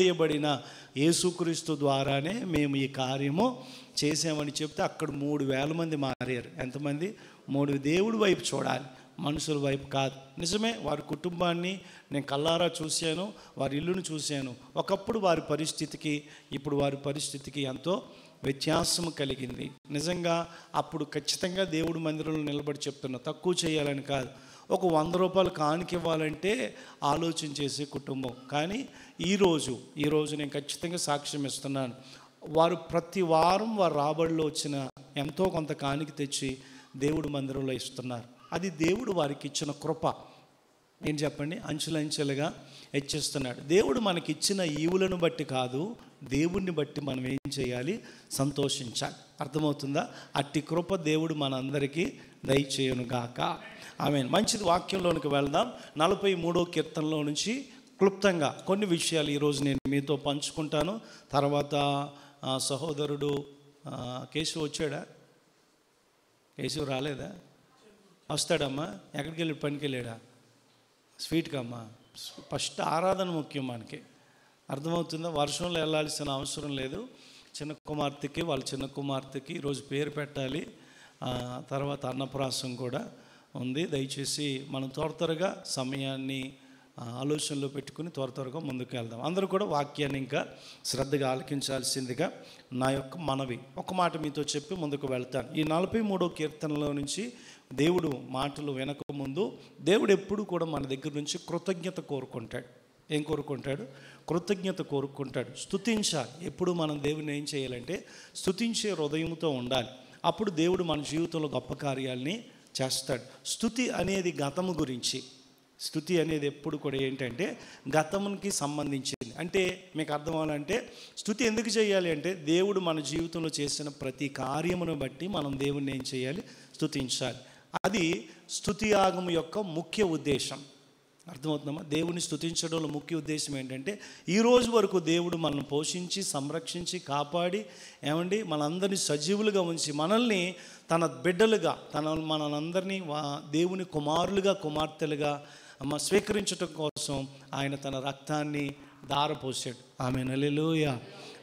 వేయబడిన యేసుక్రీస్తు ద్వారానే మేము ఈ కార్యము చేసామని చెప్తే అక్కడ 3,000 మంది మారారు. ఎంతమంది? 3. దేవుడి వైపు చూడాలి, మనుషుల వైపు కాదు. నిజమే, వారి కుటుంబాన్ని నేను కల్లారా చూశాను, వారి ఇల్లును చూశాను. ఒకప్పుడు వారి పరిస్థితికి ఇప్పుడు వారి పరిస్థితికి ఎంతో వ్యత్యాసం కలిగింది. నిజంగా అప్పుడు ఖచ్చితంగా దేవుడి మందిరంలో నిలబడి చెప్తున్నా, తక్కువ చేయాలని కాదు, ఒక 100 రూపాయలు కానుక ఇవ్వాలంటే ఆలోచన చేసే కుటుంబం. కానీ ఈరోజు నేను ఖచ్చితంగా సాక్ష్యం ఇస్తున్నాను, వారు ప్రతి వారం వారు రాబడిలో వచ్చిన ఎంతో కొంత కానుక తెచ్చి దేవుడి మందిరంలో ఇస్తున్నారు. అది దేవుడు వారికి ఇచ్చిన కృప. ఏం చెప్పండి? అంచెలంచెలుగా హెచ్చిస్తున్నాడు. దేవుడు మనకి ఇచ్చిన ఈవులను బట్టి కాదు, దేవుణ్ణి బట్టి మనం ఏం చేయాలి? సంతోషించాలి. అర్థమవుతుందా? అట్టి కృప దేవుడు మనందరికీ దయచేయునుగాక. ఆమేన్. మంచిది, వాక్యంలోనికి వెళ్దాం. 43వ కీర్తనలో నుంచి క్లుప్తంగా కొన్ని విషయాలు ఈరోజు నేను మీతో పంచుకుంటాను. తర్వాత సహోదరుడు కేశవ్ వచ్చాడా? కేశవ్ రాలేదా? వస్తాడమ్మా. ఎక్కడికి వెళ్ళి? పనికి వెళ్ళాడా? స్వీట్కి అమ్మా. ఫస్ట్ ఆరాధన ముఖ్యం మనకి. అర్థమవుతుందా? వర్షంలో వెళ్ళాల్సిన అవసరం లేదు. వాళ్ళ చిన్న కుమార్తెకి ఈరోజు పేరు పెట్టాలి. తర్వాత అన్నప్రాసం కూడా ఉంది. దయచేసి మనం త్వరగా సమయాన్ని ఆలోచనలో పెట్టుకుని త్వరగా ముందుకు వెళ్దాం. అందరూ కూడా వాక్యాన్ని ఇంకా శ్రద్ధగా ఆలకించాల్సిందిగా నా యొక్క మనవి. ఒక మాట మీతో చెప్పి ముందుకు వెళ్తాను. ఈ 43వ కీర్తనలో నుంచి దేవుడు మాటలు వినక ముందు దేవుడు ఎప్పుడు కూడా మన దగ్గర నుంచి కృతజ్ఞత కోరుకుంటాడు. ఏం కోరుకుంటాడు? కృతజ్ఞత కోరుకుంటాడు. స్తుతించాలి. ఎప్పుడు మనం దేవుని ఏం చేయాలంటే స్తుతించే హృదయంతో ఉండాలి. అప్పుడు దేవుడు మన జీవితంలో గొప్ప కార్యాలని చేస్తాడు. స్తుతి అనేది గతము గురించి. స్తుతి అనేది ఎప్పుడు కూడా ఏంటంటే గతమునికి సంబంధించింది. అంటే మీకు అర్థం అవ్వాలంటే స్తుతి ఎందుకు చేయాలి అంటే దేవుడు మన జీవితంలో చేసిన ప్రతి కార్యమును బట్టి మనం దేవుణ్ణి ఏం చేయాలి? స్తుతించాలి. అది స్తుతి యాగము యొక్క ముఖ్య ఉద్దేశం. అర్థమవుతుందమ్మా? దేవుని స్తుతించడంలో ముఖ్య ఉద్దేశం ఏంటంటే ఈరోజు వరకు దేవుడు మనల్ని పోషించి సంరక్షించి కాపాడి మనందరినీ సజీవులుగా ఉంచి మనల్ని తన బిడ్డలుగా మనందరినీ దేవుని కుమారులుగా కుమార్తెలుగా స్వీకరించటం కోసం ఆయన తన రక్తాన్ని ధారపోసాడు. ఆమేన్. హల్లెలూయా.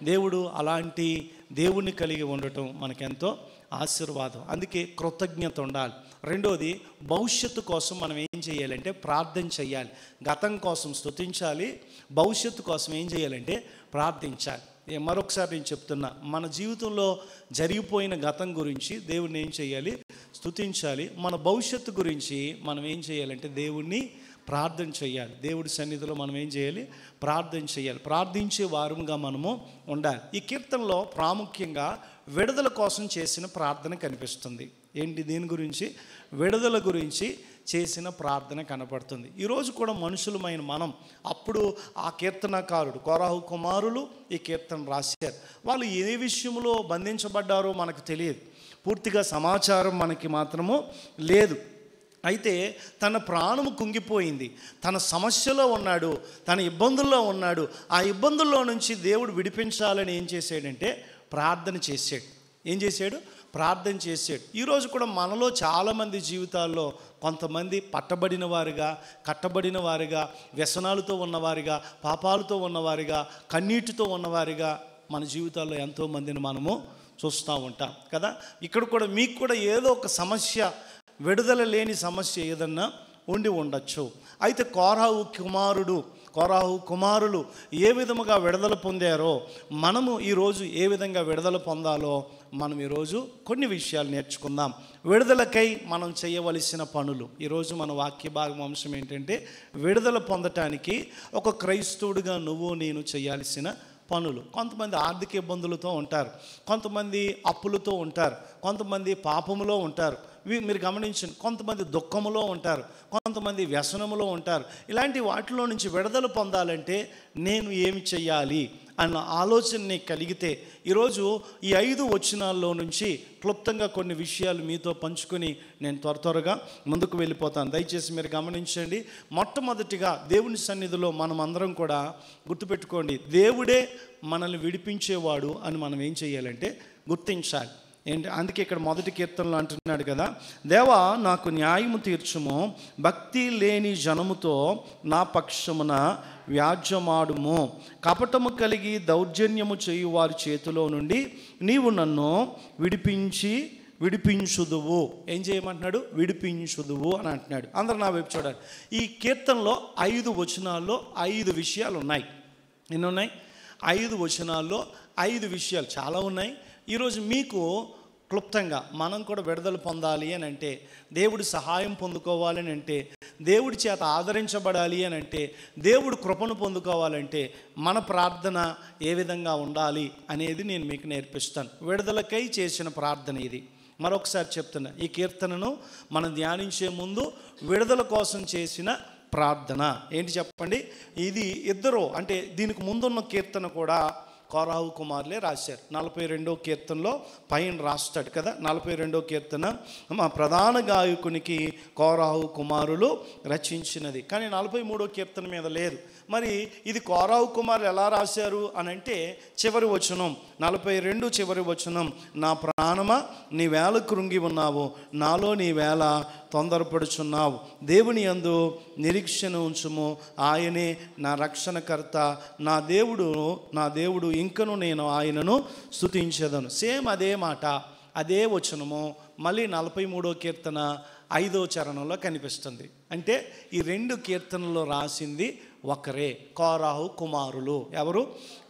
దేవుడు అలాంటి దేవుణ్ణి కలిగి ఉండటం మనకెంతో ఆశీర్వాదం. అందుకే కృతజ్ఞత ఉండాలి. రెండోది, భవిష్యత్తు కోసం మనం ఏం చేయాలంటే ప్రార్థన చేయాలి. గతం కోసం స్తుతించాలి, భవిష్యత్తు కోసం ఏం చేయాలంటే ప్రార్థించాలి. మరొకసారి నేను చెప్తున్నా, మన జీవితంలో జరిగిపోయిన గతం గురించి దేవుణ్ణి ఏం చేయాలి? స్తుతించాలి. మన భవిష్యత్తు గురించి మనం ఏం చేయాలంటే దేవుణ్ణి ప్రార్థన చేయాలి. దేవుడి సన్నిధిలో మనం ఏం చేయాలి? ప్రార్థన చేయాలి. ప్రార్థించే వారంగా మనము ఉండాలి. ఈ కీర్తనలో ప్రాముఖ్యంగా విడుదల కోసం చేసిన ప్రార్థన కనిపిస్తుంది. ఏంటి? దీని గురించి? విడుదల గురించి చేసిన ప్రార్థన కనపడుతుంది. ఈరోజు కూడా మనుషులమైన మనం, అప్పుడు ఆ కీర్తనకారుడు కోరాహు కుమారులు ఈ కీర్తన రాశారు. వాళ్ళు ఏ విషయంలో బంధించబడ్డారో మనకు తెలియదు, పూర్తిగా సమాచారం మనకి మాత్రము లేదు. అయితే తన ప్రాణము కుంగిపోయింది, తన సమస్యలో ఉన్నాడు, తన ఇబ్బందుల్లో ఉన్నాడు. ఆ ఇబ్బందుల్లో నుంచి దేవుడు విడిపించాలని ఏం చేశాడంటే ప్రార్థన చేశాడు. ఏం చేశాడు? ప్రార్థన చేశాడు. ఈరోజు కూడా మనలో చాలామంది జీవితాల్లో కొంతమంది పట్టబడిన వారుగా, కట్టబడిన వారుగా, వ్యసనాలతో ఉన్నవారిగా, పాపాలతో ఉన్నవారిగా, కన్నీటితో ఉన్నవారిగా మన జీవితాల్లో ఎంతోమందిని మనము చూస్తూ ఉంటాం కదా. ఇక్కడ కూడా మీకు కూడా ఏదో ఒక సమస్య, విడుదల లేని సమస్య ఏదన్నా ఉండి ఉండొచ్చు. అయితే కోరాహు కుమారులు ఏ విధముగా విడుదల పొందారో మనము ఈరోజు ఏ విధంగా విడుదల పొందాలో మనం ఈరోజు కొన్ని విషయాలు నేర్చుకుందాం. విడుదలకై మనం చేయవలసిన పనులు. ఈరోజు మన వాక్య భాగం అంశం ఏంటంటే విడుదల పొందటానికి ఒక క్రైస్తవుడిగా నువ్వు నేను చేయాల్సిన పనులు. కొంతమంది ఆర్థిక ఇబ్బందులతో ఉంటారు, కొంతమంది అప్పులతో ఉంటారు, కొంతమంది పాపములో ఉంటారు. మీరు గమనించండి, కొంతమంది దుఃఖములో ఉంటారు, కొంతమంది వ్యసనములో ఉంటారు. ఇలాంటి వాటిలో నుంచి విడుదల పొందాలంటే నేను ఏమి చెయ్యాలి అన్న ఆలోచన నీకు కలిగితే ఈరోజు ఈ 5 వచనాల్లో నుంచి క్లుప్తంగా కొన్ని విషయాలు మీతో పంచుకొని నేను త్వరగా ముందుకు వెళ్ళిపోతాను. దయచేసి మీరు గమనించండి. మొట్టమొదటిగా దేవుని సన్నిధిలో మనం అందరం కూడా గుర్తుపెట్టుకోండి, దేవుడే మనల్ని విడిపించేవాడు అని మనం ఏం చేయాలంటే గుర్తించాలి. ఏంటి అందుకే ఇక్కడ మొదటి కీర్తనలో అంటున్నాడు కదా, దేవా నాకు న్యాయము తీర్చుము, భక్తి లేని జనముతో నా పక్షమున వ్యాజ్యమాడుము, కపటము కలిగి దౌర్జన్యము చేయు వారి చేతిలో నుండి నీవు నన్ను విడిపించుదువు. ఏం చేయమంటున్నాడు? విడిపించుదువు అని అంటున్నాడు. అందరూ నా వైపు చూడాలి. ఈ కీర్తనలో 5 వచనాల్లో 5 విషయాలు ఉన్నాయి. ఎన్ని ఉన్నాయి? 5 వచనాల్లో 5 విషయాలు చాలా ఉన్నాయి. ఈరోజు మీకు క్లుప్తంగా మనం కూడా విడుదల పొందాలి అని అంటే, దేవుడి సహాయం పొందుకోవాలి అని అంటే, దేవుడి చేత ఆదరించబడాలి అని అంటే, దేవుడు కృపను పొందుకోవాలంటే మన ప్రార్థన ఏ విధంగా ఉండాలి అనేది నేను మీకు నేర్పిస్తాను. విడుదలకై చేసిన ప్రార్థన ఇది. మరొకసారి చెప్తున్నా, ఈ కీర్తనను మనం ధ్యానించే ముందు విడుదల కోసం చేసిన ప్రార్థన ఏంటి చెప్పండి. ఇది ఇద్దరు, అంటే దీనికి ముందున్న కీర్తన కూడా కోరాహు కుమారులే రాశారు. 42వ కీర్తనలో పైన రాస్తాడు కదా, 42వ కీర్తన మా ప్రధాన గాయకునికి కోరాహు కుమారులు రచించినది. కానీ 43వ కీర్తన మీద లేదు. మరి ఇది కోరాహు కుమారులు ఎలా రాశారు అని అంటే, చివరి వచనం 42 చివరి వచనం, నా ప్రాణమా నీ వేళ కృంగి ఉన్నావు, నాలో నీ వేళ తొందరపడుచున్నావు, దేవుని యందు నిరీక్షణ ఉంచుము, ఆయనే నా రక్షణకర్త, నా దేవుడు ఇంకను నేను ఆయనను స్తుతించెదను. సేమ్ అదే మాట, అదే వచనము మళ్ళీ 43వ కీర్తన 5వ చరణంలో కనిపిస్తుంది. అంటే ఈ 2 కీర్తనల్లో రాసింది ఒకరే, కోరాహు కుమారులు. ఎవరు?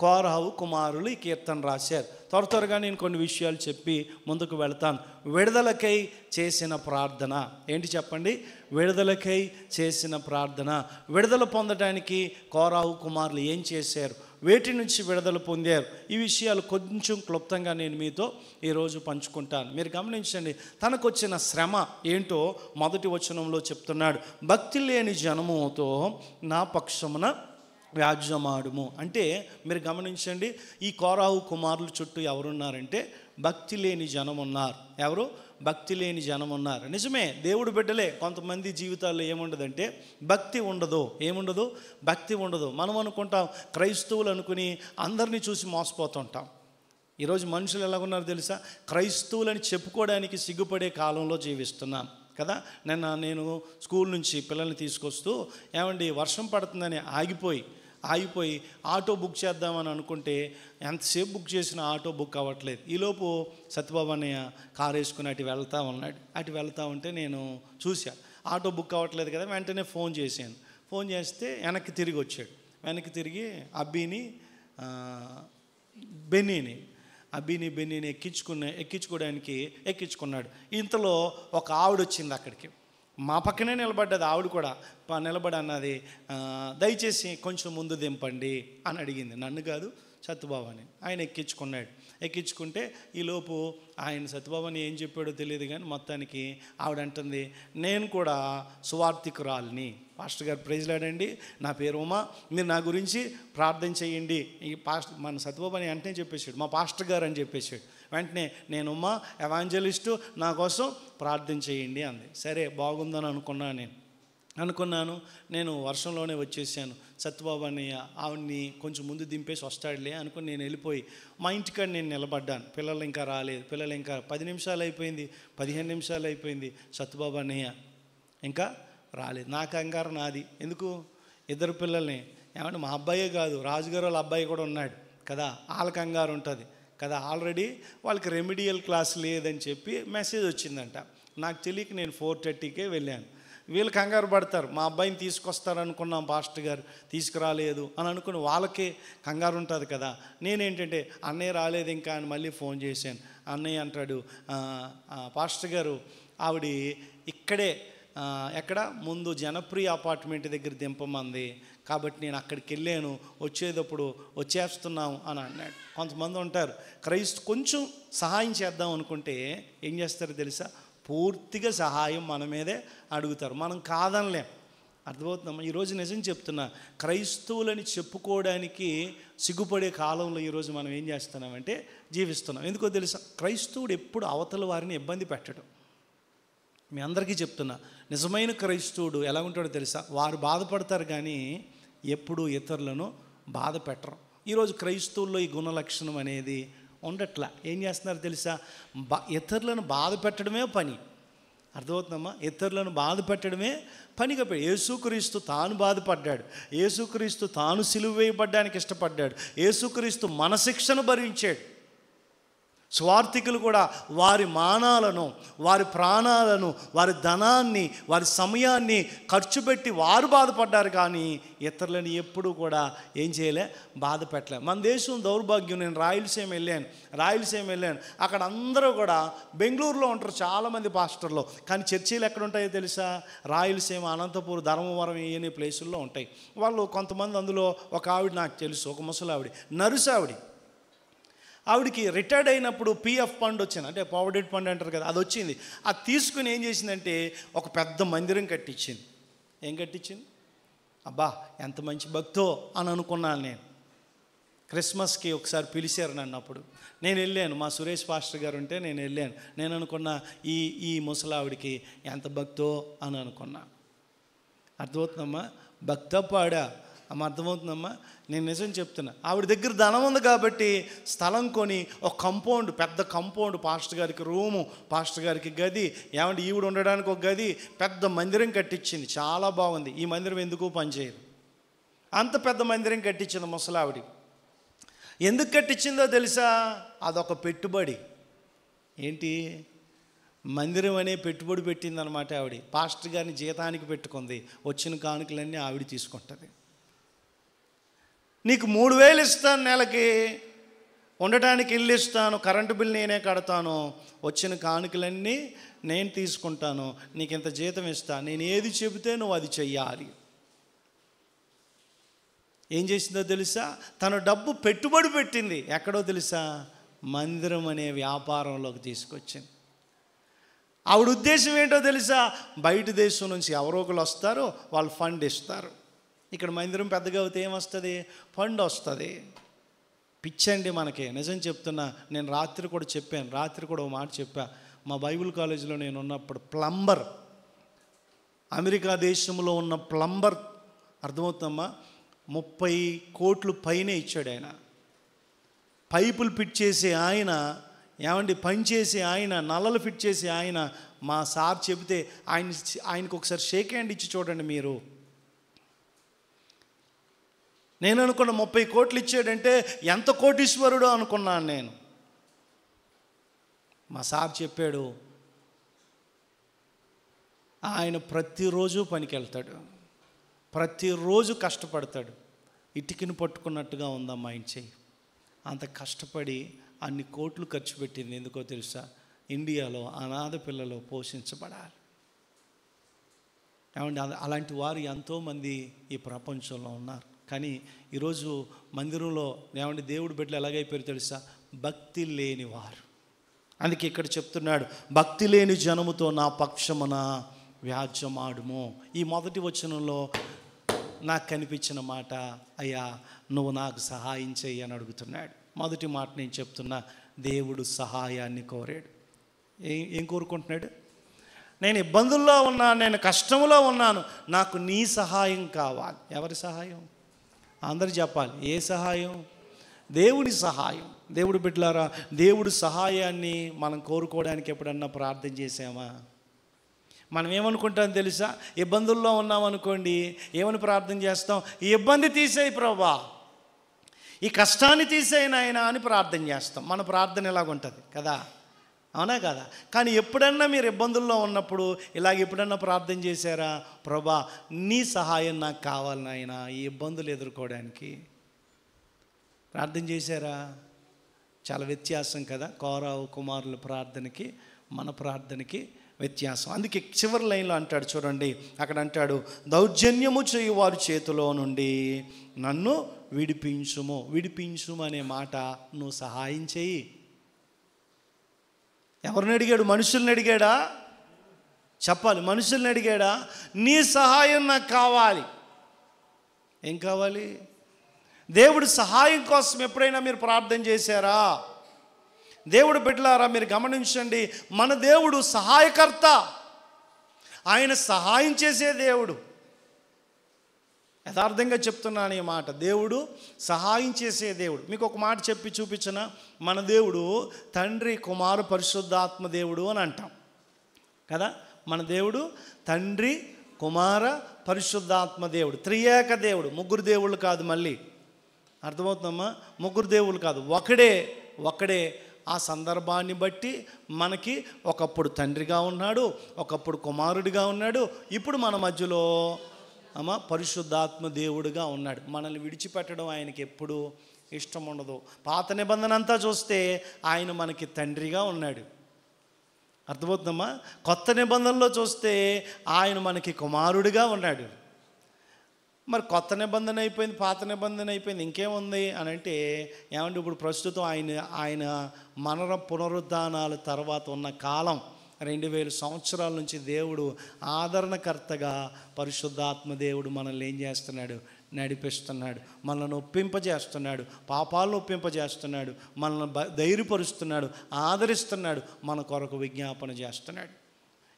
కోరాహు కుమారులు ఈ కీర్తన రాశారు. త్వరగా నేను కొన్ని విషయాలు చెప్పి ముందుకు వెళ్తాను. విడుదలకై చేసిన ప్రార్థన ఏంటి చెప్పండి? విడుదలకై చేసిన ప్రార్థన. విడుదల పొందడానికి కోరాహు కుమారులు ఏం చేశారు, వేటి నుంచి విడుదల పొందారు, ఈ విషయాలు కొంచెం క్లుప్తంగా నేను మీతో ఈరోజు పంచుకుంటాను. మీరు గమనించండి, తనకు వచ్చిన శ్రమ ఏంటో మొదటి వచనంలో చెప్తున్నాడు. భక్తి లేని జనముతో నా పక్షమున వ్యాజ్యమాడుము. అంటే మీరు గమనించండి, ఈ కోరాహు కుమారుల చుట్టూ ఎవరున్నారంటే భక్తి లేని జనం ఉన్నారు. ఎవరు? భక్తి లేని జనం ఉన్నారు. నిజమే, దేవుడు బిడ్డలే. కొంతమంది జీవితాల్లో ఏముండదంటే భక్తి ఉండదు. ఏముండదు? భక్తి ఉండదు. మనం అనుకుంటాం క్రైస్తవులు అనుకుని అందరినీ చూసి మోసపోతుంటాం. ఈరోజు మనుషులు ఎలాగున్నారో తెలుసా? క్రైస్తవులని చెప్పుకోవడానికి సిగ్గుపడే కాలంలో జీవిస్తున్నాం కదా. నేను స్కూల్ నుంచి పిల్లల్ని తీసుకొస్తూ, ఏమండి వర్షం పడుతుందని ఆగిపోయి ఆటో బుక్ చేద్దామని అనుకుంటే ఎంతసేపు బుక్ చేసినా ఆటో బుక్ అవ్వట్లేదు. ఈలోపు సత్యబాబు అన్నయ్య కారు వేసుకుని అటు వెళ్తూ ఉన్నాడు. అటు వెళ్తూ ఉంటే నేను చూసా ఆటో బుక్ అవ్వట్లేదు కదా. వెంటనే ఫోన్ చేశాను. ఫోన్ చేస్తే వెనక్కి తిరిగి వచ్చాడు. వెనక్కి తిరిగి అబ్బీని బెన్నీని ఎక్కించుకున్నాడు. ఇంతలో ఒక ఆవిడ వచ్చింది అక్కడికి. మా పక్కనే నిలబడ్డది. ఆవిడ కూడా నిలబడి అన్నది, దయచేసి కొంచెం ముందు దింపండి అని అడిగింది. నన్ను కాదు, సత్యబాబుని. ఆయన ఎక్కించుకుంటే ఈలోపు ఆయన సత్యబాబుని ఏం చెప్పాడో తెలియదు కానీ మొత్తానికి ఆవిడ అంటుంది, నేను కూడా సువార్థికురాలిని. పాస్టర్ గారు ప్రైజ్ లాడండి, నా పేరు ఉమా, మీరు నా గురించి ప్రార్థన చేయండి. ఈ మన సత్యబాబుని వెంటనే చెప్పేశాడు, మా పాస్టర్ గారు అని చెప్పేశాడు. వెంటనే నేను ఉమా ఎవాంజలిస్టు, నా కోసం ప్రార్థన చేయండి అంది. సరే బాగుందని అనుకున్నాను. నేను వర్షంలోనే వచ్చేసాను. సత్యబాబు అన్నయ్య ఆవిడ్ని కొంచెం ముందు దింపేసి వస్తాడులే అనుకుని నేను వెళ్ళిపోయి మా ఇంటికాడ నేను నిలబడ్డాను. పిల్లలు ఇంకా రాలేదు. పిల్లలు ఇంకా 10 నిమిషాలు అయిపోయింది, 15 నిమిషాలు అయిపోయింది. సత్యబాబు అన్నయ్య ఇంకా రాలేదు. నా కంగారు నాది. ఎందుకు? 2 పిల్లల్ని, ఏమంటే మా అబ్బాయే కాదు, రాజుగారు వాళ్ళ అబ్బాయి కూడా ఉన్నాడు కదా, వాళ్ళ కంగారు ఉంటుంది కదా. ఆల్రెడీ వాళ్ళకి రెమిడియల్ క్లాస్ లేదని చెప్పి మెసేజ్ వచ్చిందంట. నాకు తెలియక నేను 4:30కే వెళ్ళాను. వీళ్ళు కంగారు పడతారు, మా అబ్బాయిని తీసుకొస్తారనుకున్నాం పాస్టర్ గారు తీసుకురాలేదు అని అనుకుని వాళ్ళకే కంగారు ఉంటుంది కదా. నేనేంటంటే అన్నయ్య రాలేదు ఇంకా అని మళ్ళీ ఫోన్ చేశాను. అన్నయ్య అంటాడు, పాస్టర్ గారు ఆవిడ ఇక్కడే ఎక్కడ ముందు జనప్రియ అపార్ట్మెంట్ దగ్గర దింపమంది కాబట్టి నేను అక్కడికి వెళ్ళాను, వచ్చేటప్పుడు వచ్చేస్తున్నాం అని అన్నాడు. కొంతమంది ఉంటారు కొంచెం సహాయం చేద్దాం అనుకుంటే ఏం చేస్తారో తెలుసా? పూర్తిగా సహాయం మన మీదే అడుగుతారు. మనం కాదనలేం. అర్థమవుతుందమ్మా? ఈరోజు నిజం చెప్తున్నా, క్రైస్తవులని చెప్పుకోవడానికి సిగ్గుపడే కాలంలో ఈరోజు మనం ఏం చేస్తున్నామంటే జీవిస్తున్నాం. ఎందుకో తెలుసా? క్రైస్తవుడు ఎప్పుడు అవతల వారిని ఇబ్బంది పెట్టడం. మీ అందరికీ చెప్తున్నా, నిజమైన క్రైస్తవుడు ఎలా ఉంటాడో తెలుసా? వారు బాధపడతారు కానీ ఎప్పుడు ఇతరులను బాధ పెట్టరు. ఈరోజు క్రైస్తవుల్లో ఈ గుణలక్షణం అనేది ఉండట్లా. ఏం చేస్తున్నారు తెలుసా? ఇతరులను బాధ పెట్టడమే పని. అర్థమవుతుందమ్మా? ఇతరులను బాధ పెట్టడమే పనిగా పెట్టి, యేసుక్రీస్తు తాను బాధపడ్డాడు, యేసుక్రీస్తు తాను సిలువ వేయబడ్డానికి ఇష్టపడ్డాడు, యేసుక్రీస్తు మన శిక్షను భరించాడు. స్వార్థికులు కూడా వారి మానాలను, వారి ప్రాణాలను, వారి ధనాన్ని, వారి సమయాన్ని ఖర్చు పెట్టి వారు బాధపడ్డారు, కానీ ఇతరులను ఎప్పుడూ కూడా ఏం చేయలే, బాధ పెట్టలే. మన దేశం దౌర్భాగ్యం. నేను రాయలసీమ వెళ్ళాను. అక్కడ అందరూ కూడా బెంగళూరులో ఉంటారు చాలామంది పాస్టర్లు, కానీ చర్చీలు ఎక్కడ ఉంటాయో తెలుసా? రాయలసీమ, అనంతపురం, ధర్మవరం అనే ప్లేసుల్లో ఉంటాయి. వాళ్ళు కొంతమంది, అందులో ఒక ఆవిడ నాకు తెలుసు, ఒక ముసలావిడ, నర్సు ఆవిడికి రిటైర్డ్ అయినప్పుడు పిఎఫ్ ఫండ్ వచ్చింది, అంటే ప్రావిడెంట్ ఫండ్ అంటారు కదా, అది వచ్చింది. అది తీసుకుని ఏం చేసిందంటే ఒక పెద్ద మందిరం కట్టించింది. ఏం కట్టించింది? అబ్బా ఎంత మంచి భక్తో అని అనుకున్నాను నేను. క్రిస్మస్కి ఒకసారి పిలిచారు నన్ను, అప్పుడు నేను వెళ్ళాను. మా సురేష్ పాస్టర్ గారు ఉంటే నేను వెళ్ళాను. నేను అనుకున్నా ఈ ముసలావిడికి ఎంత భక్తో అని అనుకున్నా. అర్థమవుతుందమ్మా? భక్త పాడా అర్థమవుతుందమ్మా? నేను నిజం చెప్తున్నా. ఆవిడ దగ్గర ధనం ఉంది కాబట్టి స్థలం కొని ఒక కంపౌండ్, పెద్ద కంపౌండ్, పాస్టర్ గారికి రూము, పాస్టర్ గారికి గది, ఏమంటే ఈవిడ ఉండడానికి ఒక గది, పెద్ద మందిరం కట్టించింది. చాలా బాగుంది. ఈ మందిరం ఎందుకు పనిచేయదు, అంత పెద్ద మందిరం కట్టించింది ముసలావిడి. ఎందుకు కట్టించిందో తెలుసా? అదొక పెట్టుబడి. ఏంటి? మందిరం అనే పెట్టుబడి పెట్టిందనమాట ఆవిడ. పాస్టర్ గారిని జీతానికి పెట్టుకుంది, వచ్చిన కానుకలన్నీ ఆవిడ తీసుకుంటుంది. నీకు 3,000 ఇస్తాను నెలకి, ఉండటానికి ఇల్లు ఇస్తాను, కరెంటు బిల్ నేనే కడతాను, వచ్చిన కానుకలన్నీ నేను తీసుకుంటాను, నీకు ఇంత జీతం ఇస్తాను, నేను ఏది చెబితే నువ్వు అది చెయ్యాలి. ఏం చేసిందో తెలుసా? తన డబ్బు పెట్టుబడి పెట్టింది. ఎక్కడో తెలుసా? మందిరం అనే వ్యాపారంలోకి తీసుకొచ్చింది. ఆవిడ ఉద్దేశం ఏంటో తెలుసా? బయట దేశం నుంచి ఎవరో ఒకరు వస్తారు, వాళ్ళు ఫండ్ ఇస్తారు. ఇక్కడ మందిరం పెద్దగా అవుతే ఏమొస్తుంది? ఫండ్ వస్తుంది. పిచ్చండి మనకి, నిజం చెప్తున్నా. నేను రాత్రి కూడా ఒక మాట చెప్పా. మా బైబిల్ కాలేజీలో నేను ఉన్నప్పుడు ప్లంబర్, అమెరికా దేశంలో ఉన్న ప్లంబర్, అర్థమవుతుందమ్మా, 30 కోట్లు పైనే ఇచ్చాడు ఆయన. పైపులు ఫిట్ చేసే ఆయన, ఏమండి పని చేసే ఆయన, నల్లలు ఫిట్ చేసే ఆయన, మా సార్ చెబితే ఆయనకు ఒకసారి షేక్ హ్యాండ్ ఇచ్చి చూడండి మీరు. నేను అనుకున్న 30 కోట్లు ఇచ్చాడంటే ఎంత కోటీశ్వరుడు అనుకున్నాను నేను. మా సార్ చెప్పాడు, ఆయన ప్రతిరోజు పనికి వెళ్తాడు, ప్రతిరోజు కష్టపడతాడు. ఇటుకని పట్టుకున్నట్టుగా ఉందమ్మా ఆయన చెయ్యి. అంత కష్టపడి అన్ని కోట్లు ఖర్చు పెట్టింది. ఎందుకో తెలుసా? ఇండియాలో అనాథ పిల్లలు పోషించబడాలి. ఏమండి, అలాంటి వారు ఎంతోమంది ఈ ప్రపంచంలో ఉన్నారు. కానీ ఈరోజు మందిరంలో ఏమంటే దేవుడి బిడ్డలు ఎలాగైపోయారు తెలుసా? భక్తి లేని వారు. అందుకే ఇక్కడ చెప్తున్నాడు, భక్తి లేని జనముతో నా పక్షమున వ్యాజ్యమాడుము. ఈ మొదటి వచనంలో నాకు కనిపించిన మాట, అయ్యా నువ్వు నాకు సహాయం చెయ్యి అని అడుగుతున్నాడు. మొదటి మాట నేను చెప్తున్నా, దేవుడు సహాయాన్ని కోరాడు. ఏం కోరుకుంటున్నాడు? నేను ఇబ్బందుల్లో ఉన్నాను, నేను కష్టంలో ఉన్నాను, నాకు నీ సహాయం కావాలి. ఎవరి సహాయం? అందరు చెప్పాలి. ఏ సహాయం? దేవుడి సహాయం. దేవుడు బిడ్డలారా, దేవుడి సహాయాన్ని మనం కోరుకోవడానికి ఎప్పుడన్నా ప్రార్థన చేసామా? మనం ఏమనుకుంటాం తెలుసా? ఇబ్బందుల్లో ఉన్నామనుకోండి, ఏమని ప్రార్థన చేస్తాం? ఈ ఇబ్బంది తీసేయి ప్రభువా, ఈ కష్టాన్ని తీసేయి నాయనా అని ప్రార్థన చేస్తాం. మన ప్రార్థన ఎలాగుంటుంది కదా, అవునా కదా? కానీ ఎప్పుడన్నా మీరు ఇబ్బందుల్లో ఉన్నప్పుడు ఇలాగ ఎప్పుడన్నా ప్రార్థన చేశారా? ప్రభా నీ సహాయం నాకు కావాలి నాయనా ఈ ఇబ్బందులు ఎదుర్కోవడానికి. ప్రార్థన చేశారా? చాలా వ్యత్యాసం కదా కోరావు కుమారుల ప్రార్థనకి మన ప్రార్థనకి వ్యత్యాసం. అందుకే చివరి లైన్లో అంటాడు చూడండి, అక్కడ అంటాడు, దౌర్జన్యము చేయువారి చేతిలో నుండి నన్ను విడిపించుము. విడిపించుము అనే మాట నువ్వు సహాయం చేయి. ఎవరిని అడిగాడు? మనుషుల్ని అడిగాడా? చెప్పాలి. మనుషుల్ని అడిగాడా? నీ సహాయం నాకు కావాలి. ఏం కావాలి? దేవుడి సహాయం కోసం ఎప్పుడైనా మీరు ప్రార్థన చేశారా? దేవుడు బిడ్డలారా మీరు గమనించండి, మన దేవుడు సహాయకర్త, ఆయన సహాయం చేసే దేవుడు. యథార్థంగా చెప్తున్నాను ఈ మాట. దేవుడు సహాయం చేసే దేవుడు. మీకు ఒక మాట చెప్పి చూపించిన, మన దేవుడు తండ్రి, కుమార, పరిశుద్ధాత్మ దేవుడు అని అంటాం కదా. మన దేవుడు తండ్రి, కుమార, పరిశుద్ధాత్మ దేవుడు, త్రియేక దేవుడు. ముగ్గురు దేవుళ్ళు కాదు. మళ్ళీ అర్థమవుతుందమ్మా? ముగ్గురు దేవుళ్ళు కాదు, ఒకడే. ఆ సందర్భాన్ని బట్టి మనకి ఒకప్పుడు తండ్రిగా ఉన్నాడు, ఒకప్పుడు కుమారుడిగా ఉన్నాడు, ఇప్పుడు మన మధ్యలో పరిశుద్ధాత్మ దేవుడుగా ఉన్నాడు. మనల్ని విడిచిపెట్టడం ఆయనకి ఎప్పుడు ఇష్టం ఉండదు. పాత నిబంధన అంతా చూస్తే ఆయన మనకి తండ్రిగా ఉన్నాడు. అర్థమవుతుందమ్మా? కొత్త నిబంధనలో చూస్తే ఆయన మనకి కుమారుడిగా ఉన్నాడు. మరి కొత్త నిబంధన అయిపోయింది, పాత నిబంధన అయిపోయింది, ఇంకేముంది అని అంటే ఏమంటే ఇప్పుడు ప్రస్తుతం ఆయన మరణ పునరుద్ధానాల తర్వాత ఉన్న కాలం 2000 సంవత్సరాల నుంచి దేవుడు ఆదరణకర్తగా పరిశుద్ధాత్మ దేవుడు మనల్ని ఏం చేస్తున్నాడు? నడిపిస్తున్నాడు. మనల్ని ఒప్పింపజేస్తున్నాడు, పాపాలను ఒప్పింపజేస్తున్నాడు, మనల్ని ధైర్యపరుస్తున్నాడు, ఆదరిస్తున్నాడు, మన కొరకు విజ్ఞాపన చేస్తున్నాడు.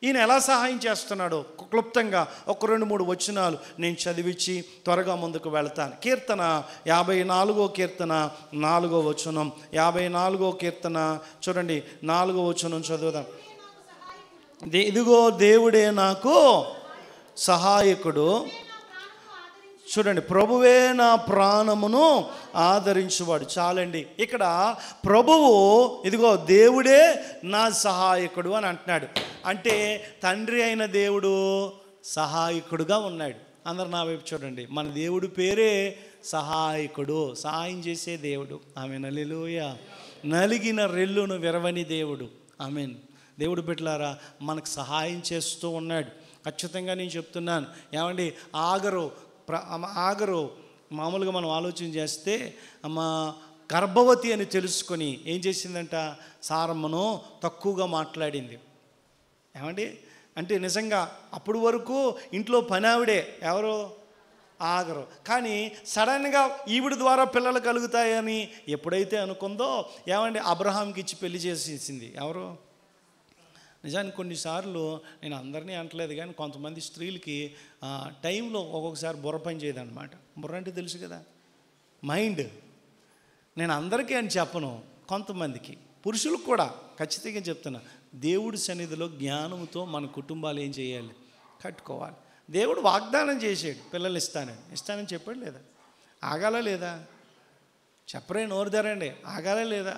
ఈయన ఎలా సహాయం చేస్తున్నాడో క్లుప్తంగా ఒక 2-3 వచనాలు నేను చదివించి త్వరగా ముందుకు వెళతాను. కీర్తన 54వ కీర్తన 4వ వచనం. 54వ కీర్తన చూడండి, 4వ వచనం చదువుదాం. ఇదిగో దేవుడే నాకు సహాయకుడు, చూడండి, ప్రభువే నా ప్రాణమును ఆదరించువాడు. చాలండి. ఇక్కడ ప్రభువు ఇదిగో దేవుడే నా సహాయకుడు అని అంటున్నాడు. అంటే తండ్రి అయిన దేవుడు సహాయకుడుగా ఉన్నాడు. అందరు నా వైపు చూడండి. మన దేవుడు పేరే సహాయకుడు, సహాయం చేసే దేవుడు. ఆమెన్. హల్లెలూయా. నలిగిన రెల్లును విరవని దేవుడు. ఆమెన్. దేవుడు బిడ్డలారా మనకు సహాయం చేస్తూ ఉన్నాడు. ఖచ్చితంగా నేను చెప్తున్నాను. ఏమండి, ఆగరు మామూలుగా మనం ఆలోచన చేస్తే గర్భవతి అని తెలుసుకొని ఏం చేసిందంట? సారమ్మను తక్కువగా మాట్లాడింది. ఏమండి, అంటే నిజంగా అప్పుడు వరకు ఇంట్లో పని ఆవిడే, ఎవరు? ఆగరు. కానీ సడన్గా ఈవిడ ద్వారా పిల్లలు కలుగుతాయని ఎప్పుడైతే అనుకుందో ఏమండి, అబ్రహాంకి ఇచ్చి పెళ్లి చేసేసింది. ఎవరు? నిజానికి కొన్నిసార్లు నేను అందరినీ అంటలేదు కానీ కొంతమంది స్త్రీలకి టైంలో ఒక్కొక్కసారి బుర్ర పని చేయదన్నమాట. బుర్ర అంటే తెలుసు కదా, మైండ్. నేను అందరికీ అని చెప్పను, కొంతమందికి, పురుషులకు కూడా ఖచ్చితంగా చెప్తున్నా. దేవుడి సన్నిధిలో జ్ఞానంతో మన కుటుంబాలు ఏం చేయాలి? కట్టుకోవాలి. దేవుడు వాగ్దానం చేసాడు, పిల్లలు ఇస్తానని చెప్పాడు లేదా? ఆగాలా లేదా? చెప్పరే, నోరు తెరండి. ఆగాలా లేదా?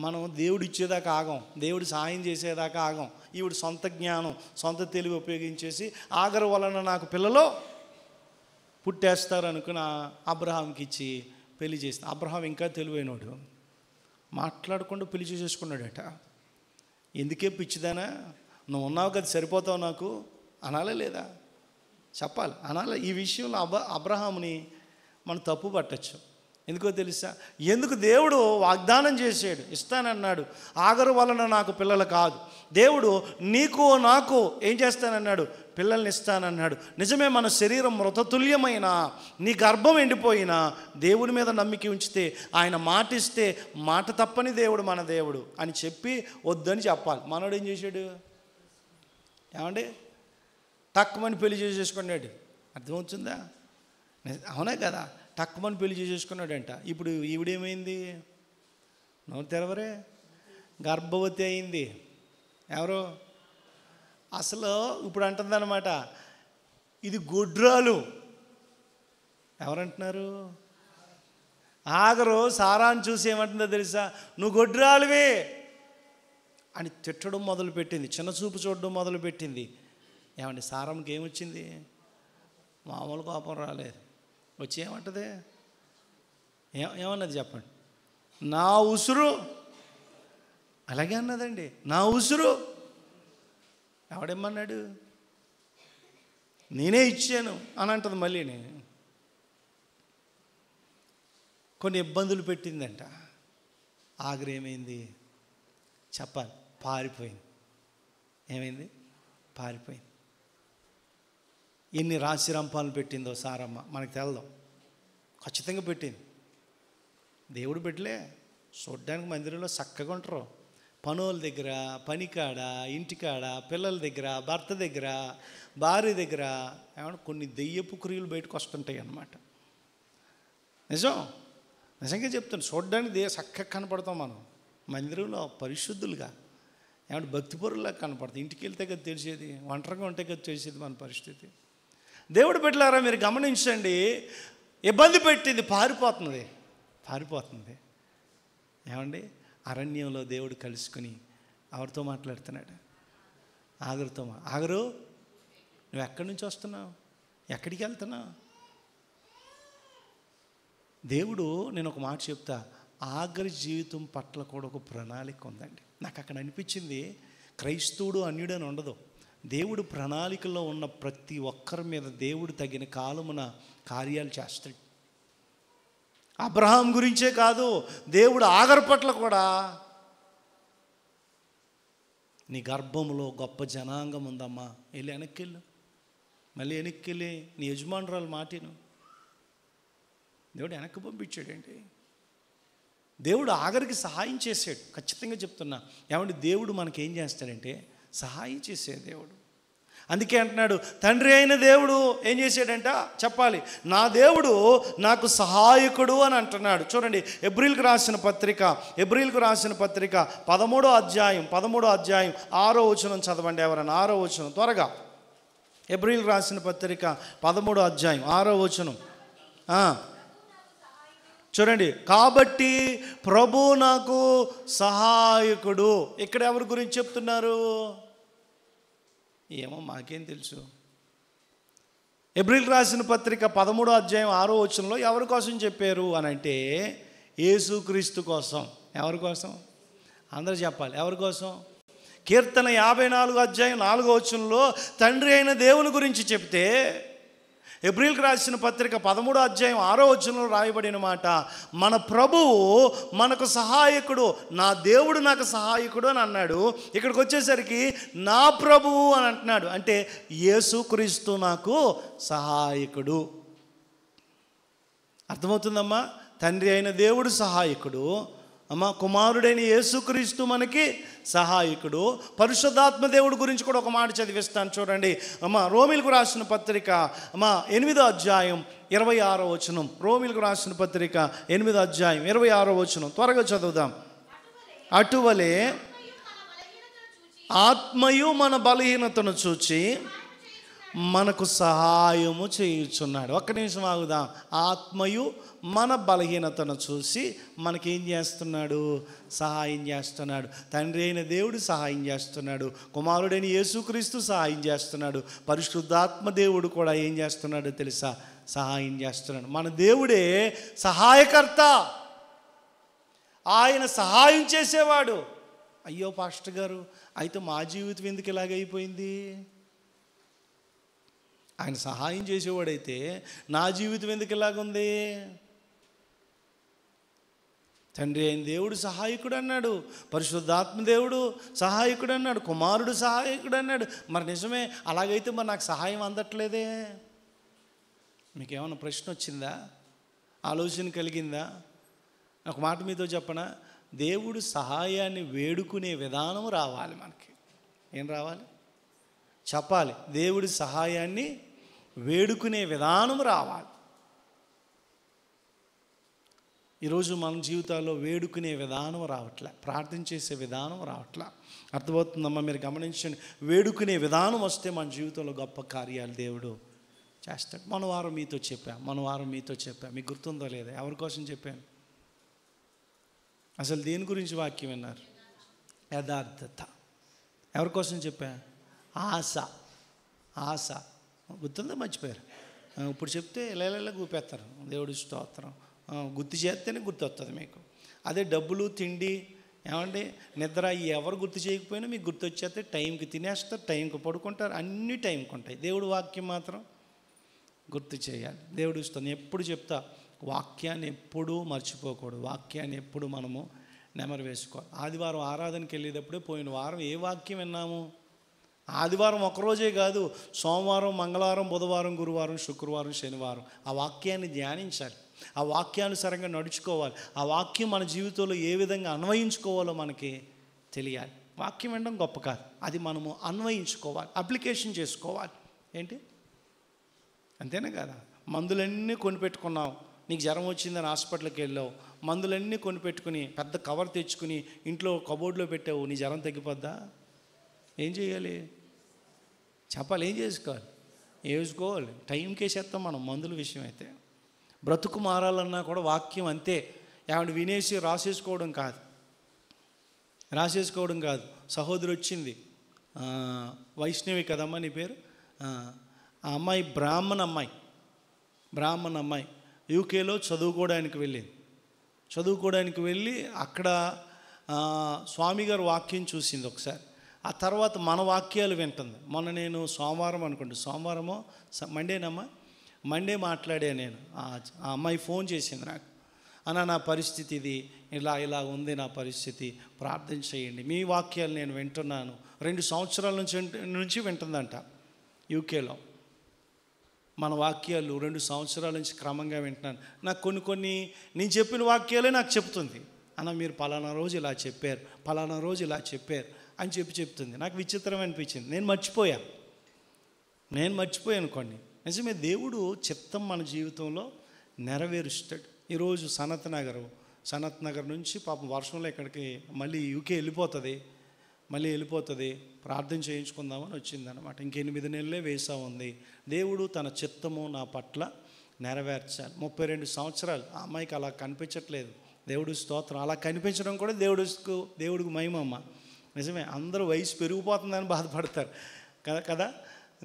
మనం దేవుడు ఇచ్చేదాకా ఆగం, దేవుడు సహాయం చేసేదాకా ఆగం. ఈవిడ సొంత జ్ఞానం, సొంత తెలివి ఉపయోగించేసి ఆగరు వలన నాకు పిల్లలు పుట్టేస్తారు అనుకుని అబ్రహాంకి ఇచ్చి పెళ్లి చేసి, అబ్రహాం ఇంకా తెలివైనోడు, మాట్లాడకుండా పెళ్లి చేసేసుకున్నాడట. ఎందుకే పిచ్చిదానా, నువ్వు ఉన్నావు కదా, సరిపోతావు నాకు అనాలే లేదా? చెప్పాలి, అనాలి. ఈ విషయంలో అబ్రహాముని మనం తప్పు పట్టచ్చు. ఎందుకో తెలుసా? ఎందుకు దేవుడు వాగ్దానం చేశాడు, ఇస్తానన్నాడు. ఆగరు వలన నాకు పిల్లలు కాదు, దేవుడు నీకు నాకు ఏం చేస్తానన్నాడు? పిల్లల్ని ఇస్తానన్నాడు. నిజమే, మన శరీరం మృతతుల్యమైన, నీ గర్భం ఎండిపోయినా దేవుడి మీద నమ్మిక ఉంచితే, ఆయన మాట ఇస్తే మాట తప్పని దేవుడు మన దేవుడు అని చెప్పి వద్దని చెప్పాలి. మనోడు ఏం చేశాడు? ఏమండి, తక్కువని పెళ్లి చేసేసుకున్నాడు. అర్థమవుతుందా? అవునా కదా? తక్కువని పెళ్లి చేసేసుకున్నాడంట. ఇప్పుడు ఈవిడేమైంది? నోరు తెరవరే, గర్భవతి అయింది. ఎవరు? అసలు ఇప్పుడు అంటుందన్నమాట, ఇది గుడ్రాలు. ఎవరంటున్నారు? ఆగరు సారాన్ని చూసి ఏమంటుందో తెలుసా? నువ్వు గొడ్రాలువే అని తిట్టడం మొదలుపెట్టింది, చిన్న చూపు చూడడం మొదలుపెట్టింది. ఏమండి, సారమ్మకి ఏమొచ్చింది? మామూలు కోపం రాలేదు. వచ్చి ఏమంటుంది? ఏమన్నది చెప్పండి? నా ఉసురు. అలాగే అన్నదండి, నా ఉసురు. ఎవడేమన్నాడు? నేనే ఇచ్చాను అని అంటుంది. మళ్ళీ నేను కొన్ని ఇబ్బందులు పెట్టిందంట. ఆఖరి ఏమైంది చెప్పాలి? పారిపోయింది. ఏమైంది? పారిపోయింది. ఎన్ని రాశి రంపాలు పెట్టిందో సారమ్మ మనకు తెలదు. ఖచ్చితంగా పెట్టింది. దేవుడు పెట్టలే, చూడ్డానికి మందిరంలో చక్కగా ఉంటారు, పనోళ్ళ దగ్గర, పనికాడ, ఇంటికాడ, పిల్లల దగ్గర, భర్త దగ్గర, భార్య దగ్గర ఏమన్నా కొన్ని దెయ్యపు క్రియలు బయటకు వస్తుంటాయి అన్నమాట. నిజంగా చెప్తాను. చూడడానికి చక్కగా కనపడతాం మనం మందిరంలో పరిశుద్ధులుగా, ఏమంటే భక్తిపరులా కనపడతాం. ఇంటికి వెళ్తే కదా తెలిసేది, ఒంటరిగా ఉంటే కదా తెలిసేది మన పరిస్థితి. దేవుడు పెట్టారా మీరు గమనించండి, ఇబ్బంది పెట్టింది పారిపోతుంది. ఏమండి అరణ్యంలో దేవుడు కలుసుకుని ఎవరితో మాట్లాడుతున్నాడు? ఆగరుతో. ఆగరు, నువ్వు ఎక్కడి నుంచి వస్తున్నావు? ఎక్కడికి వెళ్తున్నావు? దేవుడు, నేను ఒక మాట చెప్తా, ఆగరి జీవితం పట్ల కూడా ఒక ప్రణాళిక ఉందండి. నాకు అక్కడ అనిపించింది, క్రైస్తవుడు అన్యుడని ఉండదు. దేవుడు ప్రణాళికలో ఉన్న ప్రతి ఒక్కరి మీద దేవుడు తగిన కాలమున కార్యాలు చేస్తాడు. అబ్రహాం గురించే కాదు, దేవుడు ఆగరు పట్ల కూడా, నీ గర్భంలో గొప్ప జనాంగం ఉందమ్మా, వెళ్ళి వెనక్కి మళ్ళీ వెనక్కి నీ యజమానురాలు మాటిను. దేవుడు వెనక్కి పంపించాడండి. దేవుడు ఆగరికి సహాయం చేశాడు. ఖచ్చితంగా చెప్తున్నా, ఏమంటే దేవుడు మనకేం చేస్తాడంటే సహాయం చేసే దేవుడు. అందుకే అంటున్నాడు, తండ్రి అయిన దేవుడు ఏం చేశాడంట చెప్పాలి, నా దేవుడు నాకు సహాయకుడు అని అంటున్నాడు. చూడండి, ఎబ్రిల్కి రాసిన పత్రిక 13వ అధ్యాయం 6వ వచనం చదవండి. ఎవరన్నా 6వ వచనం త్వరగా. ఎబ్రిల్ రాసిన పత్రిక 13వ అధ్యాయం 6వ వచనం. చూడండి, కాబట్టి ప్రభు నాకు సహాయకుడు. ఇక్కడ ఎవరి గురించి చెప్తున్నారు? ఏమో మాకేం తెలుసు. ఎబ్రిల్ రాసిన పత్రిక 13వ అధ్యాయం 6వ వచనంలో ఎవరి కోసం చెప్పారు అని అంటే, యేసుక్రీస్తు కోసం. ఎవరి కోసం? అందరూ చెప్పాలి, ఎవరి కోసం? కీర్తన 54వ అధ్యాయం 4వ వచనంలో తండ్రి అయిన దేవుని గురించి చెప్తే, ఎబ్రిల్కి రాసిన పత్రిక 13వ అధ్యాయం 6వ వచనంలో రాయబడిన మాట, మన ప్రభువు మనకు సహాయకుడు, నా దేవుడు నాకు సహాయకుడు అని అన్నాడు. ఇక్కడికి వచ్చేసరికి నా ప్రభువు అని అంటున్నాడు. అంటే యేసుక్రీస్తు నాకు సహాయకుడు. అర్థమవుతుందమ్మా? తండ్రి అయిన దేవుడు సహాయకుడు, అమ్మా కుమారుడైన యేసుక్రీస్తు మనకి సహాయకుడు. పరిశుద్ధాత్మ దేవుడి గురించి కూడా ఒక మాట చదివిస్తాను చూడండి. అమ్మా రోమిలకు రాసిన పత్రిక 8వ అధ్యాయం 26వ వచనం. రోమిలకు రాసిన పత్రిక 8వ అధ్యాయం 26వ వచనం త్వరగా చదువుదాం. అటువలే ఆత్మయు మన బలహీనతను చూచి మనకు సహాయము చేయుచున్నాడు. ఒక్క నిమిషం ఆగుదాం. ఆత్మయు మన బలహీనతను చూసి మనకేం చేస్తున్నాడు? సహాయం చేస్తున్నాడు. తండ్రి అయిన దేవుడు సహాయం చేస్తున్నాడు, కుమారుడైన యేసుక్రీస్తు సహాయం చేస్తున్నాడు, పరిశుద్ధాత్మ దేవుడు కూడా ఏం చేస్తున్నాడో తెలుసా? సహాయం చేస్తున్నాడు. మన దేవుడే సహాయకర్త, ఆయన సహాయం చేసేవాడు. అయ్యో పాస్టర్ గారు, అయితే మా జీవితం ఎందుకు ఇలాగైపోయింది? ఆయన సహాయం చేసేవాడైతే నా జీవితం ఎందుకు ఇలాగుంది? తండ్రి అయిన దేవుడు సహాయకుడు అన్నాడు, పరిశుద్ధాత్మ దేవుడు సహాయకుడు అన్నాడు, కుమారుడు సహాయకుడు అన్నాడు. మరి నిజమే, అలాగైతే మరి నాకు సహాయం అందట్లేదే. మీకేమైనా ప్రశ్న వచ్చిందా? ఆలోచన కలిగిందా? ఒక మాట మీతో చెప్పనా, దేవుడు సహాయాన్ని వేడుకునే విధానం రావాలి మనకి. ఏం రావాలి చెప్పాలి? దేవుడి సహాయాన్ని వేడుకునే విధానం రావాలి. ఈరోజు మన జీవితాల్లో వేడుకునే విధానం రావట్లే, ప్రార్థన చేసే విధానం రావట్లే. అర్థమవుతుందమ్మా? మీరు గమనించండి, వేడుకునే విధానం వస్తే మన జీవితంలో గొప్ప కార్యాలు దేవుడు చేస్తాడు. మన వారం మీతో చెప్పా, మీకు గుర్తుందో లేదా? ఎవరి కోసం చెప్పాను? అసలు దేని గురించి వాక్యం విన్నారు? యథార్థత. ఎవరి కోసం చెప్పా? ఆశ. గుర్తుందా? మర్చిపోయారు. ఇప్పుడు చెప్తే ఇలా కూపేస్తారు. దేవుడి స్తోత్రం. గుర్తు చేస్తేనే గుర్తు వస్తుంది మీకు. అదే డబ్బులు, తిండి, ఏమండి నిద్ర, ఎవరు గుర్తు చేయకపోయినా మీకు గుర్తు వచ్చేస్తే టైంకి తినేస్తారు, టైంకి పడుకుంటారు, అన్ని టైంకి ఉంటాయి. దేవుడి వాక్యం మాత్రం గుర్తు చేయాలి. దేవుడు ఇస్తాను ఎప్పుడు చెప్తా, వాక్యాన్ని ఎప్పుడూ మర్చిపోకూడదు, వాక్యాన్ని ఎప్పుడు మనము నెమరు వేసుకోవాలి. ఆదివారం ఆరాధనకి వెళ్ళేటప్పుడే పోయిన వారం ఏ వాక్యం విన్నాము? ఆదివారం ఒకరోజే కాదు, సోమవారం, మంగళవారం, బుధవారం, గురువారం, శుక్రవారం, శనివారం ఆ వాక్యాన్ని ధ్యానించాలి, ఆ వాక్యానుసారంగా నడుచుకోవాలి. ఆ వాక్యం మన జీవితంలో ఏ విధంగా అన్వయించుకోవాలో మనకి తెలియాలి. వాక్యం వినడం గొప్ప కాదు, అది మనము అన్వయించుకోవాలి, అప్లికేషన్ చేసుకోవాలి. ఏంటి అంతేనా కదా? మందులన్నీ కొనిపెట్టుకున్నావు, నీకు జ్వరం వచ్చిందని హాస్పిటల్కి వెళ్ళావు, మందులన్నీ కొనిపెట్టుకుని పెద్ద కవర్ తెచ్చుకుని ఇంట్లో కబోర్డ్లో పెట్టావు, నీ జ్వరం తగ్గిపోద్దా? ఏం చేయాలి చెప్పాలి, ఏం చేసుకోవాలి? వేసుకోవాలి. టైంకి వేసేస్తాం మనం మందుల విషయం అయితే. బ్రతుకు మారాలన్నా కూడా వాక్యం అంతే. ఏమంటే వినేసి రాసేసుకోవడం కాదు, రాసేసుకోవడం కాదు. సహోదరి వచ్చింది, వైష్ణవి కదమ్మా నీ పేరు, ఆ అమ్మాయి బ్రాహ్మణ అమ్మాయి యూకేలో చదువుకోవడానికి వెళ్ళి అక్కడ స్వామి గారు వాక్యం చూసింది ఒకసారి. ఆ తర్వాత మన వాక్యాలు వింటుంది. మొన్న నేను సోమవారం అనుకోండి, సోమవారమో మండేనమ్మా, మండే మాట్లాడా నేను. ఆ అమ్మాయి ఫోన్ చేసింది నాకు, అన్న నా పరిస్థితి ఇది, ఇలా ఉంది నా పరిస్థితి, ప్రార్థన చేయండి. మీ వాక్యాలు నేను వింటున్నాను. 2 సంవత్సరాల నుంచి వింటుందంట యూకేలో. మన వాక్యాలు 2 సంవత్సరాల నుంచి క్రమంగా వింటున్నాను. నాకు కొన్ని నేను చెప్పిన వాక్యాలే నాకు చెప్తుంది. అన్న మీరు పలానా రోజు ఇలా చెప్పారు, పలానా రోజు ఇలా చెప్పారు అని చెప్తుంది. నాకు విచిత్రం అనిపించింది. నేను మర్చిపోయాను కొన్ని. నిజమే, దేవుడు చిత్తం మన జీవితంలో నెరవేరుస్తాడు. ఈరోజు సనత్ నగర్ నుంచి పాపం వర్షంలో ఇక్కడికి మళ్ళీ యూకే వెళ్ళిపోతుంది, ప్రార్థన చేయించుకుందామని వచ్చిందనమాట. ఇంక 8 నెలలే వేసా ఉంది. దేవుడు తన చిత్తము నా పట్ల నెరవేర్చాలి. 32 సంవత్సరాలు ఆ అమ్మాయికి అలా కనిపించట్లేదు. దేవుడు స్తోత్రం. అలా కనిపించడం కూడా దేవుడికి మహిమమ్మ. నిజమే, అందరూ వయసు పెరిగిపోతుందని బాధపడతారు కదా.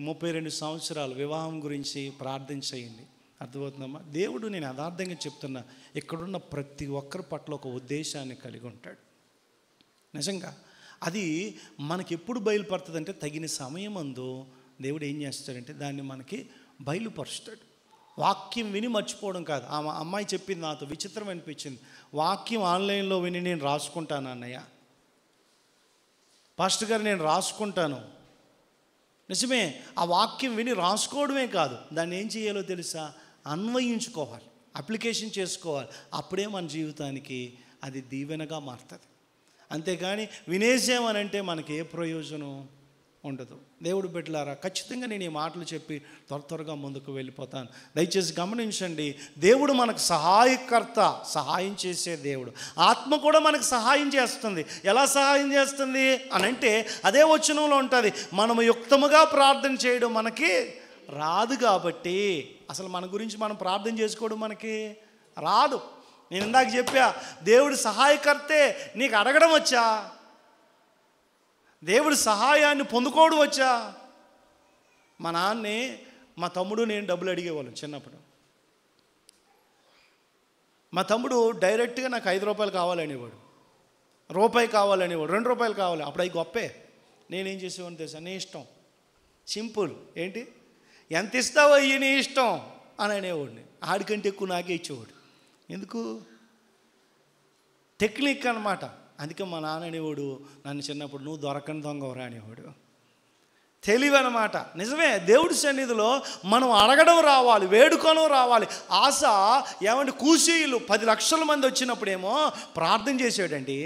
32 సంవత్సరాలు వివాహం గురించి ప్రార్థన చేయండి. అర్థమవుతుందమ్మా? దేవుడు, నేను యథార్థంగా చెప్తున్నా, ఇక్కడున్న ప్రతి ఒక్కరి పట్ల ఒక ఉద్దేశాన్ని కలిగి ఉంటాడు. నిజంగా అది మనకి ఎప్పుడు బయలుపడుతుందంటే తగిన సమయమందు దేవుడు ఏం చేస్తాడంటే దాన్ని మనకి బయలుపరుస్తాడు. వాక్యం విని మర్చిపోవడం కాదు. ఆ అమ్మాయి చెప్పింది నాతో, విచిత్రం అనిపించింది. వాక్యం ఆన్లైన్లో విని నేను రాసుకుంటాను అన్నయ్య, పాస్టర్ గారు నేను రాసుకుంటాను. నిజమే, ఆ వాక్యం విని రాసుకోవడమే కాదు, దాన్ని ఏం చేయాలో తెలుసా? అన్వయించుకోవాలి, అప్లికేషన్ చేసుకోవాలి. అప్పుడే మన జీవితానికి అది దీవెనగా మారుతుంది. అంతేకాని వినేసామనంటే మనకి ఏ ప్రయోజనం ఉండదు. దేవుడు బిడ్డలారా, ఖచ్చితంగా నేను ఈ మాటలు చెప్పి త్వరగా ముందుకు వెళ్ళిపోతాను. దయచేసి గమనించండి, దేవుడు మనకు సహాయం చేసే దేవుడు. ఆత్మ కూడా మనకు సహాయం చేస్తుంది. ఎలా సహాయం చేస్తుంది అని అంటే అదే వచనంలో ఉంటుంది. మనము యుక్తముగా ప్రార్థన చేయడం మనకి రాదు కాబట్టి, అసలు మన గురించి మనం ప్రార్థన చేసుకోవడం మనకి రాదు. నేను ఇందాక చెప్పా, దేవుడు సహాయకర్తే. నీకు అడగడం వచ్చా? దేవుడి సహాయాన్ని పొందుకోవడం వచ్చా? మా నాన్నే, మా తమ్ముడు నేను డబ్బులు అడిగేవాళ్ళం చిన్నప్పుడు. మా తమ్ముడు డైరెక్ట్గా నాకు 5 రూపాయలు కావాలనేవాడు, రూపాయి కావాలనేవాడు, 2 రూపాయలు కావాలి. అప్పుడు అవి గొప్పే. నేనేం చేసేవాడిని తెలుసా? నీ ఇష్టం, సింపుల్. ఏంటి, ఎంత ఇస్తావో అయ్యి నీ ఇష్టం అని అనేవాడిని. ఆడికంటే ఎక్కువ నాకే ఇచ్చేవాడు. ఎందుకు? టెక్నిక్ అన్నమాట. అందుకే మా నాన్న అనేవాడు నన్ను చిన్నప్పుడు, నువ్వు దొరకని దొంగవరా అనేవాడు. తెలివి అన్నమాట. నిజమే, దేవుడి సన్నిధిలో మనం అడగడం రావాలి, వేడుకోవడం రావాలి. ఆశ ఏమంటే కూసీలు 10 లక్షల మంది వచ్చినప్పుడేమో ప్రార్థన చేశాడండి,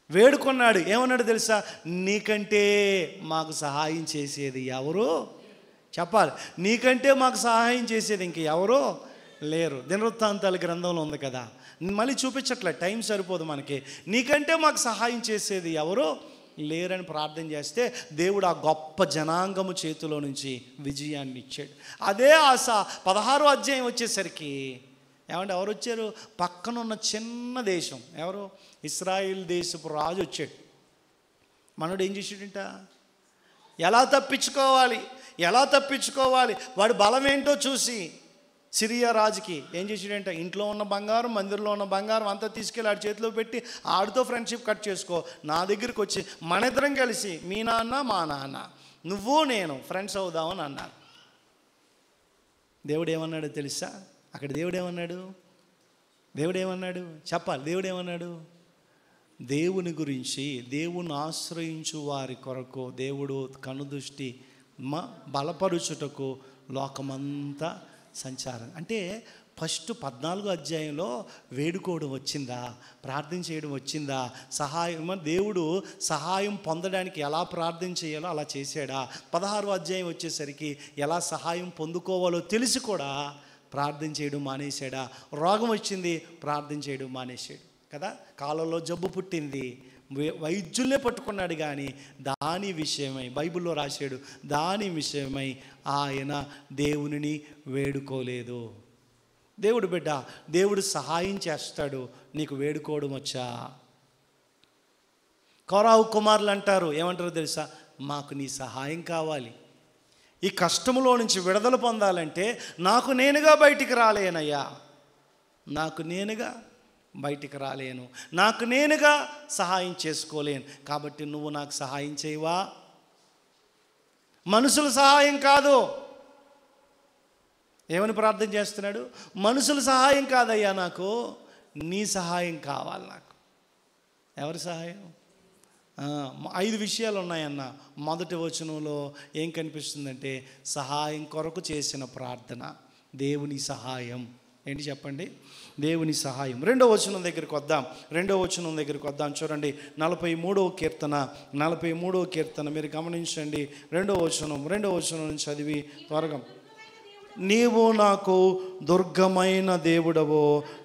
వేడుకున్నాడు. ఏమన్నాడు తెలుసా? నీకంటే మాకు సహాయం చేసేది ఎవరు? చెప్పాలి. నీకంటే మాకు సహాయం చేసేది ఇంక ఎవరో లేరు. దినవృత్తాంతాల గ్రంథంలో ఉంది కదా, మళ్ళీ చూపించట్లే, టైం సరిపోదు మనకి. నీకంటే మాకు సహాయం చేసేది ఎవరో లేరని ప్రార్థన చేస్తే దేవుడు ఆ గొప్ప జనాంగము చేతిలో నుంచి విజయాన్ని ఇచ్చాడు. అదే ఆశ 16వ అధ్యాయం వచ్చేసరికి ఏమంటే ఎవరు వచ్చారు? పక్కనున్న చిన్న దేశం, ఎవరు? ఇశ్రాయేల్ దేశపు రాజు వచ్చాడు. మనోడు ఏం చేసాడంట? ఎలా తప్పించుకోవాలి వాడి బలం ఏంటో చూసి సిరియా రాజుకి ఏం చేసాడంట? ఇంట్లో ఉన్న బంగారం, మందిరంలో ఉన్న బంగారం అంతా తీసుకెళ్ళి ఆడి చేతిలో పెట్టి, ఆడితో ఫ్రెండ్షిప్ కట్ చేసుకో, నా దగ్గరికి వచ్చి మన ఇద్దరం కలిసి, మీ నాన్న మా నాన్న, నువ్వు నేను ఫ్రెండ్స్ అవుదామని అన్నారు. దేవుడు ఏమన్నాడు తెలుసా? అక్కడ దేవుడు ఏమన్నాడు చెప్పాలి. దేవుడు ఏమన్నాడు? దేవుని గురించి, దేవుని ఆశ్రయించు వారి కొరకు దేవుడు కనుదృష్టి బలపరుచుటకు లోకమంతా సంచారం. అంటే ఫస్ట్ 14 అధ్యాయంలో వేడుకోవడం వచ్చిందా, ప్రార్థన చేయడం వచ్చిందా, సహాయం దేవుడు సహాయం పొందడానికి ఎలా ప్రార్థన చేయాలో అలా చేశాడా? 16 అధ్యాయం వచ్చేసరికి ఎలా సహాయం పొందుకోవాలో తెలిసి కూడా ప్రార్థన చేయడం మానేశాడా? రోగం వచ్చింది, ప్రార్థన చేయడం మానేశాడు కదా. కాలంలో జబ్బు పుట్టింది, వైద్యుల్నే పట్టుకున్నాడు, కానీ దాని విషయమై బైబిల్లో రాశాడు, దాని విషయమై ఆయన దేవునిని వేడుకోలేదు. దేవుడు బిడ్డ, దేవుడు సహాయం చేస్తాడు, నీకు వేడుకోవడం వచ్చా? కోరాహు కుమారులు అంటారు, ఏమంటారో తెలుసా? మాకు నీ సహాయం కావాలి, ఈ కష్టములో నుంచి విడుదల పొందాలంటే నాకు నేనుగా బయటికి రాలేనయ్యా, నాకు నేనుగా బయటికి రాలేను, నాకు నేనుగా సహాయం చేసుకోలేను, కాబట్టి నువ్వు నాకు సహాయం చేయవా? మనుషుల సహాయం కాదు. ఏమని ప్రార్థన చేస్తున్నాడు? మనుషుల సహాయం కాదయ్యా, నాకు నీ సహాయం కావాలి. నాకు ఎవరి సహాయం? 5 విషయాలు ఉన్నాయన్న. మొదటి వచనంలో ఏం కనిపిస్తుందంటే సహాయం కొరకు చేసిన ప్రార్థన, దేవుని సహాయం. ఏంటి చెప్పండి? దేవుని సహాయం. రెండో వచనం దగ్గరికి వద్దాం. చూడండి, 43వ కీర్తన మీరు గమనించండి. రెండో వచనం నుంచి చదివి త్వరగా. నీవు నాకు దుర్గమైన దేవుడవో,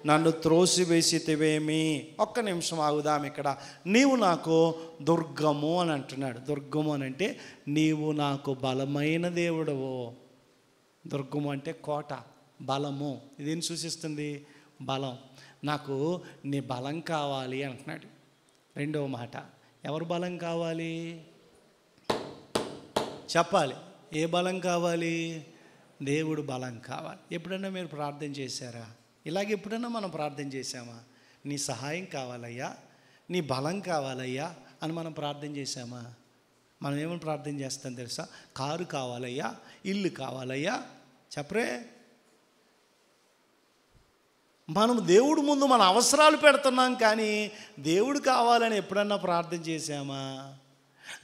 నన్ను త్రోసివేసితివేమి. ఒక్క నిమిషం ఆగుదాం ఇక్కడ. నీవు నాకు దుర్గము అని అంటున్నాడు. దుర్గము అని అంటే నీవు నాకు బలమైన దేవుడవో. దుర్గము అంటే కోట, బలము. ఇదేం సూచిస్తుంది? బలం. నాకు నీ బలం కావాలి అంటున్నాడు. రెండవ మాట, ఎవరు బలం కావాలి చెప్పాలి? ఏ బలం కావాలి? దేవుడు బలం కావాలి. ఎప్పుడైనా మీరు ప్రార్థన చేశారా? ఇలాగే ఎప్పుడైనా మనం ప్రార్థన చేశామా? నీ సహాయం కావాలయ్యా, నీ బలం కావాలయ్యా అని మనం ప్రార్థన చేశామా? మనం ఏమని ప్రార్థన చేస్తాం తెలుసా? కారు కావాలయ్యా, ఇల్లు కావాలయ్యా చెప్పరే. మనం దేవుడు ముందు మన అవసరాలు పెడుతున్నాం, కానీ దేవుడు కావాలని ఎప్పుడన్నా ప్రార్థన చేశామా?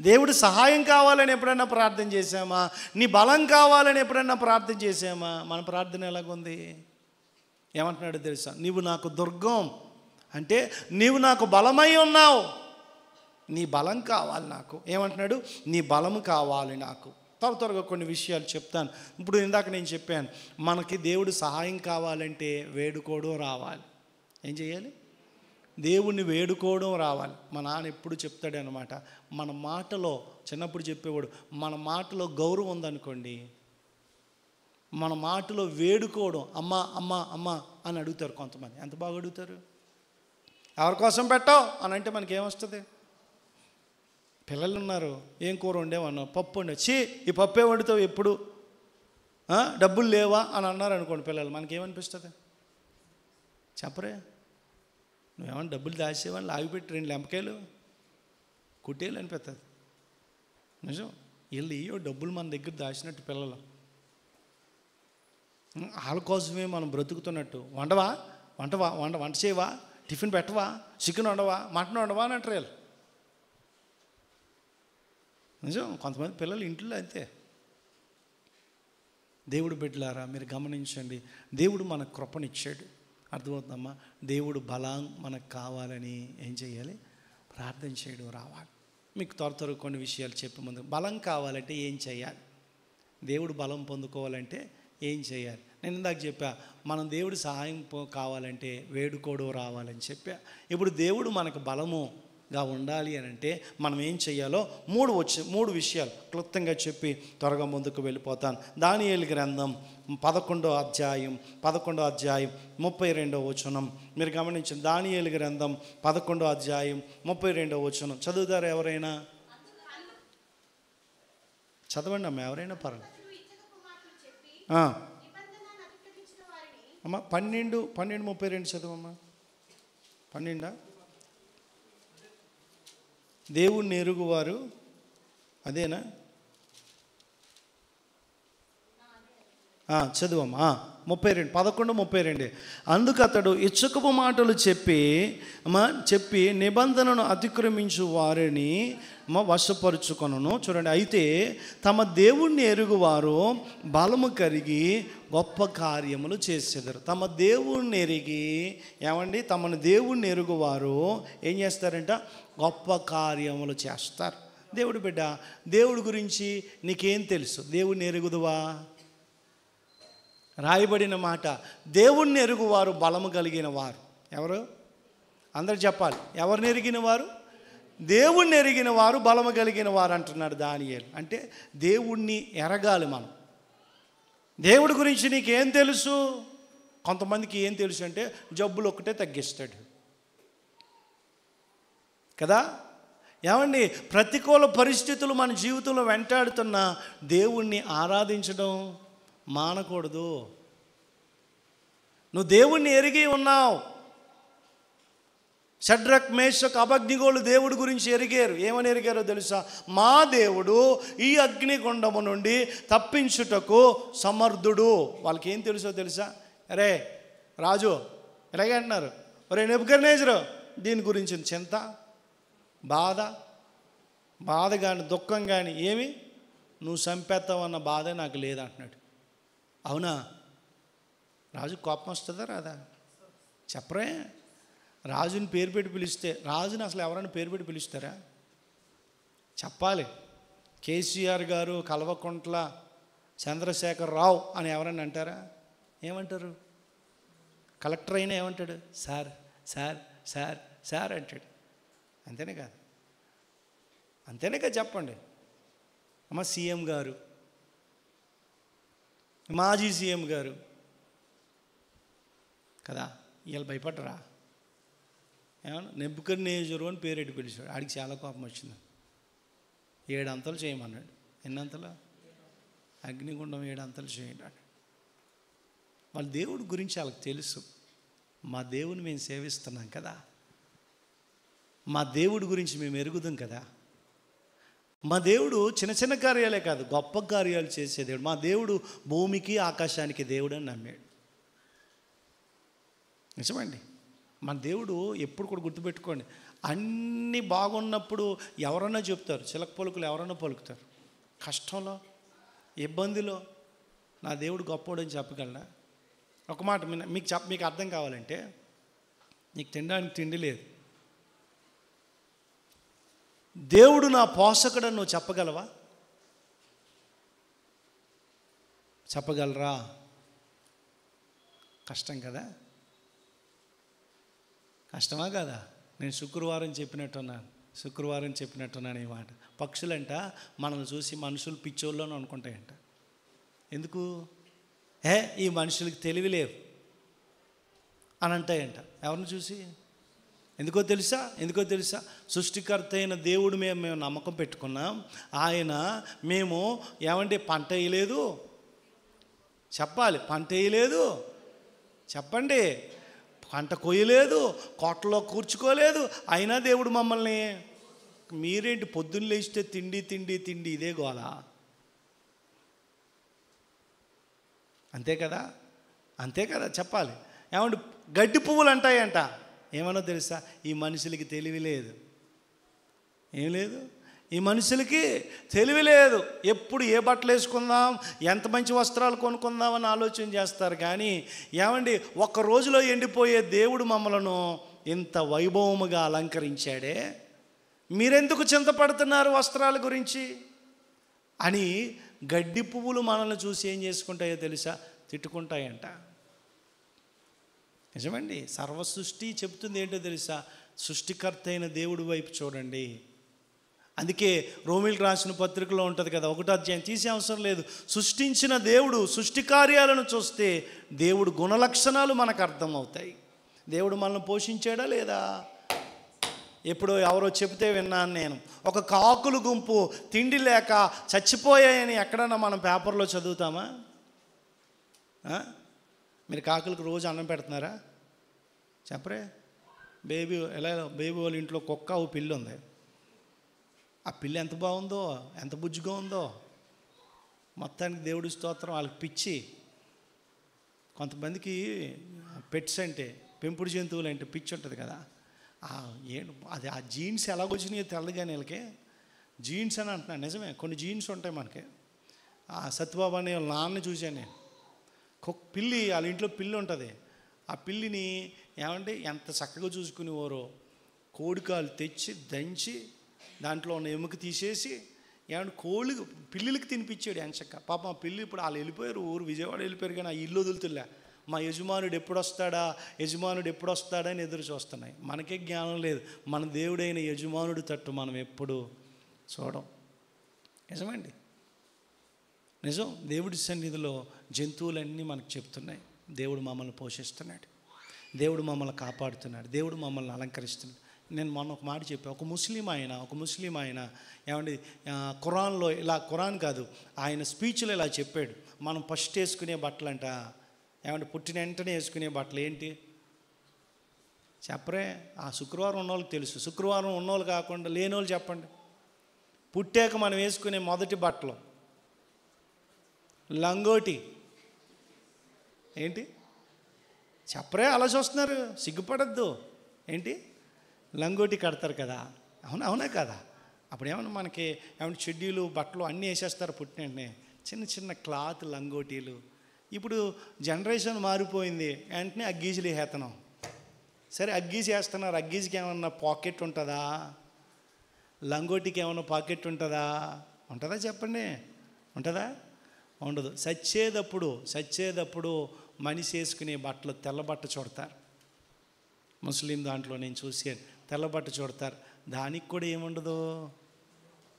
దేవుడు సహాయం కావాలని ఎప్పుడన్నా ప్రార్థన చేశామా? నీ బలం కావాలని ఎప్పుడన్నా ప్రార్థన చేశామా? మన ప్రార్థన ఎలాగుంది? ఏమంటున్నాడు తెలుసా? నీవు నాకు దుర్గం అంటే నీవు నాకు బలమై ఉన్నావు, నీ బలం కావాలి నాకు. ఏమంటున్నాడు? నీ బలము కావాలి నాకు. త్వరగా కొన్ని విషయాలు చెప్తాను. ఇప్పుడు ఇందాక నేను చెప్పాను, మనకి దేవుడు సహాయం కావాలంటే వేడుకోవడం రావాలి. ఏం చేయాలి? దేవుణ్ణి వేడుకోవడం రావాలి. మా నాన్న ఎప్పుడు చెప్తాడు అనమాట, మన మాటలో, చిన్నప్పుడు చెప్పేవాడు, మన మాటలో గౌరవం ఉందనుకోండి, మన మాటలో వేడుకోవడం, అమ్మ అమ్మ అమ్మ అని అడుగుతారు కొంతమంది. ఎంత బాగా అడుగుతారు. ఎవరి కోసం పెట్టావు అని అంటే మనకేమొస్తుంది? పిల్లలు ఉన్నారు, ఏం కూర వండేవన్నారు, పప్పు వండే, చీ ఈ పప్పే వండుతావు ఎప్పుడు, డబ్బులు లేవా అని అన్నారు అనుకోండి పిల్లలు, మనకేమనిపిస్తుంది చెప్పరే? నువ్వేమన్నా డబ్బులు దాచేవని లాగిపెట్టి 2 లెంపకాయలు కుట్టేయాలి అనిపిస్తుంది. నిజం. వీళ్ళు ఇయ్యో డబ్బులు మన దగ్గర దాచినట్టు పిల్లలు, వాళ్ళ కోసమే మనం బ్రతుకుతున్నట్టు. వంట చేయవా, టిఫిన్ పెట్టవా, చికెన్ వండవా, మటన్ వండవా అని అంటారు వీళ్ళు. నిజం. కొంతమంది పిల్లలు ఇంట్లో అంతే. దేవుడు బిడ్డలారా మీరు గమనించండి, దేవుడు మనకు కృపనిచ్చాడు. అర్థమవుతుందమ్మా? దేవుడు బలం మనకు కావాలని ఏం చేయాలి? ప్రార్థన చేయడం రావాలి. మీకు త్వర కొన్ని విషయాలు చెప్పే ముందు, బలం కావాలంటే ఏం చేయాలి? దేవుడు బలం పొందుకోవాలంటే ఏం చేయాలి? నేను ఇందాక చెప్పా, మనం దేవుడి సహాయం కావాలంటే వేడుకోవడం రావాలని చెప్పా. ఇప్పుడు దేవుడు మనకు బలముగా ఉండాలి అని అంటే మనం ఏం చేయాలో 3 విషయాలు క్లుప్తంగా చెప్పి త్వరగా ముందుకు వెళ్ళిపోతాను. దానియేలు గ్రంథం 11వ అధ్యాయం 32వ వచనం మీరు గమనించండి. దానియేలు గ్రంథం 11వ అధ్యాయం 32వ వచనం చదువుతారు ఎవరైనా? చదవండి అమ్మ, ఎవరైనా పర్లేదు. అమ్మ 12:32 చదవమ్మా. 12 దేవుణ్ణి ఎరుగువారు అదేనా? చదువమ్మా 32, 11:32. అందుకు అతడు ఇచ్చకపు మాటలు చెప్పి నిబంధనను అతిక్రమించు వారిని వశపరుచుకొనును. చూడండి, అయితే తమ దేవుణ్ణి ఎరుగువారు బలము కలిగి గొప్ప కార్యములు చేసేదారు. తమ దేవుణ్ణి ఎరిగి, ఏమండి, తమను దేవుణ్ణి ఎరుగువారు ఏం చేస్తారంట? గొప్ప కార్యములు చేస్తారు. దేవుడు బిడ్డ, దేవుడి గురించి నీకేం తెలుసు? దేవుణ్ణి ఎరుగుదువా? రాయబడిన మాట, దేవుణ్ణి ఎరుగువారు బలము కలిగిన వారు. ఎవరు? అందరు చెప్పాలి. ఎవరిని ఎరిగిన వారు? దేవుణ్ణి ఎరిగిన వారు బలము కలిగిన వారు అంటున్నాడు దానియేలు. అంటే దేవుణ్ణి ఎరగాలి మనం. దేవుడి గురించి నీకేం తెలుసు? కొంతమందికి ఏం తెలుసు అంటే జబ్బులు ఒక్కటే తగ్గిస్తాడు కదా. ఏమండి, ప్రతికూల పరిస్థితులు మన జీవితంలో వెంటాడుతున్న దేవుణ్ణి ఆరాధించడం మానకూడదు. నువ్వు దేవుణ్ణి ఎరిగి ఉన్నావు. షడ్రక్, మేషక్, అబద్నిగోలు దేవుడి గురించి ఎరిగారు. ఏమని ఎరిగారో తెలుసా? మా దేవుడు ఈ అగ్నిగుండము నుండి తప్పించుటకు సమర్థుడు. వాళ్ళకి ఏం తెలుసో తెలుసా? అరే రాజు ఎలాగే అంటున్నారు, ఒరే నెబుకద్నెజరు, దీని గురించి చింత, బాధ కానీ దుఃఖం కానీ ఏమి, నువ్వు చంపేస్తావన్న బాధ నాకు లేదంటున్నాడు. అవునా? రాజు కోపం వస్తుందా రాదా? చెప్పరే. రాజుని పేరు పెట్టి పిలిస్తే, రాజుని అసలు ఎవరైనా పేరు పెట్టి పిలుస్తారా? చెప్పాలి. కేసీఆర్ గారు, కల్వకుంట్ల చంద్రశేఖర్ రావు అని ఎవరైనా అంటారా? ఏమంటారు? కలెక్టర్ అయినా ఏమంటాడు? సార్ సార్ సార్ సార్ అంటాడు. అంతేనే కాదు? అంతేనే కదా? చెప్పండి అమ్మ. సీఎం గారు, మాజీ సీఎం గారు కదా, వీళ్ళు భయపడరా? ఏమన్నా నెబుకద్నెజరు అని పేరెట్టి పిలిచాడు. ఆడికి చాలా కోపం వచ్చింది. 7 అంతలు చేయమన్నాడు. ఎన్ని అంతలు? అగ్నిగుండం 7 అంతలు చేయండి అన్నాడు. వాళ్ళ దేవుడి గురించి వాళ్ళకి తెలుసు. మా దేవుని మేము సేవిస్తున్నాం కదా, మా దేవుడి గురించి మేము ఎరుగుదాం కదా. మా దేవుడు చిన్న చిన్న కార్యాలే కాదు, గొప్ప కార్యాలు చేసే దేవుడు. మా దేవుడు భూమికి ఆకాశానికి దేవుడు అని నమ్మాడు. నిజమండి. మన దేవుడు ఎప్పుడు కూడా గుర్తుపెట్టుకోండి, అన్నీ బాగున్నప్పుడు ఎవరన్నా చెప్తారు, చిలక పలుకులు ఎవరన్నా పలుకుతారు. కష్టంలో, ఇబ్బందిలో నా దేవుడు గొప్పోడని చెప్పగలనా? ఒక మాట మీకు అర్థం కావాలంటే, నీకు తినడానికి తిండి లేదు, దేవుడు నా పోషకుడని నువ్వు చెప్పగలవా? చెప్పగలరా? కష్టం కదా. కష్టమా కదా? నేను శుక్రవారం చెప్పినట్టున్నాను ఈ మాట. పక్షులంట మనల్ని చూసి మనుషులు పిచ్చోళ్ళు అని అనుకుంటాయంట. ఎందుకు? ఈ మనుషులకి తెలివి లేవు అని అంటాయంట. ఎవరిని చూసి? ఎందుకో తెలుసా? సృష్టికర్త అయిన దేవుడు మేము నమ్మకం పెట్టుకున్నాం. ఆయన మేము ఏమంటే పంట వేయలేదు. చెప్పాలి. పంట వేయలేదు, చెప్పండి. పంట కొయ్యలేదు, కోటలో కూర్చుకోలేదు. అయినా దేవుడు మమ్మల్ని, మీరేంటి పొద్దున్న లేస్తే తిండి తిండి తిండి ఇదే గోల. అంతే కదా చెప్పాలి. ఏమంటే గడ్డి పువ్వులు అంటాయంట. ఏమన్నా తెలుసా? ఈ మనుషులకి తెలివి లేదు. ఏం లేదు? ఈ మనుషులకి తెలివి లేదు. ఎప్పుడు ఏ బట్టలు వేసుకుందాం, ఎంత మంచి వస్త్రాలు కొనుక్కుందామని ఆలోచన చేస్తారు. కానీ ఏమండి, ఒక్క రోజులో ఎండిపోయే దేవుడు మమ్మలను ఇంత వైభవముగా అలంకరించాడే, మీరెందుకు చింతపడుతున్నారు వస్త్రాల గురించి అని గడ్డి పువ్వులు మనల్ని చూసి ఏం చేసుకుంటాయో తెలుసా? తిట్టుకుంటాయంట. నిజమండి. సర్వ సృష్టి చెప్తుంది ఏంటో తెలుసా? సృష్టికర్త అయిన దేవుడి వైపు చూడండి. అందుకే రోమిలకు రాసిన పత్రికలో ఉంటుంది కదా, 1వ అధ్యాయం, తీసే అవసరం లేదు. సృష్టించిన దేవుడు సృష్టి కార్యాలను చూస్తే దేవుడు గుణలక్షణాలు మనకు అర్థమవుతాయి. దేవుడు మనల్ని పోషించాడా లేదా? ఎప్పుడో ఎవరో చెప్తే విన్నాను నేను, ఒక కాకులు గుంపు తిండి లేక చచ్చిపోయాయని ఎక్కడన్నా మనం పేపర్లో చదువుతామా? మీరు కాకులకు రోజు అన్నం పెడుతున్నారా? చెప్పరే. బేబీ వాళ్ళ ఇంట్లో కుక్క ఓ పిల్లి ఉంది. ఆ పిల్లి ఎంత బాగుందో, ఎంత బుజ్జిగా ఉందో. మొత్తానికి దేవుడి స్తోత్రం. వాళ్ళకి పిచ్చి కొంతమందికి పెట్స్ అంటే, పెంపుడు జంతువులు అంటే పిచ్చి ఉంటుంది కదా. అది ఆ జీన్స్ ఎలాగొచ్చినాయో తెల్లగానే వీళ్ళకి జీన్స్ అని అంటున్నాను. నిజమే, కొన్ని జీన్స్ ఉంటాయి మనకి. సత్యబాబు అనే వాళ్ళ నాన్న చూశాను నేను. పిల్లి, వాళ్ళ ఇంట్లో పిల్లి ఉంటుంది. ఆ పిల్లిని ఏమంటే ఎంత చక్కగా చూసుకునేవారో, కోడికాలు తెచ్చి దంచి దాంట్లో ఉన్న ఎముక తీసేసి ఏమంటే పిల్లికి తినిపించాడు ఎంచక్క. పాప ఆ పిల్లి ఇప్పుడు వాళ్ళు వెళ్ళిపోయారు, ఊరు విజయవాడ వెళ్ళిపోయారు, కానీ ఆ ఇల్లు వదులుతులే. మా యజమానుడు ఎప్పుడు వస్తాడా అని ఎదురు చూస్తున్నాయి. మనకే జ్ఞానం లేదు. మన దేవుడైన యజమానుడు తట్టు మనం ఎప్పుడు చూడం. నిజమండి, నిజం. దేవుడి సన్నిధిలో జంతువులన్నీ మనకు చెప్తున్నాయి, దేవుడు మమ్మల్ని పోషిస్తున్నాడు, దేవుడు మమ్మల్ని కాపాడుతున్నాడు, దేవుడు మమ్మల్ని అలంకరిస్తున్నాడు. నేను మొన్న ఒక మాట చెప్పాను. ఒక ముస్లిం ఆయన ఏమండి ఖురాన్లో ఇలా, ఖురాన్ కాదు, ఆయన స్పీచ్లో ఇలా చెప్పాడు. మనం ఫస్ట్ వేసుకునే బట్టలంట ఏమంటే పుట్టిన వెంటనే వేసుకునే బట్టలు ఏంటి చెప్పరే? ఆ శుక్రవారం ఉన్నోళ్ళకి తెలుసు. శుక్రవారం ఉన్నోళ్ళు కాకుండా లేనోళ్ళు చెప్పండి. పుట్టాక మనం వేసుకునే మొదటి బట్టలు లంగోటి ఏంటి చెప్పరే? అలా చూస్తున్నారు, సిగ్గుపడద్దు. ఏంటి లంగోటి కడతారు కదా, అవునా కదా? అప్పుడు ఏమన్నా మనకి ఏమన్నా చెడ్డీలు బట్టలు అన్నీ వేసేస్తారు పుట్టిన వెంటనే, చిన్న చిన్న క్లాత్ లంగోటీలు. ఇప్పుడు జనరేషన్ మారిపోయింది, వెంటనే అగ్గీజులు వేస్తున్నాం. సరే అగ్గీసి వేస్తున్నారు, అగ్గీజికి ఏమన్నా పాకెట్ ఉంటుందా? లంగోటికి ఏమన్నా పాకెట్ ఉంటుందా? చెప్పండి, ఉంటుందా? ఉండదు. సచ్చేటప్పుడు మనిషి వేసుకునే బట్టలు తెల్ల బట్ట చూడతారు. ముస్లిం దాంట్లో నేను చూసాను, తెల్ల బట్ట చూడతారు. దానికి కూడా ఏముండదు,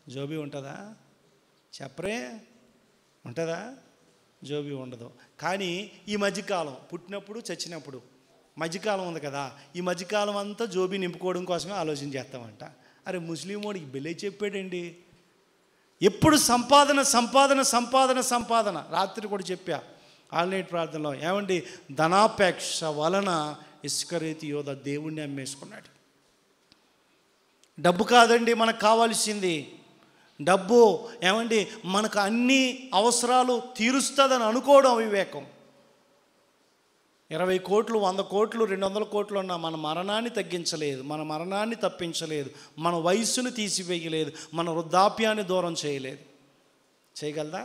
జోబీ ఉంటుందా? చెప్పరే, ఉంటుందా? జోబీ ఉండదు. కానీ ఈ మధ్యకాలం పుట్టినప్పుడు చచ్చినప్పుడు మధ్యకాలం ఉంది కదా, ఈ మధ్యకాలం అంతా జోబీ నింపుకోవడం కోసమే ఆలోచన చేస్తామంట. అరే ముస్లిం వాడికి బెలే చెప్పాడండి, ఎప్పుడు సంపాదన. రాత్రి కూడా చెప్పా ఆల్నైట్ ప్రార్థనలో, ఏమండి ధనాపేక్ష వలన ఇస్కరేతు యోధ దేవుణ్ణి అమ్మేసుకున్నాడు. డబ్బు కాదండి మనకు కావాల్సింది, డబ్బు ఏమండి మనకు అన్ని అవసరాలు తీరుస్తుందని అనుకోవడం వివేకం. 20 కోట్లు 100 కోట్లు 200 కోట్లు ఉన్నా మన మరణాన్ని తగ్గించలేదు, మన మరణాన్ని తప్పించలేదు, మన వయస్సును తీసివేయలేదు, మన వృద్ధాప్యాన్ని దూరం చేయలేదు. చేయగలదా?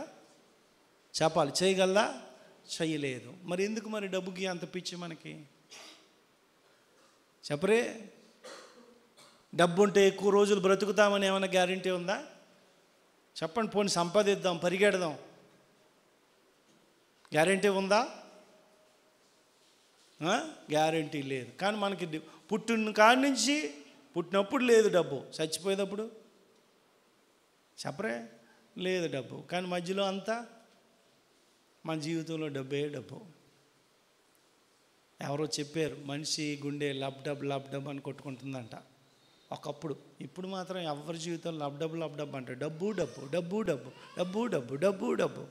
చెప్పాలి, చేయగలదా? చేయలేదు. మరి ఎందుకు మరి డబ్బుకి అంత పిచ్చి మనకి? చెప్పరే, డబ్బు ఉంటే ఎక్కువ రోజులు బ్రతుకుతామని ఏమైనా గ్యారంటీ ఉందా? చెప్పండి. పోనీ సంపాదిద్దాం, పరిగెడదాం, గ్యారంటీ ఉందా? గ్యారంటీ లేదు. కానీ మనకి పుట్టిన కాడి నుంచి పుట్టినప్పుడు లేదు డబ్బు, చచ్చిపోయేటప్పుడు చెప్పరే లేదు డబ్బు. కానీ మధ్యలో అంతా మన జీవితంలో డబ్బు. ఎవరో చెప్పారు, మనిషి గుండె లబ్ డబ్ అని కొట్టుకుంటుందంట ఒకప్పుడు. ఇప్పుడు మాత్రం ఎవరి జీవితంలో లబ్ డబ్ అంటే డబ్బు.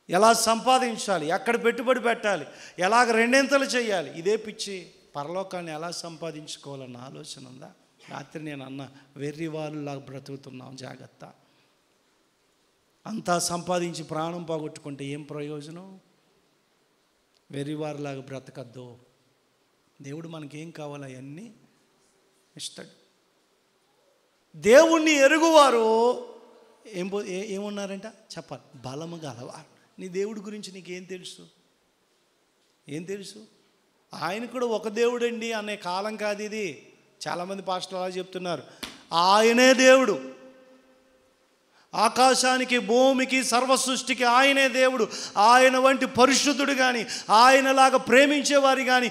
ఎలా సంపాదించాలి, ఎక్కడ పెట్టుబడి పెట్టాలి, ఎలాగ రెండింతలు చేయాలి, ఇదే పిచ్చి. పరలోకాన్ని ఎలా సంపాదించుకోవాలన్న ఆలోచన ఉందా? రాత్రి నేను అన్న వెర్రి వాళ్ళలాగా బ్రతుకుతున్నాం, జాగ్రత్త. అంతా సంపాదించి ప్రాణం పోగొట్టుకుంటే ఏం ప్రయోజనం? వెర్రివారిలాగా బ్రతకద్దు. దేవుడు మనకేం కావాలో అవన్నీ ఇస్తాడు. దేవుణ్ణి ఎరుగువారు ఏమున్నారంట చెప్పాలి, బలము గలవారు. నీ దేవుడి గురించి నీకేం తెలుసు? ఆయన కూడా ఒక దేవుడండి అనే కాలం కాదు ఇది. చాలామంది పాస్టర్లు అలా చెప్తున్నారు. ఆయనే దేవుడు, ఆకాశానికి భూమికి సర్వ సృష్టికి ఆయనే దేవుడు. ఆయన వంటి పరిశుద్ధుడు కానీ, ఆయనలాగా ప్రేమించేవారు కానీ,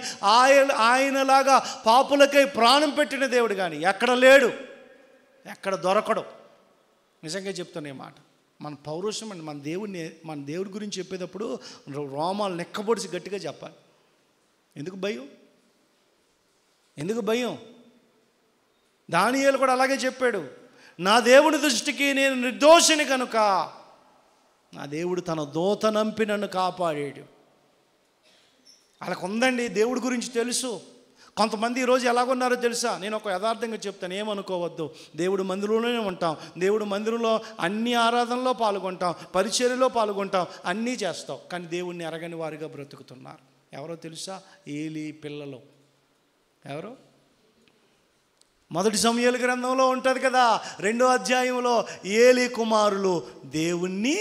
ఆయనలాగా పాపులకై ప్రాణం పెట్టిన దేవుడు కానీ ఎక్కడ లేడు, ఎక్కడ దొరకడు. నిజంగా చెప్తున్నా మాట. మన పౌరుషం అండి. మన దేవుడి గురించి చెప్పేటప్పుడు రోమాలు నెక్కబొడిసి గట్టిగా చెప్పాలి. ఎందుకు భయం? దానియేలు కూడా అలాగే చెప్పాడు. నా దేవుని దృష్టికి నేను నిర్దోషిని కనుక నా దేవుడు తన దూత నంపి నన్ను కాపాడాడు. వాళ్ళకు ఉందండి, దేవుడి గురించి తెలుసు. కొంతమంది ఈరోజు ఎలాగున్నారో తెలుసా? నేను ఒక యథార్థంగా చెప్తాను, ఏమనుకోవద్దు. దేవుడు మందిరంలోనే ఉంటాం, దేవుడు మందిరంలో అన్ని ఆరాధనలో పాల్గొంటాం, పరిచర్యలో పాల్గొంటాం, అన్నీ చేస్తాం, కానీ దేవుణ్ణి ఎరగని వారిగా బ్రతుకుతున్నారు. ఎవరో తెలుసా? ఏలీ పిల్లలు. ఎవరు? మొదటి సమూయేలు గ్రంథంలో ఉంటుంది కదా, 2వ అధ్యాయంలో ఏలీ కుమారులు దేవుణ్ణి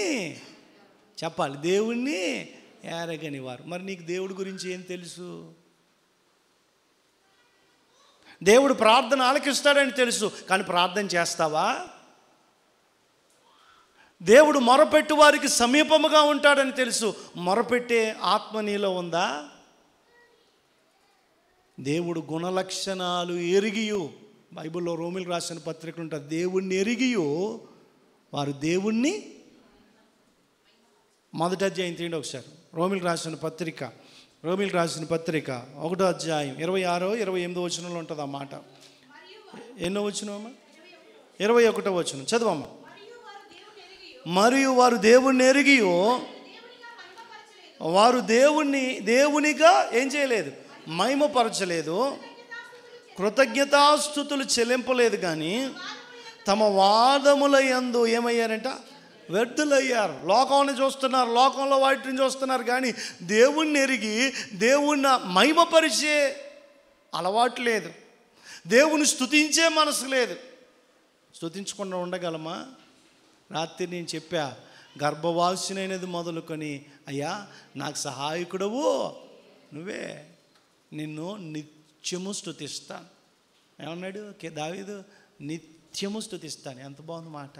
చెప్పాలి, దేవుణ్ణి ఎరగని వారు. మరి నీకు దేవుడి గురించి ఏం తెలుసు? దేవుడు ప్రార్థన ఆలకిస్తాడని తెలుసు, కానీ ప్రార్థన చేస్తావా? దేవుడు మొరపెట్టు వారికి సమీపముగా ఉంటాడని తెలుసు, మొరపెట్టే ఆత్మ నీలో ఉందా? దేవుడు గుణలక్షణాలు ఎరిగియు, బైబిల్లో రోమిలకు రాసిన పత్రిక ఉంటుంది, దేవుణ్ణి ఎరిగియు వారు దేవుణ్ణి, మొదటి అధ్యాయం తీయండి ఒకసారి, రోమిలకు రాసిన పత్రిక 1వ అధ్యాయం 26, 28 వచనంలో ఉంటుంది ఆ మాట. ఎన్నో వచనమా? 21వ వచనం చదవమ్మా. మరియు వారు దేవుణ్ణి ఎరిగియో వారు దేవునిగా ఏం చేయలేదు? మహిమపరచలేదు, కృతజ్ఞతాస్తుతులు చెల్లింపలేదు, కానీ తమ వాదముల యందు ఏమయ్యారంట? వ్యర్థులయ్యారు. లోకాన్ని చూస్తున్నారు, లోకంలో వాటిని చూస్తున్నారు, కానీ దేవుణ్ణి ఎరిగి దేవుణ్ణి మహిమపరిచే అలవాటు లేదు, దేవుని స్తుతించే మనసు లేదు. స్తుతించకుండా ఉండగలమా? రాత్రి నేను చెప్పా, గర్భవాసినైనది మొదలుకొని, అయ్యా నాకు సహాయకుడవు నువ్వే, నిన్ను నిత్యము స్తుతిస్తాను. ఏమన్నాడు దావీదు? నిత్యము స్తుతిస్తాను. ఎంత బాగుంది మాట.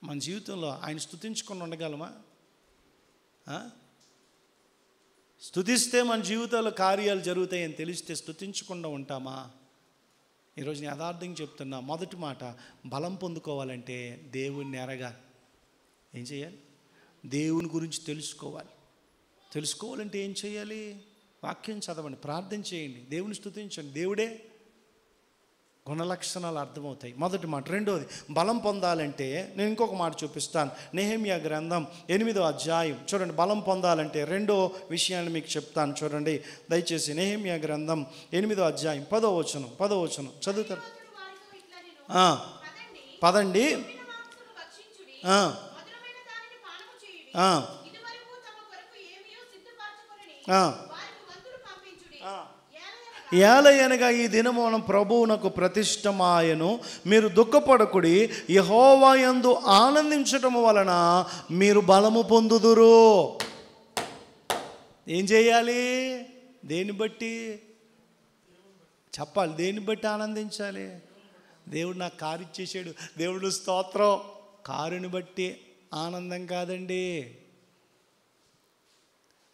మన జీవితంలో ఆయన స్తుతించుకొని ఉండగలమా? స్తుతిస్తే మన జీవితంలో కార్యాలు జరుగుతాయని తెలిస్తే స్తుతించకుండా ఉంటామా? ఈరోజు నేను యథార్థంగా చెప్తున్నా. మొదటి మాట, బలం పొందుకోవాలంటే దేవుణ్ణి ఎరగాలి. ఏం చేయాలి? దేవుని గురించి తెలుసుకోవాలి. తెలుసుకోవాలంటే ఏం చేయాలి? వాక్యం చదవండి, ప్రార్థన చేయండి, దేవుని స్తుతించండి, దేవుడే గుణలక్షణాలు అర్థమవుతాయి. మొదటి మాట. రెండోది, బలం పొందాలంటే నేను ఇంకొక మాట చూపిస్తాను. నెహెమ్యా గ్రంథం 8వ అధ్యాయం చూడండి. బలం పొందాలంటే రెండో విషయాన్ని మీకు చెప్తాను, చూడండి దయచేసి. నెహెమ్యా గ్రంథం 8వ అధ్యాయం 10వ వచనం చదువుతారు. పదండి ఏలయనగా ఈ దినము మనం ప్రభువునకు ప్రతిష్టమాయను, మీరు దుఃఖపడకుడి, యెహోవా యందు ఆనందించటము వలన మీరు బలము పొందుదురు. ఏం చేయాలి? దేన్ని బట్టి చెప్పాలి? దేన్ని బట్టి ఆనందించాలి? దేవుడు నాకు కారు ఇచ్చేసాడు, దేవుడు స్తోత్రం. కారుని బట్టి ఆనందం కాదండి,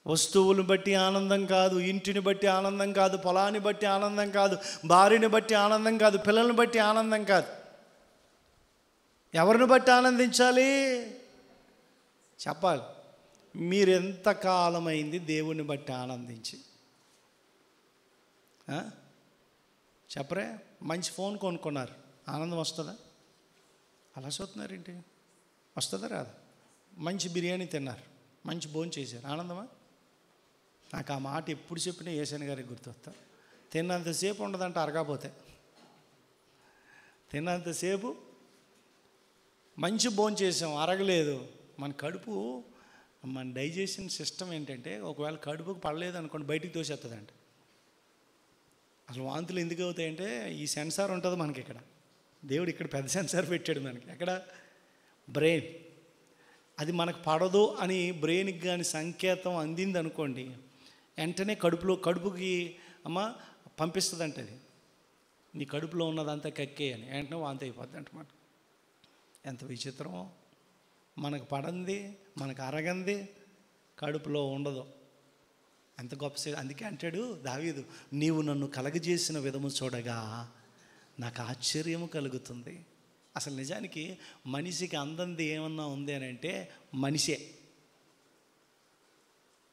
వస్తువులను బట్టి ఆనందం కాదు, ఇంటిని బట్టి ఆనందం కాదు, పొలాన్ని బట్టి ఆనందం కాదు, భార్యని బట్టి ఆనందం కాదు, పిల్లల్ని బట్టి ఆనందం కాదు. ఎవరిని బట్టి ఆనందించాలి? చెప్పాలి. మీరు ఎంతకాలమైంది దేవుని బట్టి ఆనందించి? చెప్పరే? మంచి ఫోన్ కొనుక్కున్నారు, ఆనందం వస్తుందా? అలా చూస్తున్నారేంటి? వస్తుందా రాదా? మంచి బిర్యానీ తిన్నారు, మంచి భోజనం చేశారు, ఆనందమా? నాకు ఆ మాట ఎప్పుడు చెప్పినా యేసయ్య గారికి గుర్తొస్తా. తిన్నంతసేపు ఉండదంట అరగపోతే, తిన్నంతసేపు మంచి భోజనం చేసాం, అరగలేదు. మన కడుపు, మన డైజెషన్ సిస్టమ్ ఏంటంటే, ఒకవేళ కడుపుకు పడలేదు అనుకోండి బయటికి తోసేస్తుందంట. అసలు వాంతులు ఎందుకు అవుతాయంటే, ఈ సెన్సార్ ఉంటుంది మనకి ఇక్కడ, దేవుడు ఇక్కడ పెద్ద సెన్సార్ పెట్టాడు మనకి. ఎక్కడ? బ్రెయిన్. అది మనకు పడదు అని బ్రెయిన్కి కానీ సంకేతం అందింది అనుకోండి, వెంటనే కడుపుకి అమ్మ పంపిస్తుందంట, అది నీ కడుపులో ఉన్నదంతా కక్కే అని, వెంటనే వాంతి అయిపోద్ది అంట. మాట ఎంత విచిత్రమో. మనకు పడంది, మనకు అరగంది కడుపులో ఉండదు. ఎంత గొప్ప. అందుకే అంటాడు దావీదు, నీవు నన్ను కలగజేసిన విధము చూడగా నాకు ఆశ్చర్యము కలుగుతుంది. అసలు నిజానికి మనిషికి అందంది ఏమన్నా ఉంది అని అంటే మనిషే.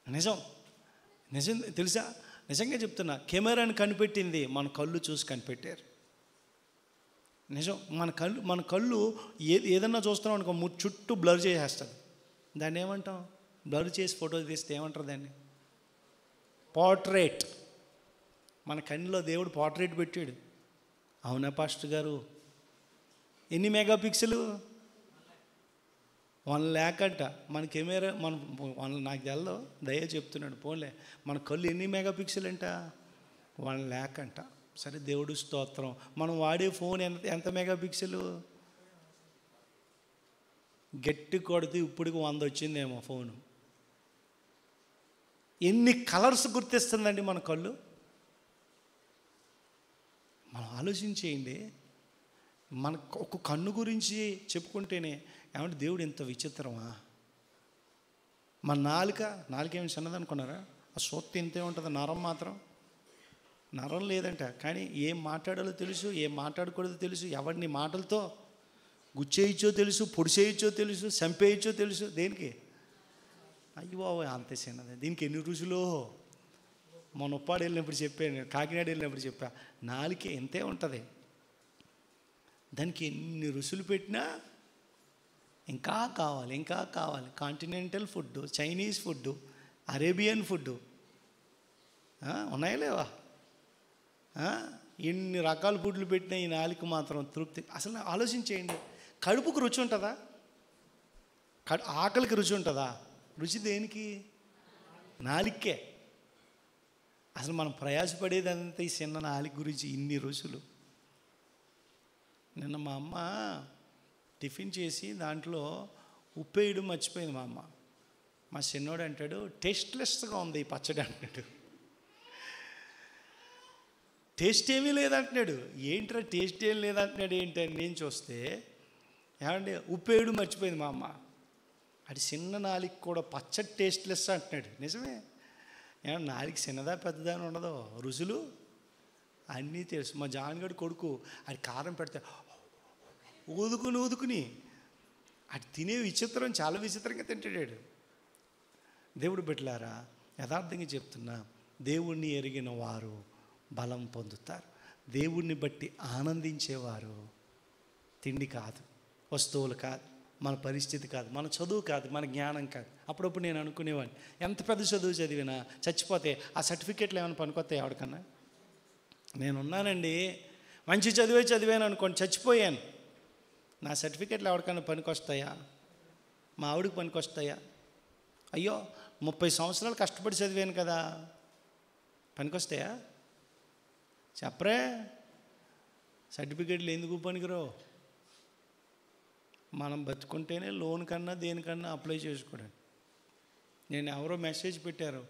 నిజం తెలుసా? నిజంగా చెప్తున్నా, కెమెరాని కనిపెట్టింది మన కళ్ళు చూసి కనిపెట్టారు. నిజం. మన కళ్ళు ఏదన్నా చూస్తున్నాం అనుకో, చుట్టూ బ్లర్ చేసేస్తుంది. దాన్ని ఏమంటాం? బ్లర్ చేసి ఫోటో తీస్తే ఏమంటారు దాన్ని? పోర్ట్రేట్. మన కన్నులో దేవుడు పోర్ట్రేట్ పెట్టాడు. అవునా పాస్టర్ గారు? ఎన్ని మెగాపిక్సెల్? 1,00,000 అంట మన కెమెరా. నాకు తెల్లో, దయ చెప్తున్నాడు. పోన్లే, మన కళ్ళు ఎన్ని మెగాపిక్సెల్ అంట? 1,00,000 అంట. సరే, దేవుడు స్తోత్రం. మనం వాడే ఫోన్ ఎంత మెగాపిక్సెల్? గట్టి కొడితే ఇప్పటికి 100 వచ్చిందేమో ఫోను. ఎన్ని కలర్స్ గుర్తిస్తుందండి మన కళ్ళు? మనం ఆలోచించేయండి. మన ఒక కన్ను గురించి చెప్పుకుంటేనే ఏమంటే దేవుడు ఎంత విచిత్రమా. మన నాలుక ఏమి చిన్నదనుకున్నారా? ఆ సొత్తు ఇంతే ఉంటుంది, నరం మాత్రం నరం లేదంట. కానీ ఏం మాట్లాడాలో తెలుసు, ఏం మాట్లాడకూడదో తెలుసు, ఎవరిని మాటలతో గుచ్చేయచ్చో తెలుసు, పొడిచేయచ్చో తెలుసు, చంపేయచ్చో తెలుసు. దేనికి? అయ్యో అంతే చిన్నది. దీనికి ఎన్ని రుచులో. మన ఉప్పాడు వెళ్ళినప్పుడు చెప్పాను, కాకినాడ వెళ్ళినప్పుడు చెప్పా, నాలుకే ఎంతే ఉంటుంది. దానికి ఎన్ని రుచులు పెట్టినా ఇంకా కావాలి, ఇంకా కావాలి. Continental food, Chinese food, Arabian food ఉన్నాయా లేవా? ఎన్ని రకాల ఫుడ్లు పెట్టినా ఈ నాలుగు మాత్రం తృప్తి. అసలు ఆలోచించేయండి, కడుపుకు రుచి ఉంటుందా? ఆకలికి రుచి ఉంటుందా? రుచి దేనికి? నాలుకే. అసలు మనం ప్రయాసపడేదంతా ఈ చిన్న నాలుగు గురించి. ఇన్ని రుచులు. నిన్న మా అమ్మ టిఫిన్ చేసి దాంట్లో ఉప్పు వేయడం మర్చిపోయింది మా అమ్మ. మా చిన్నోడు అంటాడు, టేస్ట్లెస్గా ఉంది ఈ పచ్చడి అంటాడు. టేస్ట్ ఏమీ లేదంటున్నాడు. ఏంట్రా టేస్ట్ ఏం లేదంటున్నాడు ఏంటని నేను చూస్తే, ఏమంటే ఉప్పు వేయడం మర్చిపోయింది మా అమ్మ. అది చిన్న నాలుగు కూడా పచ్చడి టేస్ట్లెస్ అంటున్నాడు. నిజమే. ఏమన్నా నాలుగు చిన్నదా పెద్దదా అని ఉండదు, రుచులు అన్నీ తెలుసు. మా జాన్గడి కొడుకు అది కారం పెడితే ఊదుకుని అది తినే విచిత్రం, చాలా విచిత్రంగా తింటాడు. దేవుడు బిడ్డలారా, యథార్థంగా చెప్తున్నా, దేవుణ్ణి ఎరిగిన వారు బలం పొందుతారు. దేవుణ్ణి బట్టి ఆనందించేవారు తిండి కాదు, వస్తువులు కాదు, మన పరిస్థితి కాదు, మన చదువు కాదు, మన జ్ఞానం కాదు. అప్పుడప్పుడు నేను అనుకునేవాడిని, ఎంత పెద్ద చదువు చదివినా చచ్చిపోతే ఆ సర్టిఫికెట్లు ఏమైనా పనికొస్తాయి ఎవరికన్నా? నేనున్నానండి, మంచి చదివాను అనుకోండి, చచ్చిపోయాను, నా సర్టిఫికెట్లు ఎవరికన్నా పనికొస్తాయా? మా ఆవిడకి పనికొస్తాయా? అయ్యో 30 సంవత్సరాలు కష్టపడి చదివాను కదా, పనికొస్తాయా? చెప్పరే. సర్టిఫికెట్లు ఎందుకు పనికిరావు? మనం బతుకుంటేనే లోన్ కన్నా దేనికన్నా అప్లై చేసుకోవడానికి. నేను ఎవరో మెసేజ్ పెట్టారు,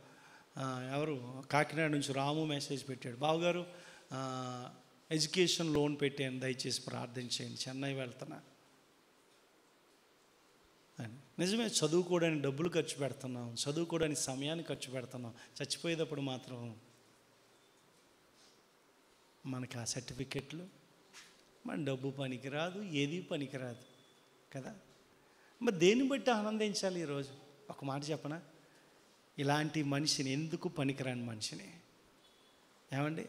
ఎవరు కాకినాడ నుంచి రాము మెసేజ్ పెట్టాడు, బావగారు ఎడ్యుకేషన్ లోన్ పెట్టాను, దయచేసి ప్రార్థన చేయండి, చెన్నై వెళ్తున్నా అని. నిజమే, చదువుకోవడానికి డబ్బులు ఖర్చు పెడుతున్నాం, చదువుకోవడానికి సమయాన్ని ఖర్చు పెడుతున్నాం. చచ్చిపోయేటప్పుడు మాత్రం మనకి ఆ సర్టిఫికెట్లు, మన డబ్బు పనికిరాదు, ఏది పనికిరాదు కదా. మరి దేన్ని బట్టి ఆనందించాలి ఈరోజు? ఒక మాట చెప్పనా, ఇలాంటి మనిషిని, ఎందుకు పనికిరాని మనిషిని, ఏమండి,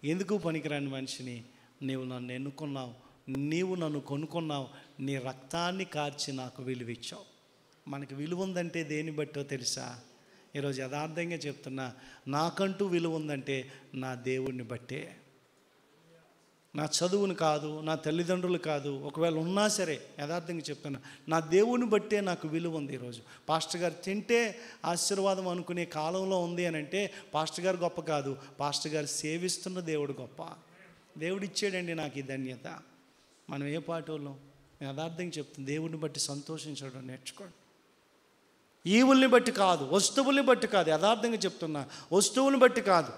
ఎందుకు పనికిరాని మనిషిని నీవు నన్ను ఎన్నుకున్నావు, నీవు నన్ను కొనుక్కున్నావు, నీ రక్తాన్ని కార్చి నాకు విలువిచ్చావు. మనకి విలువ ఉందంటే దేన్ని బట్టో తెలుసా? ఈరోజు యథార్థంగా చెప్తున్నా, నాకంటూ విలువ ఉందంటే నా దేవుణ్ణి బట్టే. నా చదువుని కాదు, నా తల్లిదండ్రులు కాదు, ఒకవేళ ఉన్నా సరే యథార్థంగా చెప్తున్నా, నా దేవుని బట్టే నాకు విలువ ఉంది. ఈరోజు పాస్టర్ గారు తింటే ఆశీర్వాదం అనుకునే కాలంలో ఉంది అని అంటే పాస్టర్ గారు గొప్ప కాదు, పాస్టర్ గారు సేవిస్తున్న దేవుడు గొప్ప. దేవుడు ఇచ్చాడండి నాకు ఈ ధన్యత. మనం ఏ పాటోళ్ళం? యథార్థంగా చెప్తుంది, దేవుడిని బట్టి సంతోషించడం నేర్చుకోండి. ఈవుల్ని బట్టి కాదు, వస్తువుల్ని బట్టి కాదు. యథార్థంగా చెప్తున్నా, వస్తువుని బట్టి కాదు.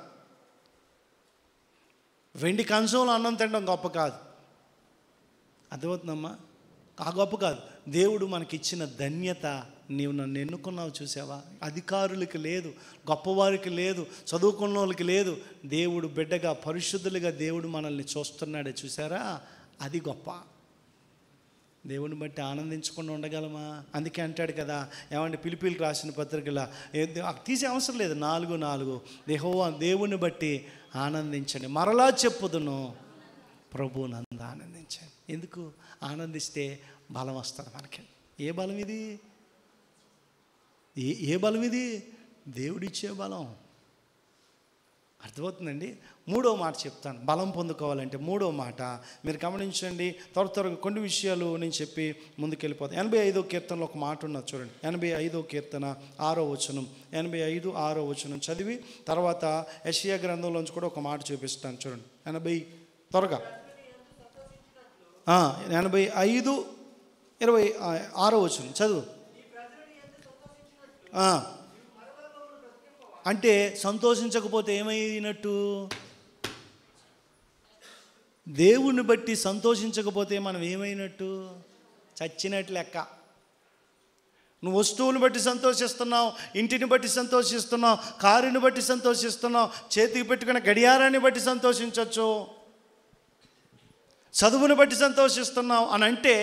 వెండి కంచంలో అన్నం తినడం గొప్ప కాదు, అర్థమవుతుందమ్మా? ఆ గొప్ప కాదు. దేవుడు మనకిచ్చిన ధన్యత, నీవు నన్ను ఎన్నుకున్నావు చూసావా? అధికారులకి లేదు, గొప్పవారికి లేదు, చదువుకున్న వాళ్ళకి లేదు. దేవుడు బిడ్డగా, పరిశుద్ధులుగా దేవుడు మనల్ని చూస్తున్నాడే చూసారా? అది గొప్ప. దేవుని బట్టి ఆనందించకుండా ఉండగలమా? అందుకే అంటాడు కదా, ఏమంటే పిలిపిలికి రాసిన పత్రికలా తీసే అవసరం లేదు, 4:4 యెహోవా దేవుని బట్టి ఆనందించండి, మరలా చెప్పుదును ప్రభువునందు ఆనందించండి. ఎందుకు? ఆనందిస్తే బలం వస్తుంది మనకి. ఏ బలం ఇది? ఏ బలం ఇది? దేవుడిచ్చే బలం. అర్థమవుతుందండి. మూడో మాట చెప్తాను, బలం పొందుకోవాలంటే మూడో మాట మీరు గమనించండి. త్వరగా కొన్ని విషయాలు నేను చెప్పి ముందుకెళ్ళిపోతాను. 85వ కీర్తనలో ఒక మాట ఉన్నది చూడండి. 85వ కీర్తన 6వ వచనం, 85 6వ వచనం చదివి తర్వాత యెషయా గ్రంథంలోంచి కూడా ఒక మాట చూపిస్తాను చూడండి. 80 త్వరగా 85 26వ వచనం చదువు. అంటే సంతోషించకపోతే ఏమైనట్టు? దేవుణ్ణి బట్టి సంతోషించకపోతే మనం ఏమైనట్టు? చచ్చినట్టు లెక్క. నువ్వు వస్తువుని బట్టి సంతోషిస్తున్నావు, ఇంటిని బట్టి సంతోషిస్తున్నావు, కారుని బట్టి సంతోషిస్తున్నావు, చేతికి పెట్టుకున్న గడియారాన్ని బట్టి సంతోషించవచ్చు, చదువుని బట్టి సంతోషిస్తున్నావు అని అంటే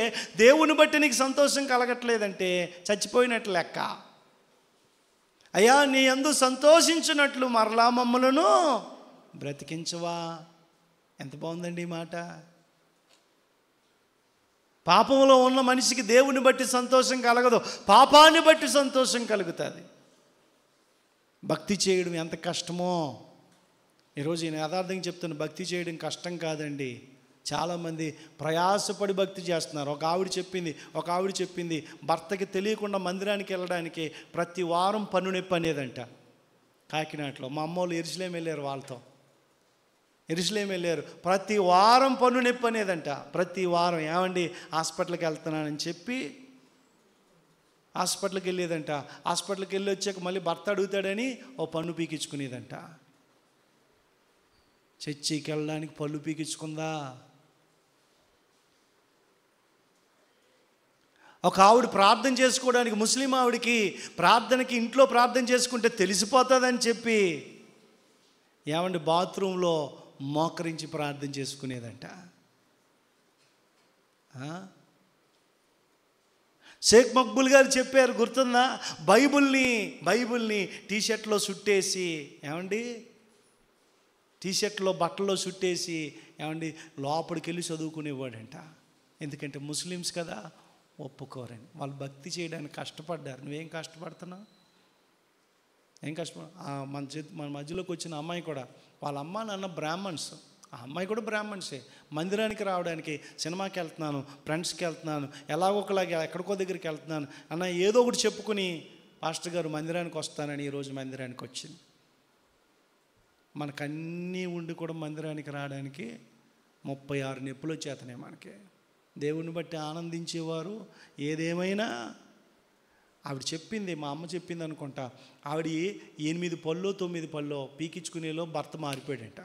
దేవుని బట్టి నీకు సంతోషం కలగట్లేదంటే చచ్చిపోయినట్లు లెక్క. అయ్యా నీ యందు సంతోషించినట్లు మరలా మమ్మలను బ్రతికించవా. ఎంత బాగుందండి ఈ మాట. పాపంలో ఉన్న మనిషికి దేవుని బట్టి సంతోషం కలగదు, పాపాన్ని బట్టి సంతోషం కలుగుతుంది. భక్తి చేయడం ఎంత కష్టమో ఈరోజు నేను యథార్థంగా చెప్తాను. భక్తి చేయడం కష్టం కాదండి. చాలామంది ప్రయాసపడి భక్తి చేస్తున్నారు. ఒక ఆవిడ చెప్పింది భర్తకి తెలియకుండా మందిరానికి వెళ్ళడానికి ప్రతి వారం పన్ను నొప్పి అనేదంట. కాకినాడలో మా అమ్మోళ్ళు ఎరుసలేం వెళ్ళారు. ప్రతి వారం పన్ను నొప్పి అనేదంట. ప్రతి వారం ఏమండి హాస్పిటల్కి వెళ్తున్నానని చెప్పి హాస్పిటల్కి వెళ్ళేదంట. హాస్పిటల్కి వెళ్ళి వచ్చాక మళ్ళీ భర్త అడుగుతాడని ఓ పన్ను పీకించుకునేదంట. చర్చికి వెళ్ళడానికి పళ్ళు పీకించుకుందా. ఒక ఆవిడ ప్రార్థన చేసుకోవడానికి, ముస్లిం ఆవిడకి ప్రార్థనకి ఇంట్లో ప్రార్థన చేసుకుంటే తెలిసిపోతుందని చెప్పి ఏమండి బాత్రూంలో మోకరించి ప్రార్థన చేసుకునేదంట. షేక్ మక్బూల్ గారు చెప్పారు గుర్తుందా? బైబుల్ని టీషర్ట్లో చుట్టేసి ఏమండి టీషర్ట్లో బట్టల్లో చుట్టేసి ఏమండి లోపలికి వెళ్ళి చదువుకునేవాడంట. ఎందుకంటే ముస్లిమ్స్ కదా, ఒప్పుకోరని. వాళ్ళు భక్తి చేయడానికి కష్టపడ్డారు. నువ్వేం కష్టపడుతున్నావు? మన మధ్యలోకి వచ్చిన అమ్మాయి కూడా వాళ్ళ అమ్మ నాన్న బ్రాహ్మణ్స్, ఆ అమ్మాయి కూడా బ్రాహ్మణ్సే. మందిరానికి రావడానికి సినిమాకి వెళ్తున్నాను, ఫ్రెండ్స్కి వెళ్తున్నాను, ఎలాగోకలాగా ఎక్కడికో దగ్గరికి వెళ్తున్నాను అన్న ఏదో ఒకటి చెప్పుకుని పాస్టర్ గారు మందిరానికి వస్తానని ఈరోజు మందిరానికి వచ్చింది. మనకన్నీ ఉండి కూడా మందిరానికి రావడానికి 36 నొప్పులు వచ్చేతనే మనకి. దేవుని బట్టి ఆనందించేవారు ఏదేమైనా. ఆవిడ చెప్పింది, మా అమ్మ చెప్పింది అనుకుంటా, ఆవిడ 8 పళ్ళు 9 పళ్ళు పీకించుకునేలో భర్త మారిపోయాడంట.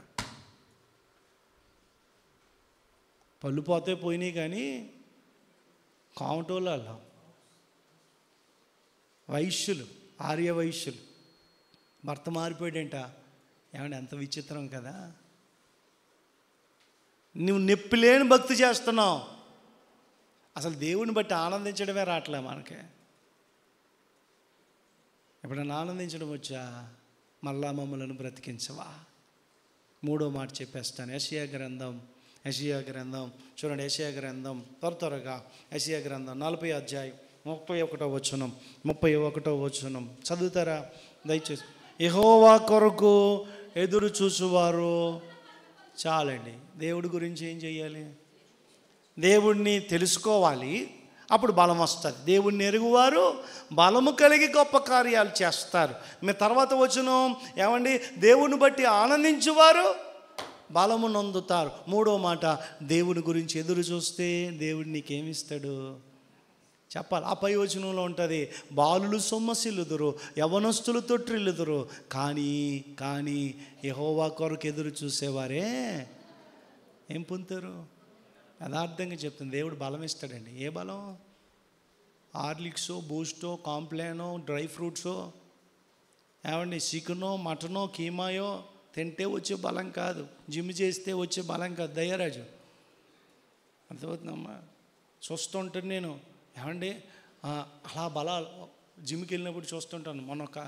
పళ్ళు పోతే పోయినాయి కానీ కావటోళ్ళు అలా వైశ్యులు, ఆర్య వైశ్యులు, భర్త మారిపోయాడంట. ఏమంటే ఎంత విచిత్రం కదా. నువ్వు నొప్పి లేని భక్తి చేస్తున్నావు, అసలు దేవుని బట్టి ఆనందించడమే రావట్లే మనకి. ఎప్పుడైనా ఆనందించడం వచ్చా? మళ్ళా మమ్మలను బ్రతికించవా. మూడో మాట చెప్పేస్తాను. యెషయా గ్రంథం చూడండి. యెషయా గ్రంథం త్వరగా యెషయా గ్రంథం 40వ అధ్యాయం 31వ వచనం చదువుతారా దయచేసి? యెహోవా కొరకు ఎదురు చూసువారు చాలండి. దేవుడి గురించి ఏం చేయాలి? దేవుణ్ణి తెలుసుకోవాలి, అప్పుడు బలం వస్తుంది. దేవుణ్ణి ఎరుగువారు బలము కలిగి గొప్ప కార్యాలు చేస్తారు. మీ తర్వాత వచనం ఏమండి? దేవుని బట్టి ఆనందించువారు బలము నొందుతారు. మూడో మాట, దేవుని గురించి ఎదురు చూస్తే దేవుడు నీకేమిస్తాడు చెప్పాలి. ఆ పై వచనంలో ఉంటుంది, బాలులు సొమ్మసిల్లుదురు, యవనస్తులు తొట్టిల్లుదురు, కానీ యెహోవా కొరకు ఎదురు చూసేవారే ఏం పొందుతారు? యథార్థంగా చెప్తుంది, దేవుడు బలం ఇస్తాడండి. ఏ బలం? హార్లిక్సో, బూస్టో, కాంప్లానో, డ్రై ఫ్రూట్సో, ఏమండి చికెనో, మటనో, కీమాయో తింటే వచ్చే బలం కాదు, జిమ్ చేస్తే వచ్చే బలం కాదు. దయ్యరాజు అర్థమవుతుందమ్మా. చూస్తుంటాను నేను, ఏమండి అలా బలాలు జిమ్కి వెళ్ళినప్పుడు చూస్తుంటాను. మొన్న ఒక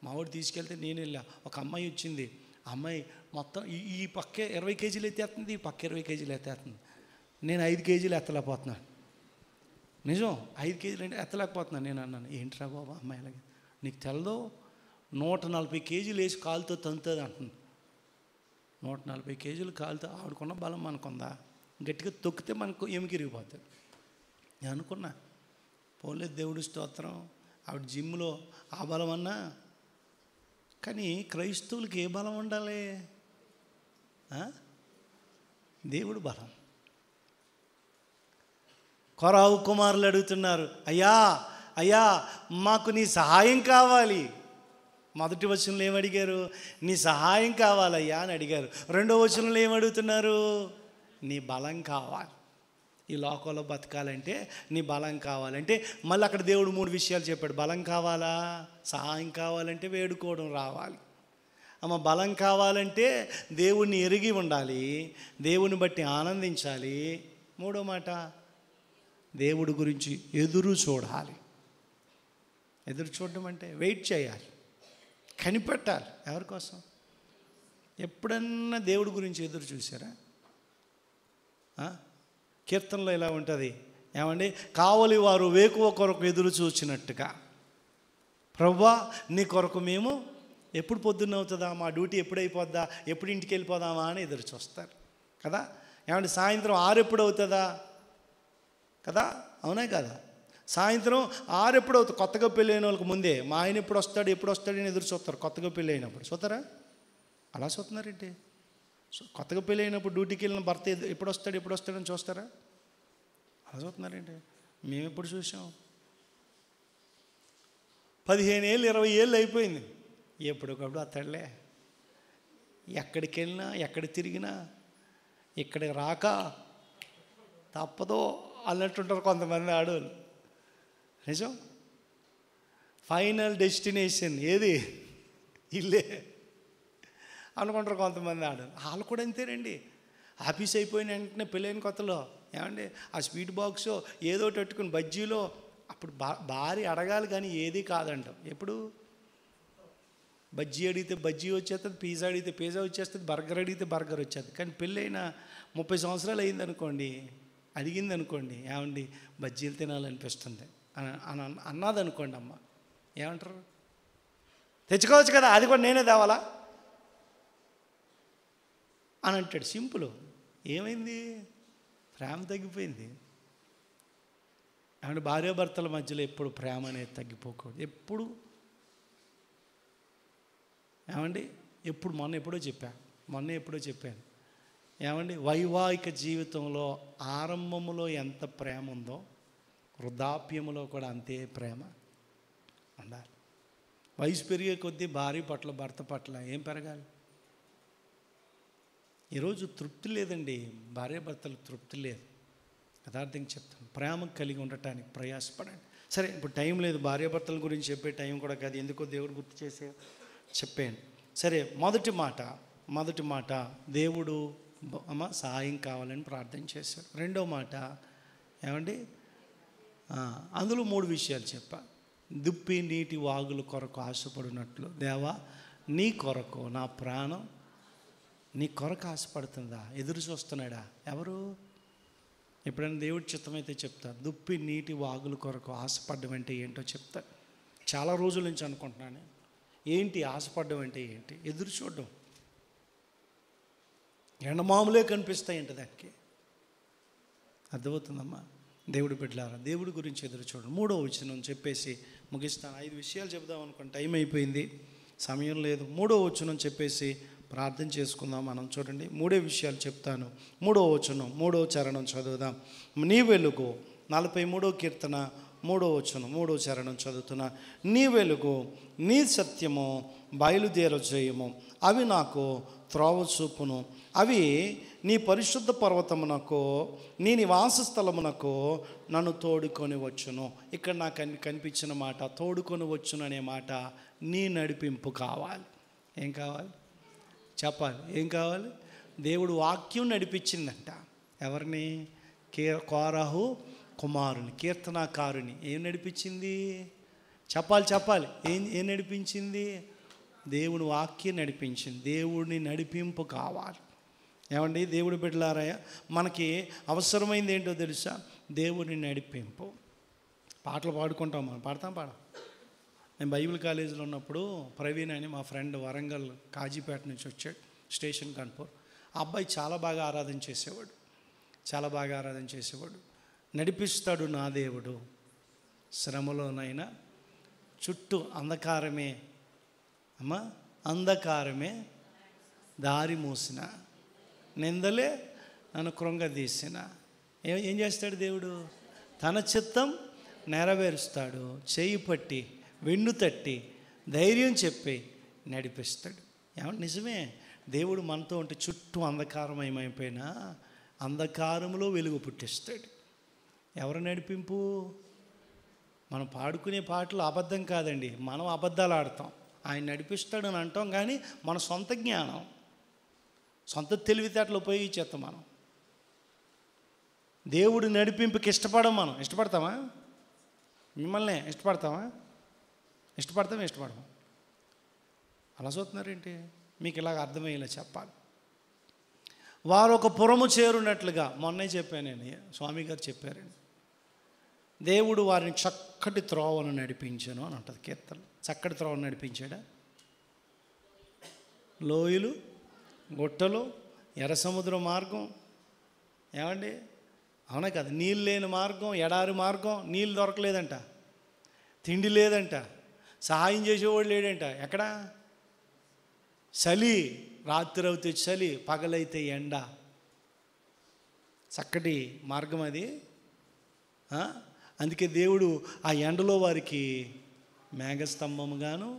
మావాడు తీసుకెళ్తే నేను వెళ్ళా, ఒక అమ్మాయి వచ్చింది. ఆ అమ్మాయి మొత్తం ఈ పక్కే 20 కేజీలు ఎత్తేస్తుంది, ఈ పక్క 20 కేజీలు ఎత్తేస్తుంది. నేను 5 కేజీలు ఎత్తలేకపోతున్నాను. నిజం, 5 కేజీలు అంటే ఎత్తలేకపోతున్నాను. నేను అన్నాను, ఏంట్రా బాబా అమ్మాయి అలాగే, నీకు తెలదో 140 కేజీలు వేసి కాలుతో తంతుంది అంటుంది. 140 కేజీలు కాలుతో ఆడుకున్న బలం మనకుందా? గట్టిగా తొక్కితే మనకు ఎమికిరిగిపోతుంది. నేను అనుకున్నా, పోలేదు దేవుడి స్తోత్రం, ఆవిడ జిమ్లో ఆ బలం అన్నా. కానీ క్రైస్తవులకి ఏ బలం ఉండాలి? దేవుడు బలం. కొరాహు కుమారులు అడుగుతున్నారు, అయ్యా అయ్యా మాకు నీ సహాయం కావాలి. మొదటి వచనంలో ఏమడిగారు? నీ సహాయం కావాలయ్యా అని అడిగారు. రెండో వచనంలో ఏమడుగుతున్నారు? నీ బలం కావాలి. ఈ లోకంలో బతకాలంటే నీ బలం కావాలంటే మళ్ళీ అక్కడ దేవుడు 3 విషయాలు చెప్పాడు. బలం కావాలా? సహాయం కావాలంటే వేడుకోవడం రావాలి. బలం కావాలంటే దేవుణ్ణి ఎరిగి ఉండాలి, దేవుని బట్టి ఆనందించాలి. మూడో మాట, దేవుడి గురించి ఎదురు చూడాలి. ఎదురు చూడడం అంటే వెయిట్ చేయాలి, కనిపెట్టాలి. ఎవరి కోసం? ఎప్పుడన్నా దేవుడి గురించి ఎదురు చూసారా? కీర్తనలో ఇలా ఉంటుంది, ఏమండి, కావలి వారు వేకువ కొరకు ఎదురు చూచినట్టుగా, ప్రభువా నీ కొరకు మేము ఎప్పుడు పొద్దున్న అవుతుందా, మా డ్యూటీ ఎప్పుడు అయిపోద్దా, ఎప్పుడు ఇంటికి వెళ్ళిపోదామా అని ఎదురు చూస్తారు కదా. ఏమంటే సాయంత్రం 6 ఎప్పుడు అవుతుందా కదా, అవునా కదా? సాయంత్రం 6 ఎప్పుడు అవుతుంది? కొత్తగా పెళ్ళైన వాళ్ళకి ముందే మా ఆయన ఎప్పుడు వస్తాడని ఎదురు చూస్తారు. కొత్తగా పెళ్ళి అయినప్పుడు చూస్తారా? అలా చూస్తున్నారేంటి? కొత్తగా పెళ్ళి అయినప్పుడు డ్యూటీకి వెళ్ళిన భర్త ఎప్పుడు వస్తాడని చూస్తారా? అలా చూస్తున్నారేంటి? మేము ఎప్పుడు చూసాం? 15 ఏళ్ళు 20 ఏళ్ళు అయిపోయింది, ఎప్పటికప్పుడు అత్తడలే. ఎక్కడికి వెళ్ళినా ఎక్కడ తిరిగినా ఇక్కడికి రాక తప్పదో అన్నట్టుంటారు కొంతమంది ఆడవాళ్ళు. నిజం. ఫైనల్ డెస్టినేషన్ ఏది? ఇల్లే అనుకుంటారు కొంతమంది ఆడవాళ్ళు. వాళ్ళు కూడా అంతేనండి. ఆఫీస్ అయిపోయిన వెంటనే పెళ్ళైన కొత్తలో ఏమండి ఆ స్వీట్ బాక్స్ ఏదో పెట్టుకుని బజ్జీలో, అప్పుడు భార్య అడగాలి కానీ ఏది కాదంటాం. ఎప్పుడు బజ్జీ అడిగితే బజ్జీ వచ్చేస్తుంది, పిజ్జా అడిగితే పిజ్జా వచ్చేస్తుంది, బర్గర్ అడిగితే బర్గర్ వచ్చేస్తుంది. కానీ పెళ్ళైన 30 సంవత్సరాలు అయిందనుకోండి, అడిగింది అనుకోండి, ఏమండి బజ్జీలు తినాలనిపిస్తుంది అని అన్నది అనుకోండి, అమ్మ ఏమంటారు? తెచ్చుకోవచ్చు కదా, అది కూడా నేనే తేవాలా అని అంటాడు. సింపుల్. ఏమైంది? ప్రేమ తగ్గిపోయింది. ఏమంటే భార్యాభర్తల మధ్యలో ఎప్పుడు ప్రేమ అనేది తగ్గిపోకూడదు. ఎప్పుడు ఏమండి మొన్న ఎప్పుడో చెప్పాను ఏమండి, వైవాహిక జీవితంలో ఆరంభంలో ఎంత ప్రేమ ఉందో వృద్ధాప్యములో కూడా అంతే ప్రేమ ఉండాలి. వయసు పెరిగే కొద్దీ భార్య పట్ల భర్త పట్ల ఏం పెరగాలి? ఈరోజు తృప్తి లేదండి, భార్యాభర్తలకు తృప్తి లేదు. యథార్థంగా చెప్తాను, ప్రేమ కలిగి ఉండటానికి ప్రయాసపడండి. సరే, ఇప్పుడు టైం లేదు, భార్యాభర్తల గురించి చెప్పే టైం కూడా కాదు, ఎందుకో దేవుడు గుర్తు చేసే చెప్పాను. సరే, మొదటి మాట దేవుడు సహాయం కావాలని ప్రార్థన చేశాడు. రెండో మాట ఏమండి, అందులో 3 విషయాలు చెప్పా. దుప్పి నీటి వాగుల కొరకు ఆశపడినట్లు, దేవా నీ కొరకు నా ప్రాణం నీ కొరకు ఆశపడుతుందా? ఎదురు చూస్తున్నాడా? ఎవరు? ఎప్పుడైనా దేవుడి చిత్తమైతే చెప్తా. దుప్పి నీటి వాగుల కొరకు ఆశపడ్డం అంటే ఏంటో చెప్తా. చాలా రోజుల నుంచి అనుకుంటున్నాను, ఏంటి ఆశపడ్డం అంటే ఏంటి? ఎదురు చూడడం. ఎండమాములే కనిపిస్తాయంట దానికి. అర్థమవుతుందమ్మా? దేవుడి బిడ్డలారా, దేవుడి గురించి ఎదురు చూడండి. 3వ వచనం చెప్పేసి ముగిస్తాను. 5 విషయాలు చెప్దాం అనుకోండి, టైం అయిపోయింది, సమయం లేదు. 3వ వచనం చెప్పేసి ప్రార్థన చేసుకుందాం మనం. చూడండి, 3 విషయాలు చెప్తాను. 3వ వచనం 3వ చరణం చదువుదాం. నీ వెలుగు, 43వ కీర్తన 3వ వచనం 3వ చరణం చదువుతున్నా. నీ వెలుగు నీ సత్యము బయలుదేరజేయము, అవి నాకు త్రోవ చూపును. అవి నీ పరిశుద్ధ పర్వతమునకు, నీ నివాస స్థలమునకు నన్ను తోడుకొని వచ్చును. ఇక్కడ నాకు కనిపించిన మాట తోడుకొని వచ్చును అనే మాట, నీ నడిపింపు కావాలి. ఏం కావాలి చెప్పాలి? ఏం కావాలి? దేవుడు వాక్యం నడిపించిందంట. ఎవరిని? కోరాహు కుమారుని, కీర్తనాకారుని. ఏం నడిపించింది? చెప్పాలి. ఏం నడిపించింది? దేవుని వాక్యం నడిపించింది. దేవుడిని నడిపింపు కావాలి. ఏమండి దేవుడి బిడ్డలారా, మనకి అవసరమైంది ఏంటో తెలుసా? దేవుని నడిపింపు. పాటలు పాడుకుంటాం మనం, పాడతాం. నేను బైబిల్ కాలేజీలో ఉన్నప్పుడు ప్రవీణ్ అని మా ఫ్రెండ్ వరంగల్ కాజీపేట నుంచి వచ్చాడు. స్టేషన్ కాన్పూర్. ఆ అబ్బాయి చాలా బాగా ఆరాధన చేసేవాడు. నడిపిస్తాడు నా దేవుడు, శ్రమలోనైనా చుట్టూ అంధకారమే అమ్మా, అంధకారమే దారి మూసిన, నిందలే నన్ను కృంగదీసిన. ఏం చేస్తాడు దేవుడు? తన చిత్తం నెరవేరుస్తాడు. చేయి పట్టి వెన్ను తట్టి ధైర్యం చెప్పి నడిపిస్తాడు. ఏమంటే నిజమే, దేవుడు మనతో ఉంటే చుట్టూ అంధకారమయమైపోయినా అంధకారంలో వెలుగు పుట్టిస్తాడు. ఎవరు నడిపింపు? మనం పాడుకునే పాటలు అబద్ధం కాదండి, మనం అబద్ధాలు ఆడతాం. ఆయన నడిపిస్తాడని అంటాం, కానీ మన సొంత జ్ఞానం, సొంత తెలివితేటలు ఉపయోగించేస్తాం మనం. దేవుడు నడిపింపుకి ఇష్టపడం. మనం ఇష్టపడతామా? మిమ్మల్ని ఇష్టపడతామా? ఇష్టపడము. అలా చూస్తున్నారేంటి? మీకు ఇలాగ అర్థమయ్యేలా చెప్పాలి. వారు ఒక పురము చేరున్నట్లుగా, మొన్నే చెప్పాను నేను, స్వామి గారు చెప్పారండి. దేవుడు వారిని చక్కటి త్రోవను నడిపించాను అని అంటుంది కీర్తన. చక్కటి త్రోవను నడిపించాడా? లోయలు, గుట్టలు, ఎర్ర సముద్రం మార్గం, ఏమండి అవునా కదా? నీళ్ళు లేని మార్గం, ఎడారి మార్గం, నీళ్ళు దొరకలేదంట, తిండి లేదంట, సహాయం చేసేవాడు లేడంట. ఎక్కడ? చలి, రాత్రి అవుతే చలి, పగలైతే ఎండ. చక్కటి మార్గం అది. అందుకే దేవుడు ఆ ఎండలో వారికి మేఘస్తంభముగాను,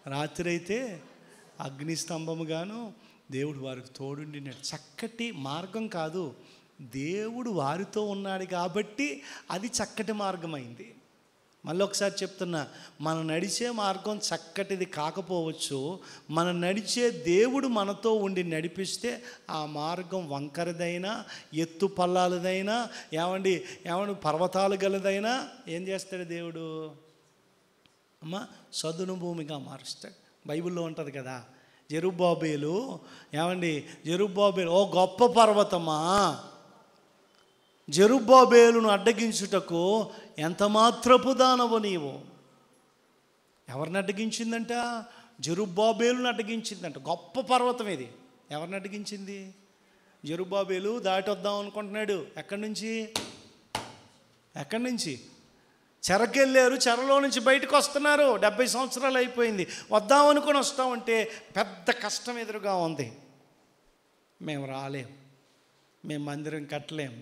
రాత్రి అయితే అగ్నిస్తంభముగాను దేవుడు వారికి తోడుండినాడు. చక్కటి మార్గం కాదు, దేవుడు వారితో ఉన్నాడు కాబట్టి అది చక్కటి మార్గం అయింది. మళ్ళీ ఒకసారి చెప్తున్నా, మనం నడిచే మార్గం చక్కటిది కాకపోవచ్చు, మనం నడిచే దేవుడు మనతో ఉండి నడిపిస్తే ఆ మార్గం వంకరదైనా, ఎత్తు పల్లాలదైనా, ఏమండి పర్వతాలు గలదైనా ఏం చేస్తాడు దేవుడు? అమ్మ, సదును భూమిగా మారుస్తాడు. బైబిల్లో ఉంటుంది కదా, జెరుబ్బాబేలు, జెరుబ్బాబేలు ఓ గొప్ప పర్వతమా, జెరుబ్బాబేలును అడ్డగించుటకు ఎంత మాత్రపు దానవు నీవు. ఎవరిని అడ్డగించిందంట? జెరుబ్బాబేలును అడ్డగించిందంట. గొప్ప పర్వతం ఇది. ఎవరిని అడ్డగించింది? జెరుబ్బాబేలు దాటి వద్దాం అనుకుంటున్నాడు. ఎక్కడి నుంచి? చెరకెళ్ళారు, చెరలో నుంచి బయటకు వస్తున్నారు. 70 సంవత్సరాలు అయిపోయింది. వద్దాం అనుకుని వస్తామంటే పెద్ద కష్టం ఎదురుగా ఉంది. మేము రాలేం, మేము మందిరం కట్టలేం,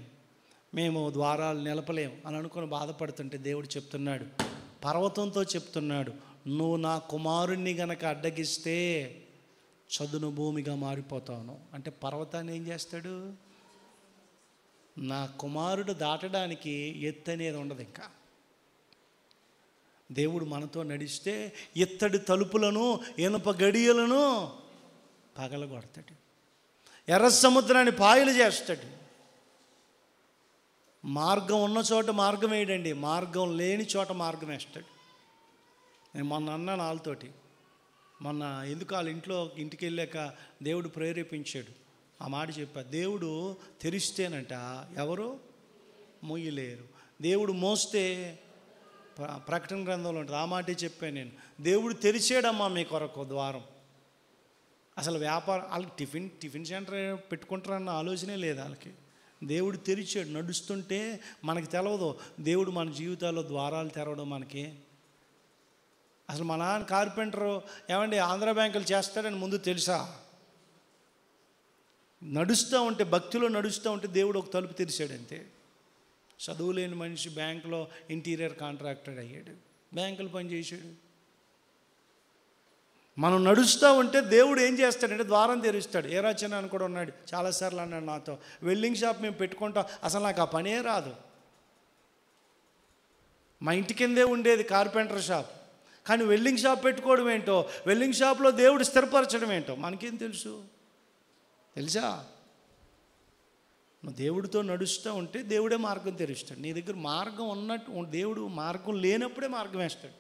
మేము ద్వారాలు నిలపలేం అని అనుకుని బాధపడుతుంటే దేవుడు చెప్తున్నాడు, పర్వతంతో చెప్తున్నాడు, నువ్వు నా కుమారుణ్ణి గనక అడ్డగిస్తే చదును భూమిగా మారిపోతాను. అంటే పర్వతాన్ని ఏం చేస్తాడు? నా కుమారుడు దాటడానికి ఎత్తు అనేది ఉండదు. ఇంకా దేవుడు మనతో నడిస్తే ఇత్తడి తలుపులను, ఇనుప గడియలను పగలగొడతాడు. ఎర్ర సముద్రాన్ని పాయలు చేస్తాడు. మార్గం ఉన్న చోట మార్గం వేయడండి, మార్గం లేని చోట మార్గం వేస్తాడు. నేను మొన్న అన్నాను వాళ్ళతోటి, మొన్న ఎందుకు వాళ్ళ ఇంటికి వెళ్ళాక దేవుడు ప్రేరేపించాడు. ఆ మాట చెప్పా, దేవుడు తెరిస్తేనంట ఎవరు మోయలేరు, దేవుడు మోస్తే ప్రకటన గ్రంథంలో ఉంటుంది. ఆ మాటే చెప్పాను నేను. దేవుడు తెరిచాడమ్మా మీ కొరకు ద్వారం. అసలు వ్యాపారం వాళ్ళకి టిఫిన్ సెంటర్ పెట్టుకుంటారన్న ఆలోచనే లేదు వాళ్ళకి. దేవుడు తెరిచాడు. నడుస్తుంటే మనకి తెలవదు దేవుడు మన జీవితాల్లో ద్వారాలు తెరవడం మనకి. అసలు మా నాన్న కార్పెంటరు, ఆంధ్ర బ్యాంకులు చేస్తాడని ముందు తెలుసా? నడుస్తూ ఉంటే, భక్తిలో నడుస్తూ ఉంటే దేవుడు ఒక తలుపు తెరిచాడు అంతే. చదువులేని మనిషి బ్యాంకులో ఇంటీరియర్ కాంట్రాక్టర్ అయ్యాడు, బ్యాంకులు పనిచేసాడు. మనం నడుస్తూ ఉంటే దేవుడు ఏం చేస్తాడంటే ద్వారం తెరుస్తాడు. ఏ రచన అని కూడా ఉన్నాడు, చాలాసార్లు అన్నాడు నాతో, వెల్డింగ్ షాప్ మేము పెట్టుకుంటాం, అసలు నాకు ఆ పనే రాదు. మా ఇంటి కిందే ఉండేది కార్పెంటర్ షాప్, కానీ వెల్డింగ్ షాప్ పెట్టుకోవడం ఏంటో, వెల్డింగ్ షాప్లో దేవుడు స్థిరపరచడం ఏంటో మనకేం తెలుసా? నువ్వు దేవుడితో నడుస్తూ ఉంటే దేవుడే మార్గం తెరుస్తాడు. నీ దగ్గర మార్గం ఉన్నట్టు, దేవుడు మార్గం లేనప్పుడే మార్గం వేస్తాడు.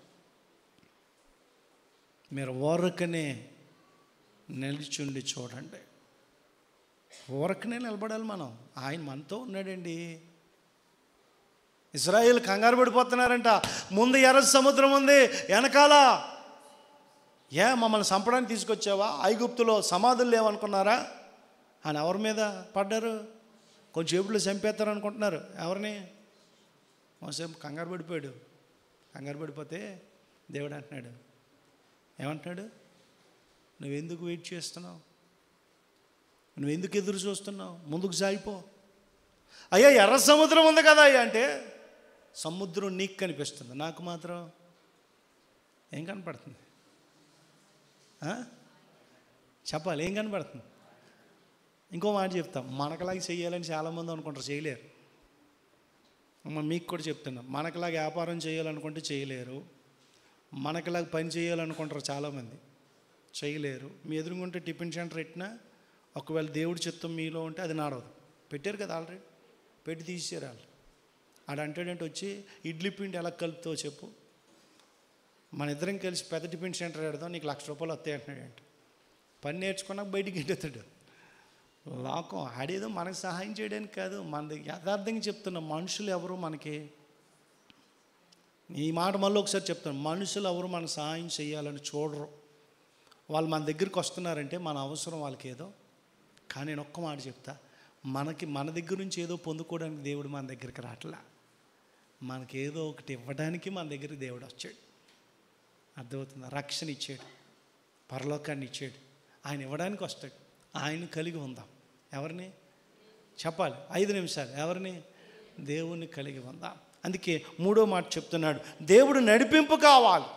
మీరు ఊరకనే నిలిచుండి చూడండి. ఊరకనే నిలబడాలి మనం. ఆయన మనతో ఉన్నాడండి. ఇశ్రాయేల్ కంగారు పడిపోతున్నారంట. ముందు ఎర్ర సముద్రం ఉంది, వెనకాల మమ్మల్ని చంపడానికి తీసుకొచ్చావా? ఐగుప్తులో సమాధులు లేవనుకున్నారా అని ఎవరి మీద పడ్డారు? కొంచెం ఏపులో చంపేస్తారు అనుకుంటున్నారు. ఎవరిని? మోసే కంగారు పడిపోయాడు. కంగారు పడిపోతే దేవుడు అంటున్నాడు, ఏమంటున్నాడు? నువ్వెందుకు వెయిట్ చేస్తున్నావు? నువ్వెందుకు ఎదురు చూస్తున్నావు? ముందుకు సాగిపో. అయ్యా ఎర్ర సముద్రం ఉంది కదా అయ్యా అంటే, సముద్రం నీకు కనిపిస్తుంది, నాకు మాత్రం ఏం కనపడుతుంది? చెప్పాలి, ఏం కనపడుతుంది? ఇంకో మాట చెప్తాం, మనకలాగా చేయాలని చాలామంది అనుకుంటారు, చేయలేరు. మీకు కూడా చెప్తున్నా, మనకలాగా వ్యాపారం చేయాలనుకుంటే చేయలేరు. మనకలాగా పని చేయాలనుకుంటారు చాలామంది, చేయలేరు. మీ ఎదురుగుంటే టిఫిన్ సెంటర్ పెట్టినా ఒకవేళ దేవుడి చిత్తం మీలో ఉంటే అది నడవదు. పెట్టారు కదా ఆల్రెడీ, పెట్టి తీసేసారు వాళ్ళు. ఆడ అంటాడంటే వచ్చి ఇడ్లీ పిండి ఎలా కలుపుతావు చెప్పు, మన ఇద్దరం కలిసి పెద్ద టిఫిన్ సెంటర్ పెడదాం, నీకు ₹1,00,000 వస్తాయి అంటున్నాడంట. పని నేర్చుకున్నాక బయటికి ఎండుతాడు. లోకం ఆడేదో మనకు సహాయం చేయడానికి కాదు, మన యథార్థంగా చెప్తున్న మనుషులు ఎవరు మనకి, ఈ మాట మళ్ళీ ఒకసారి చెప్తాను, మనుషులు ఎవరు మన సహాయం చేయాలని చూడరు. వాళ్ళు మన దగ్గరికి వస్తున్నారంటే మన అవసరం వాళ్ళకి ఏదో. కానీ నేను ఒక్క మాట చెప్తా, మన దగ్గర నుంచి ఏదో పొందుకోవడానికి దేవుడు మన దగ్గరికి రావట్లా, మనకి ఏదో ఒకటి ఇవ్వడానికి మన దగ్గరికి దేవుడు వచ్చాడు. అర్థమవుతుందా? రక్షణ ఇచ్చాడు, పరలోకాన్ని ఇచ్చాడు, ఆయన ఇవ్వడానికి వస్తాడు. ఆయన కలిగి ఉందాం. ఎవరిని? చెప్పాలి, 5 నిమిషాలు. ఎవరిని? దేవుణ్ణి కలిగి ఉందాం. అందుకే 3వ మాట చెప్తున్నాడు, దేవుడు నడిపింపు కావాలి.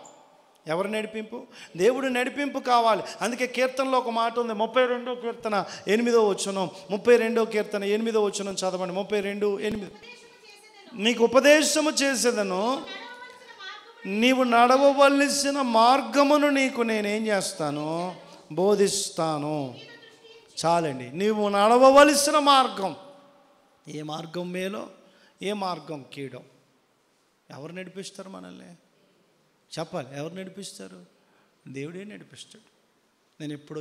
ఎవరు నడిపింపు? దేవుడు నడిపింపు కావాలి. అందుకే కీర్తనలో ఒక మాట ఉంది, 32వ కీర్తన 8వ వచనం, 32వ కీర్తన 8వ వచనం చదవండి. 32:8, నీకు ఉపదేశము చేసేదను, నీవు నడవవలసిన మార్గమును నీకు నేనేం చేస్తాను? బోధిస్తాను. చాలండి. నీవు నడవవలసిన మార్గం, ఏ మార్గం మేలో ఏ మార్గం కీడో, ఎవరు నడిపిస్తారు మనల్ని? చెప్పాలి, ఎవరు నడిపిస్తారు? దేవుడే నడిపిస్తాడు. నేను ఎప్పుడో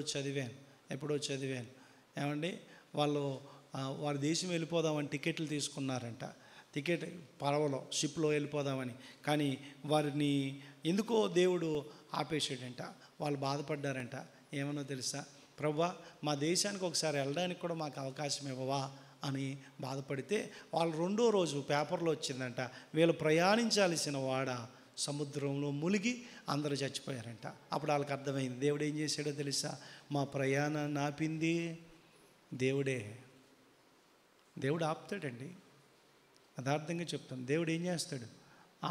చదివాను ఏమండి, వారి దేశం వెళ్ళిపోదామని టికెట్లు తీసుకున్నారంట. టికెట్ పడవలో, షిప్లో వెళ్ళిపోదామని. కానీ వారిని ఎందుకో దేవుడు ఆపేసాడంట. వాళ్ళు బాధపడ్డారంట. ఏమన్నా తెలుసా? ప్రభువా, మా దేశానికి ఒకసారి వెళ్ళడానికి కూడా మాకు అవకాశం ఇవ్వవా అని బాధపడితే, వాళ్ళు 2వ రోజు పేపర్లో వచ్చిందంట, వీళ్ళు ప్రయాణించాల్సిన వాడ సముద్రంలో మునిగి అందరూ చచ్చిపోయారంట. అప్పుడు వాళ్ళకి అర్థమైంది, దేవుడు ఏం చేశాడో తెలుసా? మా ప్రయాణాన్ని ఆపింది దేవుడే. దేవుడు ఆపుతాడండి, యథార్థంగా చెప్తాను. దేవుడు ఏం చేస్తాడు?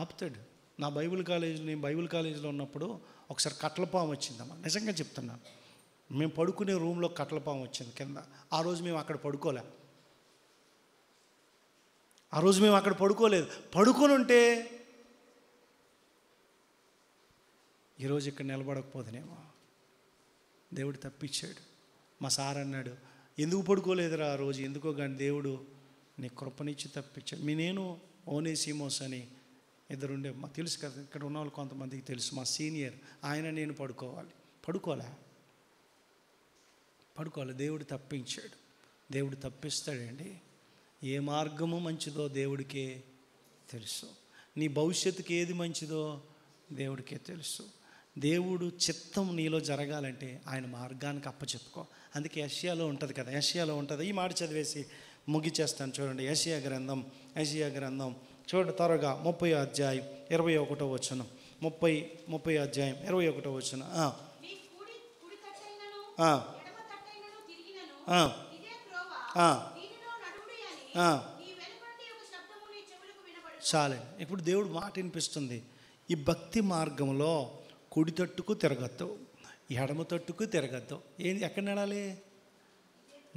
ఆపుతాడు. నేను బైబిల్ కాలేజీలో ఉన్నప్పుడు ఒకసారి కట్లపాము వచ్చిందమ్మా, నిజంగా చెప్తున్నా. మేము పడుకునే రూమ్లో కట్లపాము వచ్చింది కింద. ఆ రోజు మేము అక్కడ పడుకోలేదు. పడుకొని ఉంటే ఈరోజు ఇక్కడ నిలబడకపోదునేమో. దేవుడు తప్పించాడు. మా సార్ అన్నాడు, ఎందుకు పడుకోలేదురా ఆ రోజు? ఎందుకో కానీ దేవుడు నీ కృపనిచ్చి తప్పించాడు. నేను ఓనేసిమోస్ అని ఇద్దరుండే, మాకు తెలుసు కదా, ఇక్కడ ఉన్న వాళ్ళు కొంతమందికి తెలుసు, మా సీనియర్ ఆయన, నేను పడుకోలే. దేవుడు తప్పించాడు. దేవుడు తప్పిస్తాడండి. ఏ మార్గము మంచిదో దేవుడికే తెలుసు. నీ భవిష్యత్తుకి ఏది మంచిదో దేవుడికే తెలుసు. దేవుడు చిత్తం నీలో జరగాలంటే ఆయన మార్గానికి అప్పచెప్పుకో. అందుకే యెషయాలో ఉంటుంది కదా, ఈ మాట చదివేసి ముగిచేస్తాను. చూడండి, యెషయా గ్రంథం చూడండి త్వరగా, 30వ అధ్యాయం 21వ వచనం. 30వ అధ్యాయం 21వ వచనం. చాలే. ఇప్పుడు దేవుడు మాట వినిపిస్తుంది, ఈ భక్తి మార్గంలో కుడి తట్టుకు తిరగద్దు, ఎడమ తట్టుకు తిరగద్దు. ఎక్కడ నడాలి?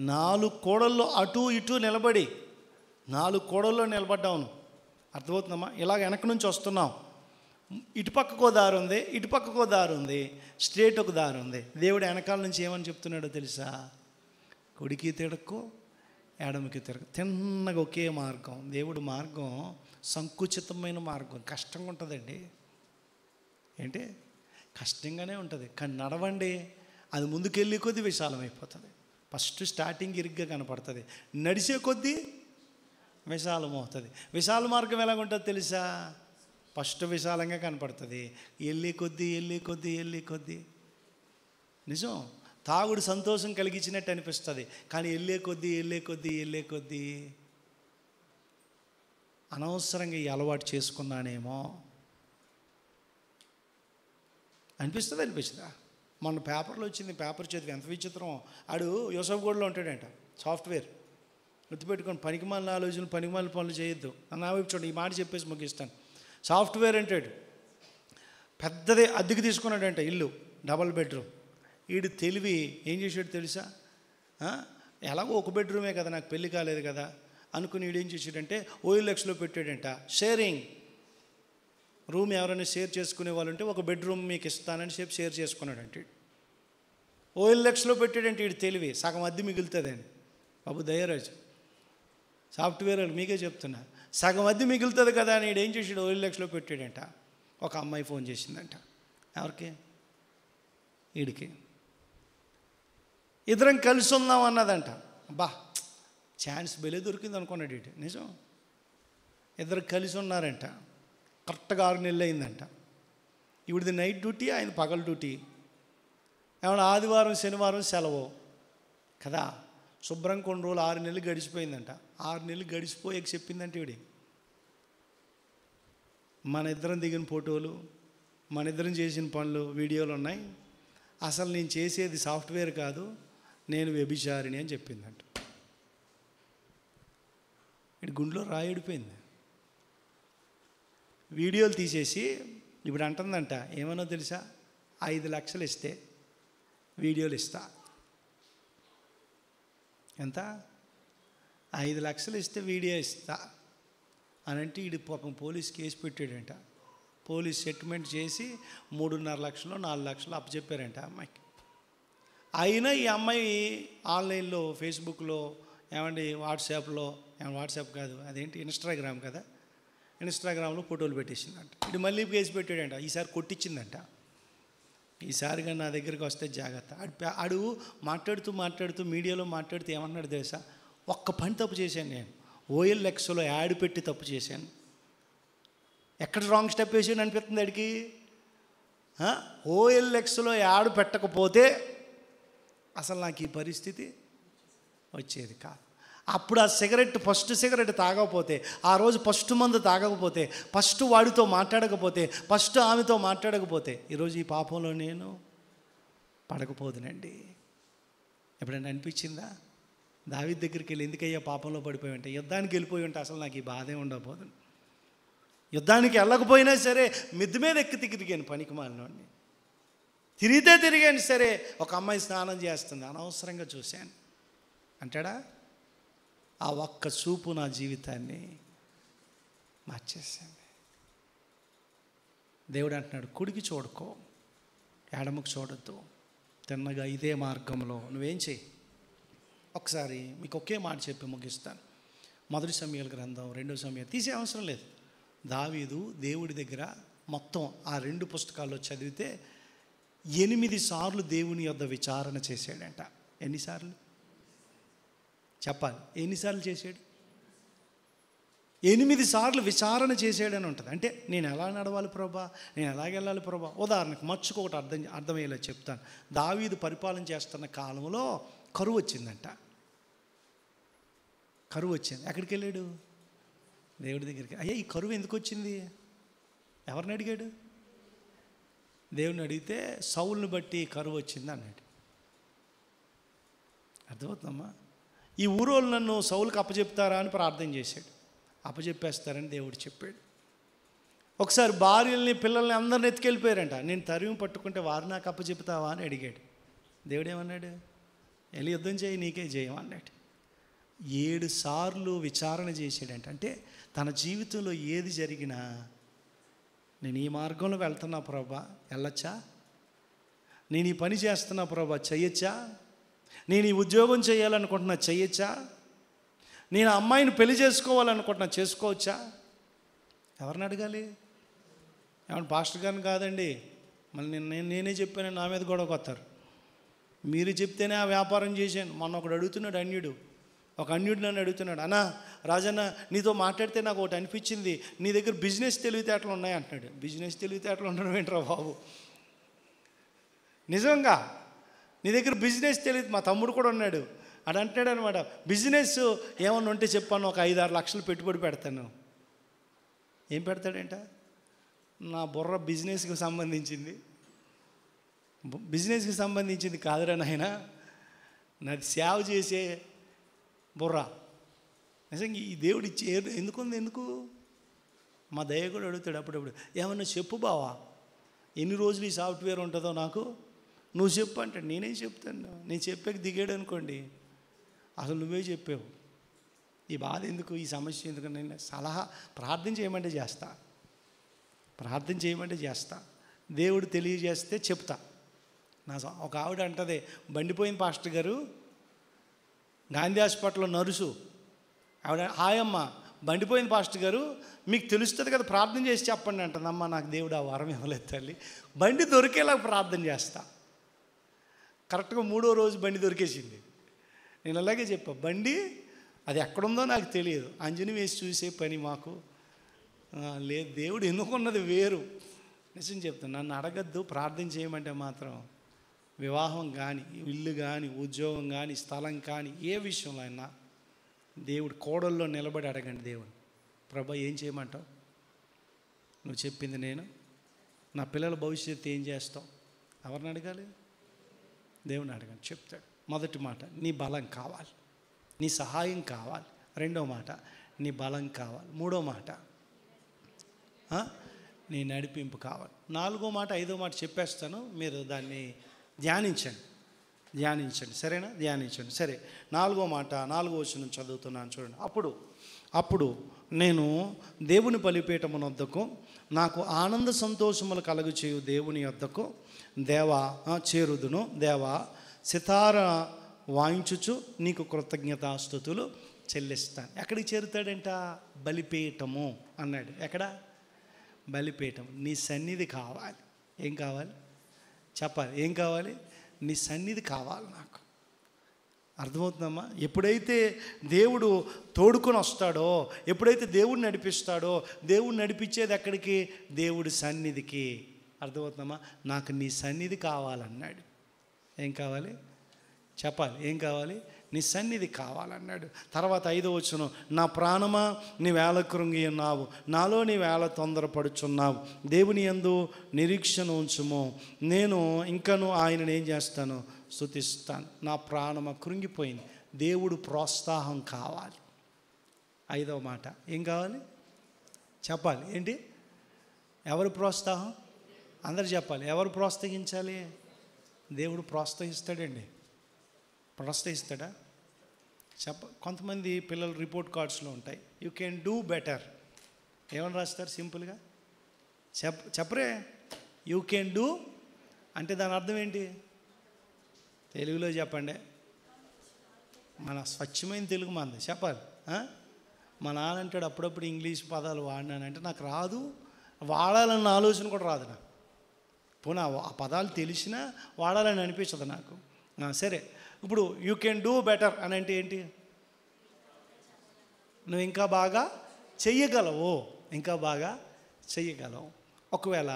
4 కోడల్లో అటు ఇటు నిలబడి, 4 కోడల్లో నిలబడ్డావును. అర్థమవుతుందమ్మా? ఇలాగ వెనక నుంచి వస్తున్నాం, ఇటుపక్కకో దారి ఉంది, స్ట్రేట్ ఒక దారి ఉంది. దేవుడు వెనకాల నుంచి ఏమని చెప్తున్నాడో తెలుసా? కుడికి తిరగకు, ఎడమకి తిరగకు, తిన్నగా ఒకే మార్గం. దేవుడు మార్గం సంకుచితమైన మార్గం, కష్టంగా ఉంటుందండి. ఏంటి? కష్టంగానే ఉంటుంది, కానీ నడవండి, అది ముందుకెళ్ళే కొద్దీ విశాలమైపోతుంది. ఫస్ట్ స్టార్టింగ్ ఇరుగ్గా కనపడుతుంది, నడిచే కొద్దీ విశాలం అవుతుంది. విశాల మార్గం ఎలాగుంటుంది తెలుసా? ఫస్ట్ విశాలంగా కనపడుతుంది, వెళ్ళే కొద్దీ నిజం. తాగుడు సంతోషం కలిగించినట్టు అనిపిస్తుంది, కానీ వెళ్ళే కొద్దీ అనవసరంగా ఈ అలవాటు చేసుకున్నానేమో అనిపిస్తుందా? మొన్న పేపర్లో వచ్చింది, పేపర్ చదివి ఎంత విచిత్రం. ఆడు యూసఫ్గూడలో ఉంటాడంట, సాఫ్ట్వేర్. గుర్తుపెట్టుకోండి, పనికిమాలిన ఆలోచనలు, పనికిమాలిన పనులు చేయొద్దు. నా వైపు చూడండి, ఈ మాట చెప్పేసి ముగిస్తాను. సాఫ్ట్వేర్ అంటాడు, పెద్దదే అద్దెకి తీసుకున్నాడంట ఇల్లు, డబల్ బెడ్రూమ్. వీడు తెలివి ఏం చేసాడు తెలుసా? ఎలాగో ఒక బెడ్రూమే కదా, నాకు పెళ్ళి కాలేదు కదా అనుకుని వీడు ఏం చేసాడంటే OLXలో పెట్టాడంట, షేరింగ్ రూమ్ ఎవరైనా షేర్ చేసుకునే వాళ్ళు ఉంటే ఒక బెడ్రూమ్ మీకు ఇస్తానని చెప్పి షేర్ చేసుకున్నాడంటే. OLXలో పెట్టాడంటే వీడు తెలివి, సగం అద్దె మిగులుతుందని. బాబు దయరాజు, సాఫ్ట్వేర్ వాళ్ళు మీకే చెప్తున్నా, సగం అద్దె మిగులుతుంది కదా అని వీడు ఏం చేసాడు, OLXలో పెట్టాడంట. ఒక అమ్మాయి ఫోన్ చేసిందంట, ఎవరికి? వీడికి. ఇద్దరం కలిసి ఉందాం అన్నదంట. బా ఛాన్స్ బెలే దొరికింది అనుకున్నాడు వీడు. నిజం, ఇద్దరు కలిసి ఉన్నారంట. కరెక్ట్గా 6 నెలలు అయిందంట. ఇవిడిది నైట్ డ్యూటీ, ఆయన పగల డ్యూటీ. ఏమన్నా ఆదివారం శనివారం సెలవు కదా, శుభ్రం కొన్ని రోజులు 6 నెలలు గడిచిపోయిందంట. 6 నెలలు గడిచిపోయాక చెప్పిందంటే ఇవిడి, మన ఇద్దరం దిగిన ఫోటోలు, మన ఇద్దరం చేసిన పనులు వీడియోలు ఉన్నాయి, అసలు నేను చేసేది సాఫ్ట్వేర్ కాదు, నేను వ్యభిచారిణి అని చెప్పిందంట. ఇటు గుండెలో రాయిడిపోయింది. వీడియోలు తీసేసి ఇప్పుడు అంటుందంట, ఏమన్నా తెలుసా, 5 లక్షలు ఇస్తే వీడియోలు ఇస్తా. ఎంత? 5 లక్షలు ఇస్తే వీడియో ఇస్తా అని అంటే వీడు పాపం పోలీస్ కేసు పెట్టాడంట. పోలీస్ సెటిల్మెంట్ చేసి 3.5 లక్షలు 4 లక్షలు అప్పచెప్పారంట అమ్మాయికి. అయినా ఈ అమ్మాయి ఆన్లైన్లో, ఫేస్బుక్లో, ఏమండి వాట్సాప్లో, వాట్సాప్ కాదు అదేంటి ఇన్స్టాగ్రామ్ కదా, ఇన్స్టాగ్రామ్లో ఫోటోలు పెట్టేసిందంట. ఇది మళ్ళీ కేసు పెట్టాడంట. ఈసారి కొట్టించిందంట. ఈసారిగా నా దగ్గరికి వస్తే జాగ్రత్త. ఆడు మాట్లాడుతూ మీడియాలో మాట్లాడుతూ ఏమన్నాడు తెలుసా, ఒక్క పని తప్పు చేశాను నేను, OLXలో యాడ్ పెట్టి తప్పు చేశాను. ఎక్కడ రాంగ్ స్టెప్ వేసాను అనిపిస్తుంది అడికి. OLXలో యాడ్ పెట్టకపోతే అసలు నాకు ఈ పరిస్థితి వచ్చేది కాదు. అప్పుడు ఆ ఫస్ట్ సిగరెట్ తాగకపోతే, ఆ రోజు ఫస్ట్ మందు తాగకపోతే, ఫస్ట్ వాడితో మాట్లాడకపోతే, ఫస్ట్ ఆమెతో మాట్లాడకపోతే ఈరోజు ఈ పాపంలో నేను పడకపోదునండి. ఎప్పుడైనా అనిపించిందా? దావీదు దగ్గరికి వెళ్ళి, ఎందుకయ్యా పాపంలో పడిపోయి ఉంటే, యుద్ధానికి వెళ్ళిపోయి ఉంటే అసలు నాకు ఈ బాధే ఉండకపోదు. యుద్ధానికి వెళ్ళకపోయినా సరే మిద్ది మీద ఎక్కి తిరిగాను, పనికి మాలినోడిని తిరిగాను సరే, ఒక అమ్మాయి స్నానం చేస్తుంది, అనవసరంగా చూశాను అంటాడా? ఆ ఒక్క చూపు నా జీవితాన్ని మార్చేసింది. దేవుడు అంటున్నాడు, కుడికి చూడుకో, ఎడమకు చూడొద్దు, తిన్నగా ఇదే మార్గంలో నువ్వేం చెయ్యి. ఒకసారి మీకు ఒకే మాట చెప్పి ముగిస్తాను. 1 సమూయేలు గ్రంథం 2 సమూయేలు తీసే అవసరం లేదు. దావీదు దేవుడి దగ్గర మొత్తం ఆ 2 పుస్తకాల్లో చదివితే 8 సార్లు దేవుని యొద్ద విచారణ చేశాడంట. ఎన్నిసార్లు చెప్పాలి? ఎన్నిసార్లు చేశాడు? 8 సార్లు విచారణ చేశాడని ఉంటుంది. అంటే నేను ఎలా నడవాలి ప్రభా, నేను ఎలాగెళ్ళాలి ప్రభా. ఉదాహరణకు మర్చుకోకటి అర్థమయ్యేలా చెప్తాను. దావీదు పరిపాలన చేస్తున్న కాలంలో కరువు వచ్చిందంట. కరువు వచ్చింది. ఎక్కడికి వెళ్ళాడు? దేవుడి దగ్గరికి. అయ్యా ఈ కరువు ఎందుకు వచ్చింది? ఎవరిని అడిగాడు? దేవుని అడిగితే సౌలుని బట్టి కరువు వచ్చింది అన్నాడు. అర్థమవుతుందమ్మా? ఈ ఊరోళ్ళు నన్ను సౌలుకి అప్పచెప్తారా అని ప్రార్థన చేశాడు. అప్పచెప్పేస్తారని దేవుడు చెప్పాడు. ఒకసారి భార్యల్ని పిల్లల్ని అందరిని ఎత్తుకెళ్ళిపోయారంట. నేను తరిమి పట్టుకుంటే వారు నాకు అప్పచెప్తావా అని అడిగాడు. దేవుడు ఏమన్నాడు? వెళ్ళి యుద్ధం చేయి, నీకే జయం అన్నాడు. 7 సార్లు విచారణ చేశాడంట. అంటే తన జీవితంలో ఏది జరిగినా, నేను ఈ మార్గంలో వెళ్తున్నా ప్రభా, వెళ్ళొచ్చా? నేను ఈ పని చేస్తున్నా ప్రభా, చెయ్యొచ్చా? నేను ఈ ఉద్యోగం చేయాలనుకుంటున్నా, చెయ్యొచ్చా? నేను అమ్మాయిని పెళ్లి చేసుకోవాలనుకుంటున్నా, చేసుకోవచ్చా? ఎవరిని అడగాలి? ఏమన్నా పాస్టర్ గారిని కాదండి. మళ్ళీ నేనే చెప్పాను, నా మీద గొడవకు వస్తారు. మీరు చెప్తేనే ఆ వ్యాపారం చేశాను. మొన్న ఒకడు అడుగుతున్నాడు, అన్యుడు నన్ను అడుగుతున్నాడు, అన్నా రాజన్న నీతో మాట్లాడితే నాకు ఒకటి అనిపించింది, నీ దగ్గర బిజినెస్ తెలివితేటలు ఉన్నాయి అంటున్నాడు. బిజినెస్ తెలివితేటలు ఉండడం ఏంట్రా బాబు? నిజంగా నీ దగ్గర బిజినెస్ తెలియదు. మా తమ్ముడు కూడా ఉన్నాడు, అది అంటాడు అనమాట, బిజినెస్ ఏమన్నా ఉంటే చెప్పాను, ఒక 5-6 లక్షలు పెట్టుబడి పెడతాను. ఏం పెడతాడంట? నా బుర్ర బిజినెస్కి సంబంధించింది, బిజినెస్కి సంబంధించింది కాదురా నాయనా, నాది సేవ చేసే బుర్ర. నిజంగా ఈ దేవుడు ఇచ్చి ఎందుకు మా దయ కూడా అడుగుతాడు అప్పుడప్పుడు, ఏమన్నా చెప్పు బావా, ఎన్ని రోజులు ఈ సాఫ్ట్వేర్ ఉంటుందో నాకు నువ్వు చెప్పు అంటాడు. నేనేం చెప్తాను? నేను చెప్పాక దిగాడు అనుకోండి, అసలు నువ్వే చెప్పావు, ఈ బాధ ఎందుకు, ఈ సమస్య ఎందుకు, నేను సలహా ప్రార్థన చేయమంటే చేస్తా, ప్రార్థన చేయమంటే చేస్తా, దేవుడు తెలియజేస్తే చెప్తా. ఒక ఆవిడ అంటది, బండిపోయింది పాస్టర్ గారు, గాంధీ హాస్పిటల్లో నర్సు ఆవిడ, హాయమ్మ బండిపోయింది పాస్టర్ గారు, మీకు తెలుస్తుంది కదా, ప్రార్థన చేసి చెప్పండి అంటుందమ్మ. నాకు దేవుడు ఆ వరం ఇవ్వలేదు తల్లి, బండి దొరికేలా ప్రార్థన చేస్తా. కరెక్ట్గా 3వ రోజు బండి దొరికేసింది. నేను అలాగే చెప్పా, బండి అది ఎక్కడుందో నాకు తెలియదు, అంజని వేసి చూసే పని మాకు లేదు, దేవుడు ఎందుకున్నది వేరు. నిజం చెప్తాను, నన్ను అడగద్దు, ప్రార్థన చేయమంటే మాత్రం వివాహం కానీ, ఇల్లు కానీ, ఉద్యోగం కానీ, స్థలం కానీ, ఏ విషయంలో అయినా దేవుడు కోడల్లో నిలబడి అడగండి దేవుడు, ప్రభా ఏం చేయమంటావు, నువ్వు చెప్పింది నేను, నా పిల్లల భవిష్యత్తు ఏం చేస్తావు, ఎవరిని అడగాలి? దేవుని అడగండి, చెప్తాడు. మొదటి మాట, నీ బలం కావాలి, నీ సహాయం కావాలి. 2వ మాట, నీ బలం కావాలి. 3వ మాట, నీ నడిపింపు కావాలి. 4వ మాట 5వ మాట చెప్పేస్తాను, మీరు దాన్ని ధ్యానించండి సరేనా? ధ్యానించండి. సరే, 4వ మాట 4వ వచనం చదువుతున్నాను చూడండి. అప్పుడు నేను దేవుని బలిపీఠము వద్దకు, నాకు ఆనంద సంతోషములు కలుగు చేయు దేవుని వద్దకు చేరుదును. దేవా, సితార వాయించుచు నీకు కృతజ్ఞతాస్తుతులు చెల్లిస్తాను. ఎక్కడికి చేరుతాడంట? బలిపీఠము అన్నాడు. ఎక్కడ? బలిపీఠం. నీ సన్నిధి కావాలి. ఏం కావాలి చెప్పాలి? ఏం కావాలి? నీ సన్నిధి కావాలి నాకు. అర్థమవుతుందమ్మా? ఎప్పుడైతే దేవుడు తోడుకొని వస్తాడో, ఎప్పుడైతే దేవుడు నడిపిస్తాడో, దేవుడు నడిపించేది ఎక్కడికి? దేవుడి సన్నిధికి. అర్థమవుతుందమ్మా? నాకు నీ సన్నిధి కావాలన్నాడు. ఏం కావాలి చెప్పాలి? ఏం కావాలి? నీ సన్నిధి కావాలన్నాడు. తర్వాత 5వ వచనం, నా ప్రాణమా నీవేళ కృంగి ఉన్నావు, నాలో నీవేళ తొందరపడుచున్నావు, దేవుని యందు నిరీక్షణ ఉంచుము, నేను ఇంకను ఆయనను ఏం చేస్తాను? స్తుతిస్తాను. నా ప్రాణమా కృంగిపోయింది, దేవుడు ప్రోత్సాహం కావాలి. 5వ మాట ఏం కావాలి చెప్పాలి? ఏంటి? ఎవరు ప్రోత్సాహం? అందరు చెప్పాలి. ఎవరు ప్రోత్సహించాలి? దేవుడు ప్రోత్సహిస్తాడండి. ప్రోత్సహిస్తాడా? కొంతమంది పిల్లలు రిపోర్ట్ కార్డ్స్లో ఉంటాయి, యూ కెన్ డూ బెటర్. ఏమని రాస్తారు? సింపుల్గా చెప్పరే, యూ కెన్ డూ అంటే దాని అర్థం ఏంటి? తెలుగులో చెప్పండి, మన స్వచ్ఛమైన తెలుగు మంది చెప్పాలి. మా నాన్న అంటాడు అప్పుడప్పుడు ఇంగ్లీష్ పదాలు వాడినానంటే నాకు రాదు, వాడాలన్న ఆలోచన కూడా రాదు నాకు. పోనీ ఆ పదాలు తెలిసినా వాడాలని అనిపించదు నాకు. సరే, ఇప్పుడు యూ కెన్ డూ బెటర్ అని అంటే ఏంటి? నువ్వు ఇంకా బాగా చెయ్యగలవు, ఇంకా బాగా చెయ్యగలవు. ఒకవేళ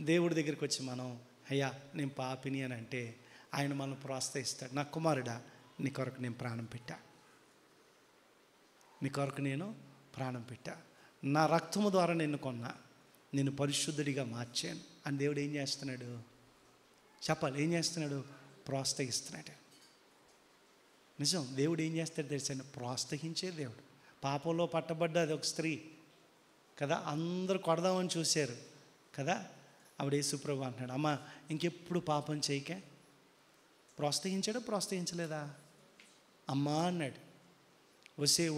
దేవుడి దగ్గరికి వచ్చి మనం, అయ్యా నేను పాపిని అని అంటే ఆయన మనం ప్రోత్సహిస్తాడు. నా కుమారుడా, నీ కొరకు నేను ప్రాణం పెట్టా, నీ కొరకు నేను ప్రాణం పెట్టా, నా రక్తము ద్వారా నిన్ను కొన్నా, నేను పరిశుద్ధుడిగా మార్చాను అని దేవుడు ఏం చేస్తున్నాడు చెప్పాలి? ఏం చేస్తున్నాడు? ప్రోత్సహిస్తున్నాడు. నిజం, దేవుడు ఏం చేస్తాడు తెలుసండి? ప్రోత్సహించే దేవుడు. పాపంలో పట్టబడ్డ అది ఒక స్త్రీ కదా, అందరూ కొడదామని చూశారు కదా, ఆవిడ యేసుప్రభు అంటున్నాడు, అమ్మ ఇంకెప్పుడు పాపం చేయకే. ప్రోత్సహించాడా? ప్రోత్సహించలేదా? అమ్మా అన్నాడు.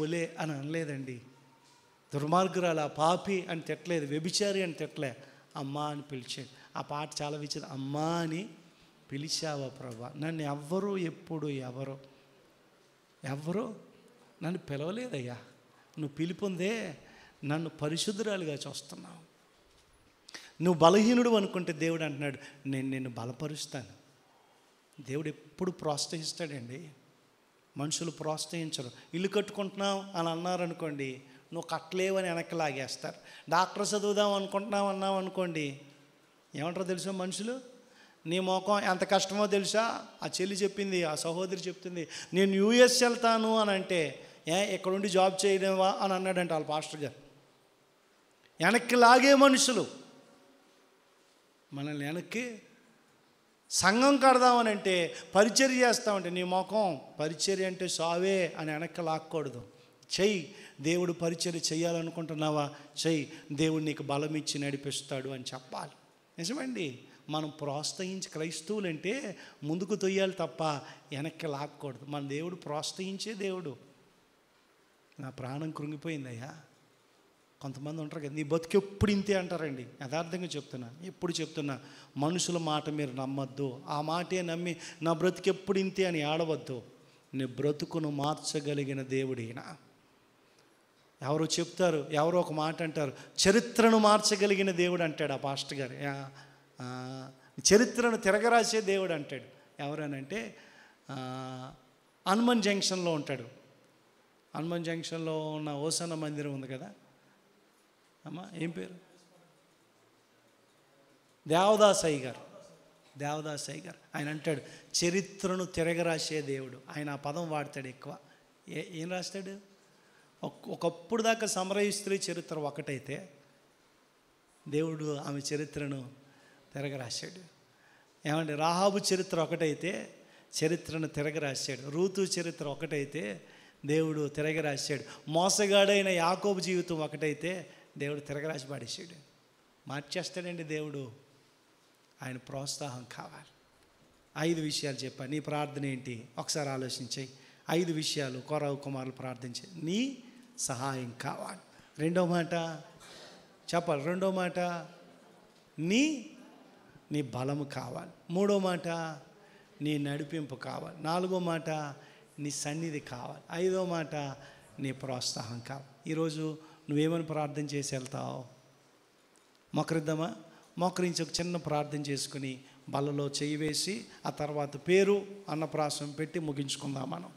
ఒలే అని అనలేదండి. దుర్మార్గురాలు, ఆ పాపి అని తిట్టలేదు, వ్యభిచారి అని తిట్టలే, అమ్మా అని పిలిచాడు. ఆ పాట చాలా విచిత్రం. అమ్మా అని పిలిచావా ప్రభా? నన్ను ఎవ్వరూ ఎప్పుడు ఎవరో నన్ను పిలవలేదయ్యా, నువ్వు పిలుపుందే, నన్ను పరిశుద్ధురాలుగా చూస్తున్నావు. నువ్వు బలహీనుడు అనుకుంటే దేవుడు అంటున్నాడు, నేను నిన్ను బలపరుస్తాను. దేవుడు ఎప్పుడు ప్రోత్సహిస్తాడండి. మనుషులు ప్రోత్సహించరు. ఇల్లు కట్టుకుంటున్నావు అని అన్నారనుకోండి, నువ్వు కట్టలేవని వెనక్కి లాగేస్తారు. డాక్టర్ చదువుదాం అన్నావు అనుకోండి, ఏమంటారో తెలుసా మనుషులు? నీ ముఖం ఎంత కష్టమో తెలుసా? ఆ చెల్లి చెప్పింది, ఆ సహోదరి చెప్తుంది, నేను యూఎస్ వెళ్తాను అని అంటే, ఇక్కడుండి జాబ్ చేయలేవా అని అన్నాడంట వాళ్ళ పాస్టర్ గారు. వెనక్కి లాగే మనుషులు మనల్ని వెనక్కి. సంఘం కడదామని అంటే, పరిచర్య చేస్తామంటే, నీ ముఖం పరిచర్య అంటే సావే అని వెనక్కి లాక్కూడదు. చెయ్యి, దేవుడు పరిచర్య చేయాలనుకుంటున్నావా? చెయ్యి, దేవుడు నీకు బలం ఇచ్చి నడిపిస్తాడు అని చెప్పాలి. నిజమండి. మనం ప్రోత్సహించి, క్రైస్తవులంటే ముందుకు తొయ్యాలి తప్ప వెనక్కి లాక్కూడదు. మన దేవుడు ప్రోత్సహించే దేవుడు. నా ప్రాణం కృంగిపోయిందయ్యా. కొంతమంది ఉంటారు కదా, నీ బతుకు ఎప్పుడు ఇంతే అంటారండి. యథార్థంగా చెప్తున్నా, ఎప్పుడు చెప్తున్నా, మనుషుల మాట మీరు నమ్మొద్దు. ఆ మాటే నమ్మి నా బ్రతుకు ఎప్పుడు ఇంతే అని ఆడవద్దు. నీ బ్రతుకును మార్చగలిగిన దేవుడైనా. ఎవరో చెప్తారు, ఎవరో ఒక మాట అంటారు, చరిత్రను మార్చగలిగిన దేవుడు అంటాడు ఆ పాస్టర్ గారు. చరిత్రను తిరగరాసే దేవుడు అంటాడు. ఎవరనంటే హనుమాన్ జంక్షన్లో ఉంటాడు. హనుమాన్ జంక్షన్లో ఉన్న హోసన్న మందిరం ఉంది కదా అమ్మా, ఏం పేరు? దేవదాస్ అయ్య గారు. దేవదాస్ అయ్య గారు ఆయన అంటాడు, చరిత్రను తిరగరాసే దేవుడు. ఆయన ఆ పదం వాడతాడు ఎక్కువ. ఏం రాస్తాడు? ఒకప్పుడు దాకా సమరయ స్త్రీ చరిత్ర ఒకటైతే, దేవుడు ఆమె చరిత్రను తిరగరాశాడు. ఏమంటే రాహాబు చరిత్ర ఒకటైతే చరిత్రను తిరగరాశాడు. రూతు చరిత్ర ఒకటైతే దేవుడు తిరగరాశాడు. మోసగాడైన యాకోబు జీవితం ఒకటైతే దేవుడు తిరగరాసి పాడేశాడు. మార్చేస్తాడండి దేవుడు. ఆయన ప్రోత్సాహం కావాలి. 5 విషయాలు చెప్పాను. నీ ప్రార్థన ఏంటి ఒకసారి ఆలోచించాయి. 5 విషయాలు కొరవ కుమారులు ప్రార్థించే. నీ సహాయం కావాలి. రెండో మాట చెప్పాలి. రెండో మాట నీ బలము కావాలి. మూడో మాట నీ నడిపింపు కావాలి. నాలుగో మాట నీ సన్నిధి కావాలి. ఐదో మాట నీ ప్రోత్సాహం కావాలి. ఈరోజు నువ్వేమని ప్రార్థన చేసి వెళ్తావు? మొకరిద్దామా? మోకరించి ఒక చిన్న ప్రార్థన చేసుకుని బల్లలో చెయ్యి వేసి ఆ తర్వాత పేరు అన్నప్రాసం పెట్టి ముగించుకుందాం మనం.